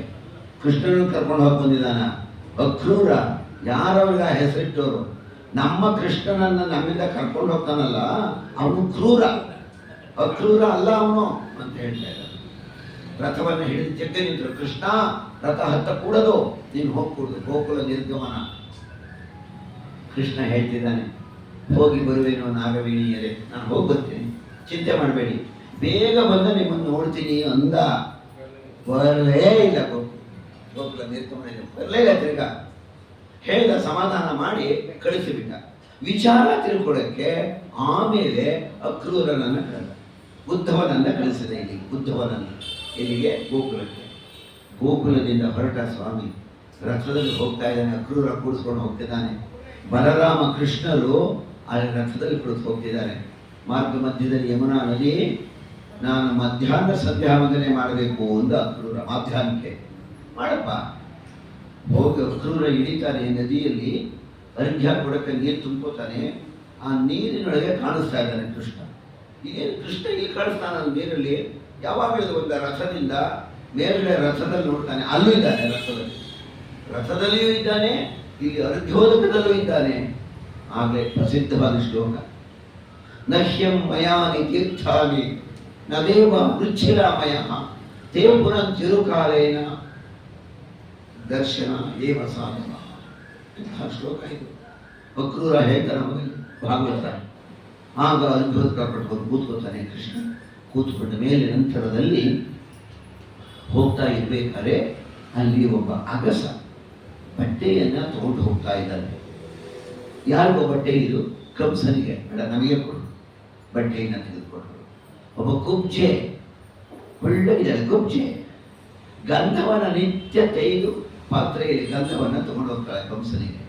ಕೃಷ್ಣನನ್ನು ಕರ್ಕೊಂಡು ಹೋಗಿ ಬಂದಿದ್ದಾನ ಅಕ್ರೂರ. ಯಾರವ್ರಿಗೆ ಆ ಹೆಸರಿಟ್ಟವರು? ನಮ್ಮ ಕೃಷ್ಣನನ್ನು ನಮ್ಮಿಂದ ಕರ್ಕೊಂಡು ಹೋಗ್ತಾನಲ್ಲ ಅವನು ಕ್ರೂರ, ಅಕ್ರೂರ ಅಲ್ಲ ಅವನು ಅಂತ ಹೇಳ್ತಾ ಇದ್ದಾರೆ. ರಥವನ್ನು ಹಿಡಿದು ಜಗ್ಗ ನಿಂತರು. ಕೃಷ್ಣ, ರಥ ಹತ್ತ ಕೂಡದು, ನೀನು ಹೋಗ್ಕೂಡದು, ಗೋಕುಲ ನಿರ್ಗಮನ. ಕೃಷ್ಣ ಹೇಳ್ತಿದ್ದಾನೆ, ಹೋಗಿ ಬರುವೇನು ನಾಗವೇಣಿಯರೇ, ನಾನು ಹೋಗಿ ಬರ್ತೀನಿ, ಚಿಂತೆ ಮಾಡಬೇಡಿ, ಬೇಗ ಬಂದು ನಿಮ್ಮನ್ನು ನೋಡ್ತೀನಿ ಅಂದ. ಬರಲೇ ಇಲ್ಲ ಗೋಕುಲ ನಿರ್ಗಮನ, ಬರಲೇ ಇಲ್ಲ. ತಿರ್ಗಾ ಹೇಳ್ದ, ಸಮಾಧಾನ ಮಾಡಿ ಕಳಿಸಿಬಿಟ್ಟ. ವಿಚಾರ ತಿಳ್ಕೊಳ್ಳೋಕ್ಕೆ ಆಮೇಲೆ ಅಕ್ರೂರನನ್ನು ಕರೆದ, ಉದ್ಧವನನ್ನ ಕಳಿಸಿದೆ. ಇಲ್ಲಿಗೆ ಉದ್ಧವನನ್ನು, ಇಲ್ಲಿಗೆ ಗೋಕುಲಕ್ಕೆ. ಗೋಕುಲದಿಂದ ಹೊರಟ ಸ್ವಾಮಿ ರಥದಲ್ಲಿ ಹೋಗ್ತಾ ಇದ್ದಾನೆ. ಅಕ್ರೂರ ಕೂಡಿಸ್ಕೊಂಡು ಹೋಗ್ತಿದ್ದಾನೆ. ಬಲರಾಮ ಕೃಷ್ಣರು ಆ ರಥದಲ್ಲಿ ಕುಳಿತು ಹೋಗ್ತಿದ್ದಾರೆ. ಮಾರ್ಗ ಮಧ್ಯದಲ್ಲಿ ಯಮುನಾ ನದಿ. ನಾನು ಮಧ್ಯಾಹ್ನ ಸಂಧ್ಯಾ ವಂದನೆ ಮಾಡಬೇಕು ಅಂದ ಅಕ್ರೂರ. ಮಧ್ಯಾಹ್ನಕ್ಕೆ ಮಾಡಪ್ಪ. ಹೋಗಿ ಅಕ್ರೂರ ಇಳಿತಾನೆ ನದಿಯಲ್ಲಿ. ಅರ್ಘ್ಯ ಕೊಡಕ್ಕೆ ನೀರು ತುಂಬ್ಕೋತಾನೆ. ಆ ನೀರಿನೊಳಗೆ ಕಾಣಿಸ್ತಾ ಇದ್ದಾನೆ ಕೃಷ್ಣ. ಈಗೇನು ಕೃಷ್ಣ ಇಲ್ಲಿ ಕಾಣಿಸ್ತಾನ ನೀರಲ್ಲಿ? ಯಾವಾಗಲೂ ಒಂದು ರಥದಿಂದ ಮೇಲ್ಗಡೆ ರಥದಲ್ಲಿ ನೋಡ್ತಾನೆ, ಅಲ್ಲೂ ಇದ್ದಾನೆ, ರಥದಲ್ಲಿಯೂ ಇದ್ದಾನೆ, ಇಲ್ಲಿ ಅರ್ಘ್ಯೋದಕದಲ್ಲೂ ಇದ್ದಾನೆ. ಆಗಲೇ ಪ್ರಸಿದ್ಧವಾದ ಶ್ಲೋಕ, ನಹ್ಯಂ ಮಯಾನಿ ತೀರ್ಥಾನಿ ನ ದೇವ ವೃಚ್ಛಿರಾಮಯ ತೇ ಪುನಃ ತಿರುಕಾಲೇನ ದರ್ಶನ ಏವ ಸಾಧನ. ಇಂತಹ ಶ್ಲೋಕ ಇದು. ಅಕ್ರೂರ ಹೇಳ್ತಾನೆ ನಮಗೆ ಭಾಗವತ. ಆಗ ಅರ್ಘ್ಯೋದಕ ಪಡ್ಕೊಂಡು ಕೂತ್ಕೋತಾನೆ ಕೃಷ್ಣ. ಕೂತ್ಕೊಂಡ ಮೇಲೆ ನಂತರದಲ್ಲಿ ಹೋಗ್ತಾ ಇರ್ಬೇಕಾದ್ರೆ ಅಲ್ಲಿ ಒಬ್ಬ ಅಗಸ ಬಟ್ಟೆಯನ್ನ ತಗೊಂಡು ಹೋಗ್ತಾ ಇದ್ದಾನೆ. ಯಾರಿಗೋ ಬಟ್ಟೆ ಇದು? ಕಂಸನಿಗೆ. ಬೇಡ, ನಮಗೆ ಕೊಡು ಬಟ್ಟೆಯನ್ನು ತೆಗೆದುಕೊಂಡು. ಒಬ್ಬ ಕುಬ್ಜೆ, ಒಳ್ಳೆಗಿದ್ದಾಳೆ ಕುಬ್ಜೆ, ಗಂಧವನ್ನು ನಿತ್ಯ ತೆಗೆದು ಪಾತ್ರೆಯಲ್ಲಿ ಗಂಧವನ್ನು ತಗೊಂಡು ಹೋಗ್ತಾಳೆ ಕಂಸನಿಗೆ.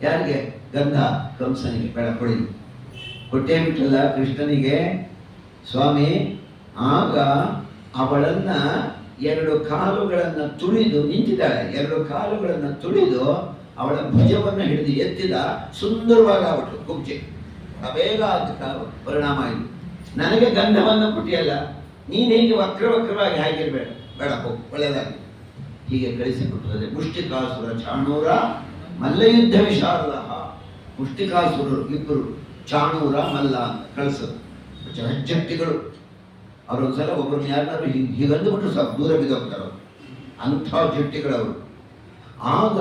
ಯಾರಿಗೆ ಗಂಧ? ಕಂಸನಿಗೆ. ಬೇಡ, ಕೊಡಿ. ಕೊಟ್ಟೇ ಬಿಟ್ಟಲ್ಲ ಕೃಷ್ಣನಿಗೆ ಸ್ವಾಮಿ. ಆಗ ಅವಳನ್ನ 2 ಕಾಲುಗಳನ್ನು ತುಳಿದು ನಿಂತಿದ್ದಾಳೆ. 2 ಕಾಲುಗಳನ್ನು ತುಳಿದು ಅವಳ ಭುಜವನ್ನು ಹಿಡಿದು ಎತ್ತಿದ. ಸುಂದರವಾಗಿ ಆಗ್ಬಿಟ್ರು ಕುಬ್ಜೆ. ಬೇಗ ಆದ ಪರಿಣಾಮ ಇದು. ನನಗೆ ಗಂಧವನ್ನು ಕೊಟ್ಟಿಯಲ್ಲ, ನೀನು ಹೇಗೆ ವಕ್ರವಾಗಿ ಹಾಕಿರ್ಬೇಡ, ಬೇಡ ಹೋಗು, ಒಳ್ಳೆಯದಾಗಿ. ಹೀಗೆ ಕಳಿಸಿಕೊಟ್ಟರೆ ಮುಷ್ಟಿಕಾಸುರ ಚಾಣೂರ ಮಲ್ಲಯುದ್ಧ ವಿಶಾರದ. ಮುಷ್ಟಿಕಾಸುರರು ಇಬ್ಬರು, ಚಾಣೂರ ಮಲ್ಲ ಅಂತ ಕಳಿಸೋದು. ಜಟ್ಟಿಗಳು. ಅವರೊಂದ್ಸಲ ಒಬ್ಬರನ್ನ ಯಾರನ್ನಾರು ಹೀಗಂದುಬಿಟ್ರು ಸಾಕು, ದೂರ ಬಿದ್ದೋಗ್ತಾರೆ ಅವರು. ಅಂಥ ಜಟ್ಟಿಗಳವರು. ಆಗ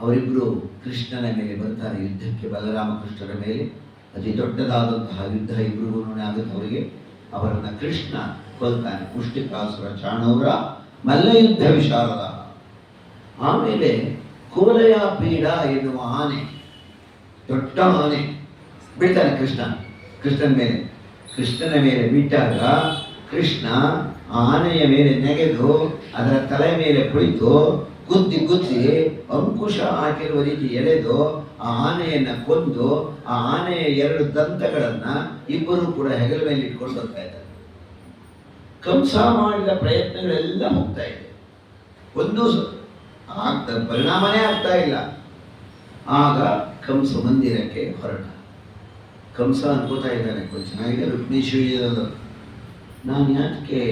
ಅವರಿಬ್ಬರು ಕೃಷ್ಣನ ಮೇಲೆ ಬರ್ತಾರೆ ಯುದ್ಧಕ್ಕೆ. ಬಲರಾಮ ಕೃಷ್ಣರ ಮೇಲೆ ಅತಿ ದೊಡ್ಡದಾದಂತಹ ಯುದ್ಧ ಇಬ್ಬರಿಗೂ ಆಗುತ್ತೆ ಅವರಿಗೆ. ಅವರನ್ನು ಕೃಷ್ಣ ಕೊಲ್ತಾನೆ. ಮುಷ್ಟಿಕಾಸುರ ಚಾಣೂರ ಮಲ್ಲಯುದ್ಧ ವಿಶಾರದ. ಆಮೇಲೆ ಕೋಲಯ ಪೀಡ ಎನ್ನುವ ಆನೆ, ದೊಡ್ಡ ಆನೆ ಬಿಡ್ತಾನೆ ಕೃಷ್ಣನ ಮೇಲೆ ಬಿಟ್ಟಾಗ ಕೃಷ್ಣ ಆನೆಯ ಮೇಲೆ ನೆಗೆದು ಅದರ ತಲೆ ಮೇಲೆ ಕುಳಿತು ಗುದ್ದಿ ಅಂಕುಶ ಹಾಕಿರುವ ರೀತಿ ಎಳೆದು ಆ ಆನೆಯನ್ನ ಕೊಂದು ಆ ಆನೆಯ 2 ದಂತಗಳನ್ನ ಇಬ್ಬರು ಕೂಡ ಹೆಗಲ ಮೇಲೆ ಇಟ್ಕೊಂಡು ಬರ್ತಾ ಇದ್ದಾರೆ. ಕಂಸ ಮಾಡಿದ ಪ್ರಯತ್ನಗಳೆಲ್ಲ ಹೋಗ್ತಾ ಇದೆ, ಒಂದು ಪರಿಣಾಮನೇ ಆಗ್ತಾ ಇಲ್ಲ. ಆಗ ಕಂಸ ಮಂದಿರಕ್ಕೆ ಹೊರಟ. ಕಂಸ ಅನ್ಕೋತಾ ಇದ್ದಾನೆ, ಚೆನ್ನಾಗಿದೆ ರುಕ್ಮಿಣೀಶ್ವರಿ ಇರೋದು, ನಾನು ಯಾಕೆ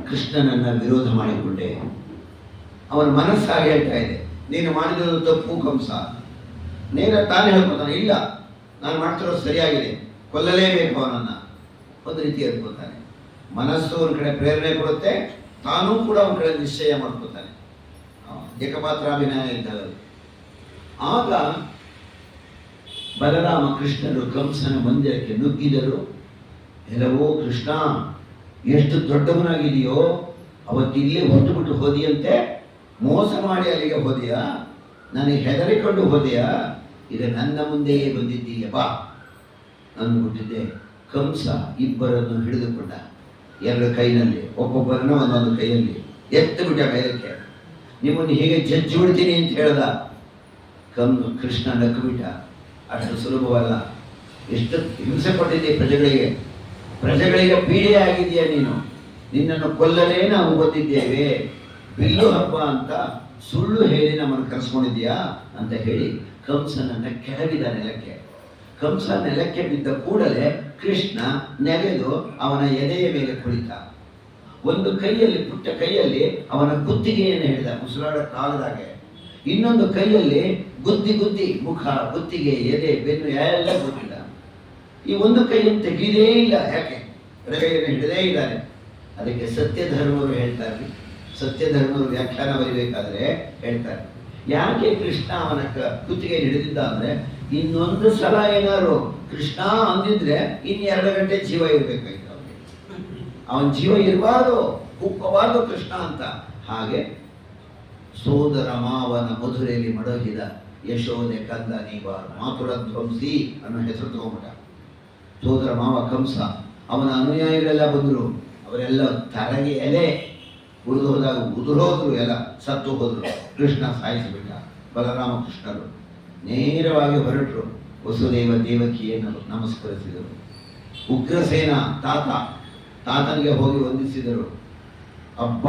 ಕೃಷ್ಣನನ್ನ ವಿರೋಧ ಮಾಡಿಕೊಂಡೆ? ಅವನ ಮನಸ್ಸಾಗಿ ಹೇಳ್ತಾ ಇದೆ, ನೀನು ಮಾಡಿರೋದು ತಪ್ಪು ಕಂಸ. ನೇರ ತಾನೇ ಹೇಳ್ಕೊತಾನೆ, ಇಲ್ಲ ನಾನು ಮಾಡ್ತಿರೋದು ಸರಿಯಾಗಿದೆ, ಕೊಲ್ಲಲೇಬೇಕು ಅವನನ್ನು. ಒಂದು ರೀತಿ ಅನ್ಕೋತಾನೆ. ಮನಸ್ಸು ಒಂದು ಕಡೆ ಪ್ರೇರಣೆ ಕೊಡುತ್ತೆ, ತಾನೂ ಕೂಡ ಒಂದು ಕಡೆ ನಿಶ್ಚಯ ಮಾಡ್ಕೋತಾನೆ. ಏಕಪಾತ್ರಾಭಿನಯ ಇದ್ದವರು. ಆಗ ಬಲರಾಮ ಕೃಷ್ಣರು ಕಂಸನ ಮಂದಿರಕ್ಕೆ ನುಗ್ಗಿದರು. ಎಲ್ಲವೋ ಕೃಷ್ಣ, ಎಷ್ಟು ದೊಡ್ಡವನಾಗಿದೆಯೋ, ಅವತ್ತಿಲ್ಲೇ ಹೊರಟುಬಿಟ್ಟು ಹೋದಿಯಂತೆ, ಮೋಸ ಮಾಡಿ ಅಲ್ಲಿಗೆ ಹೋದೆಯಾ, ನನಗೆ ಹೆದರಿಕೊಂಡು ಹೋದೆಯಾ, ಈಗ ನನ್ನ ಮುಂದೆಯೇ ಬಂದಿದ್ದೀಯ, ಬಾ ಅಂದ್ಬಿಟ್ಟಿದ್ದೆ. ಕಂಸ ಇಬ್ಬರನ್ನು ಹಿಡಿದುಕೊಂಡ, ಎರಡು ಕೈನಲ್ಲಿ, ಒಬ್ಬೊಬ್ಬರನ್ನ ಒಂದೊಂದು ಕೈಯಲ್ಲಿ ಎತ್ತು ಬಿಟ್ಟ ಮೇಲಕ್ಕೆ. ನಿಮ್ಮನ್ನು ಹೀಗೆ ಜಜ್ಜಿ ಬಿಡ್ತೀನಿ ಅಂತ ಹೇಳ್ದ. ಕೃಷ್ಣ ನಕ್ಕು ಬಿಟ್ಟ. ಅಷ್ಟು ಸುಲಭವಲ್ಲ. ಎಷ್ಟು ಹಿಂಸೆ ಪಟ್ಟಿದ್ದೆ ಪ್ರಜೆಗಳಿಗೆ ಪೀಡೆ ಆಗಿದೆಯಾ ನೀನು, ನಿನ್ನನ್ನು ಕೊಲ್ಲಲೇ ನಾವು ಬಂದಿದ್ದೇವೆ, ಬಿಲ್ಲು ಹಬ್ಬ ಅಂತ ಸುಳ್ಳು ಹೇಳಿ ನಮ್ಮನ್ನು ಕರೆಸ್ಕೊಂಡಿದ್ಯಾ ಅಂತ ಹೇಳಿ ಕಂಸನನ್ನ ಕೆಳಗಿದ ನೆಲಕ್ಕೆ. ಕಂಸ ನೆಲಕ್ಕೆ ಬಿದ್ದ ಕೂಡಲೇ ಕೃಷ್ಣ ನೆಗೆದು ಅವನ ಎದೆಯ ಮೇಲೆ ಕುಳಿತ. ಒಂದು ಕೈಯಲ್ಲಿ, ಪುಟ್ಟ ಕೈಯಲ್ಲಿ ಅವನ ಕುತ್ತಿಗೆಯನ್ನು ಹಿಡಿದ, ಉಸಿರಾಡಕ್ಕಾಗದಾಗೆ. ಇನ್ನೊಂದು ಕೈಯಲ್ಲಿ ಗುದ್ದಿ ಮುಖ, ಕುತ್ತಿಗೆ, ಎದೆ, ಬೆನ್ನು ಎಲ್ಲ ಗೊತ್ತಿಲ್ಲ. ಈ ಒಂದು ಕೈಯನ್ನು ತೆಗೀದೇ ಇಲ್ಲ. ಯಾಕೆ? ಕೈಯನ್ನು ಹಿಡದೇ ಇದ್ದಾನೆ. ಅದಕ್ಕೆ ಸತ್ಯಧರ್ಮರು ಹೇಳ್ತಾರೆ, ಸತ್ಯಧರ್ಮರು ವ್ಯಾಖ್ಯಾನ ಬರೀಬೇಕಾದ್ರೆ ಹೇಳ್ತಾರೆ, ಯಾಕೆ ಕೃಷ್ಣ ಅವನ ಕುತ್ತಿಗೆ ಹಿಡಿದಿದ್ದ ಅಂದ್ರೆ, ಇನ್ನೊಂದು ಸಲ ಏನಾದ್ರು ಕೃಷ್ಣ ಅಂದಿದ್ರೆ 2 ಗಂಟೆ ಜೀವ ಇರ್ಬೇಕಾಯ್ತು. ಅವನ ಜೀವ ಇರಬಾರ್ದು, ಕುಪ್ಪಬಾರ್ದು ಕೃಷ್ಣ ಅಂತ. ಹಾಗೆ ಸೋದರ ಮಾವನ ಮಧುರೆಯಲ್ಲಿ ಮಡಗಿದ ಯಶೋದೆ ಕಂದ ನೀವಾರು ಮಾತುರ ಧ್ವಂಸಿ ಅನ್ನೋ ಹೆಸರು ತಗೊಂಬಿಟ್ಟ. ಸೋದರ ಮಾವ ಕಂಸ, ಅವನ ಅನುಯಾಯಿಗಳೆಲ್ಲ ಬಂದರು. ಅವರೆಲ್ಲ ತರಗೆ ಎಲೆ ಉರಿದೋದಾಗ ಉದುರೋದ್ರು, ಎಲ್ಲ ಸತ್ತು ಹೋದ್ರು. ಕೃಷ್ಣ ಸಾಯಿಸಿಬಿಟ್ಟ. ಬಲರಾಮ ಕೃಷ್ಣರು ನೇರವಾಗಿ ಹೊರಟರು. ವಸುದೇವ ದೇವಕಿಯನ್ನು ನಮಸ್ಕರಿಸಿದರು. ಉಗ್ರಸೇನ ತಾತನಿಗೆ ಹೋಗಿ ವಂದಿಸಿದರು. ಅಬ್ಬ,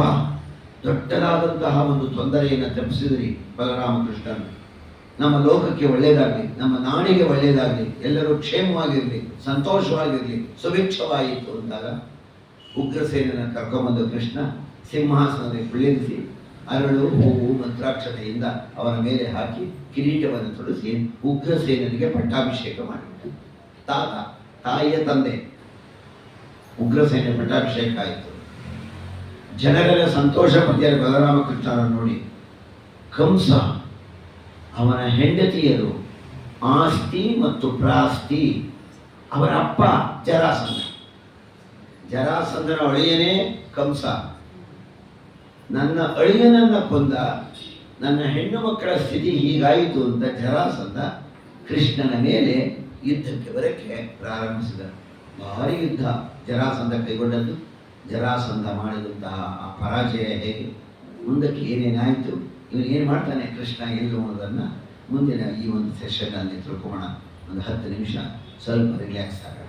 ದೊಡ್ಡದಾದಂತಹ ಒಂದು ತೊಂದರೆಯನ್ನು ತಪ್ಪಿಸಿದ್ರಿ ಬಲರಾಮಕೃಷ್ಣನು. ನಮ್ಮ ಲೋಕಕ್ಕೆ ಒಳ್ಳೆಯದಾಗಲಿ, ನಮ್ಮ ನಾಡಿಗೆ ಒಳ್ಳೆಯದಾಗಲಿ, ಎಲ್ಲರೂ ಕ್ಷೇಮವಾಗಿರಲಿ, ಸಂತೋಷವಾಗಿರಲಿ, ಸುಭಿಕ್ಷವಾಯಿತು ಅಂದಾಗ ಉಗ್ರಸೇನನ ಕರ್ಕೊಂಬಂದು ಕೃಷ್ಣ ಸಿಂಹಾಸನದಲ್ಲಿ ಕುಳ್ಳಿರಿಸಿ ಅರಳು, ಹೂವು, ಮಂತ್ರಾಕ್ಷತೆಯಿಂದ ಅವನ ಮೇಲೆ ಹಾಕಿ ಕಿರೀಟವನ್ನು ತೊಡಿಸಿ ಉಗ್ರಸೇನನಿಗೆ ಪಟ್ಟಾಭಿಷೇಕ ಮಾಡಿಬಿಟ್ಟ. ತಾಯಿಯ ತಂದೆ ಉಗ್ರಸೇನ ಪಟ್ಟಾಭಿಷೇಕ ಆಯಿತು. ಜನರೆಲ್ಲ ಸಂತೋಷ ಪಡ್ತಾರೆ ಬಲರಾಮಕೃಷ್ಣರನ್ನು ನೋಡಿ. ಕಂಸ ಅವನ ಹೆಂಡತಿಯರು ಆಸ್ತಿ ಮತ್ತು ಪ್ರಾಸ್ತಿ, ಅವರ ಅಪ್ಪ ಜರಾಸಂಧನ ಅಳಿಯನೇ ಕಂಸ. ನನ್ನ ಅಳಿಯನನ್ನ ಕೊಂದ, ನನ್ನ ಹೆಣ್ಣು ಮಕ್ಕಳ ಸ್ಥಿತಿ ಹೀಗಾಯಿತು ಅಂತ ಜರಾಸಂಧ ಕೃಷ್ಣನ ಮೇಲೆ ಯುದ್ಧಕ್ಕೆ ಬರಕ್ಕೆ ಪ್ರಾರಂಭಿಸಿದ. ಭಾರಿ ಯುದ್ಧ ಜರಾಸಂಧ ಕೈಗೊಂಡದ್ದು. ಜರಾಸಂಧ ಮಾಡಿದಂತಹ ಆ ಪರಾಜಯ ಹೇಗೆ, ಮುಂದಕ್ಕೆ ಏನೇನಾಯಿತು, ಇವನು ಏನು ಮಾಡ್ತಾನೆ ಕೃಷ್ಣ ಎನ್ನುವುದನ್ನು ಮುಂದಿನ ಈ ಒಂದು ಸೆಷನ್ನಲ್ಲಿ ತಿಳ್ಕೊಳ್ಳೋಣ. ಒಂದು 10 ನಿಮಿಷ ಸ್ವಲ್ಪ ರಿಲ್ಯಾಕ್ಸ್ ಆಗೋಣ.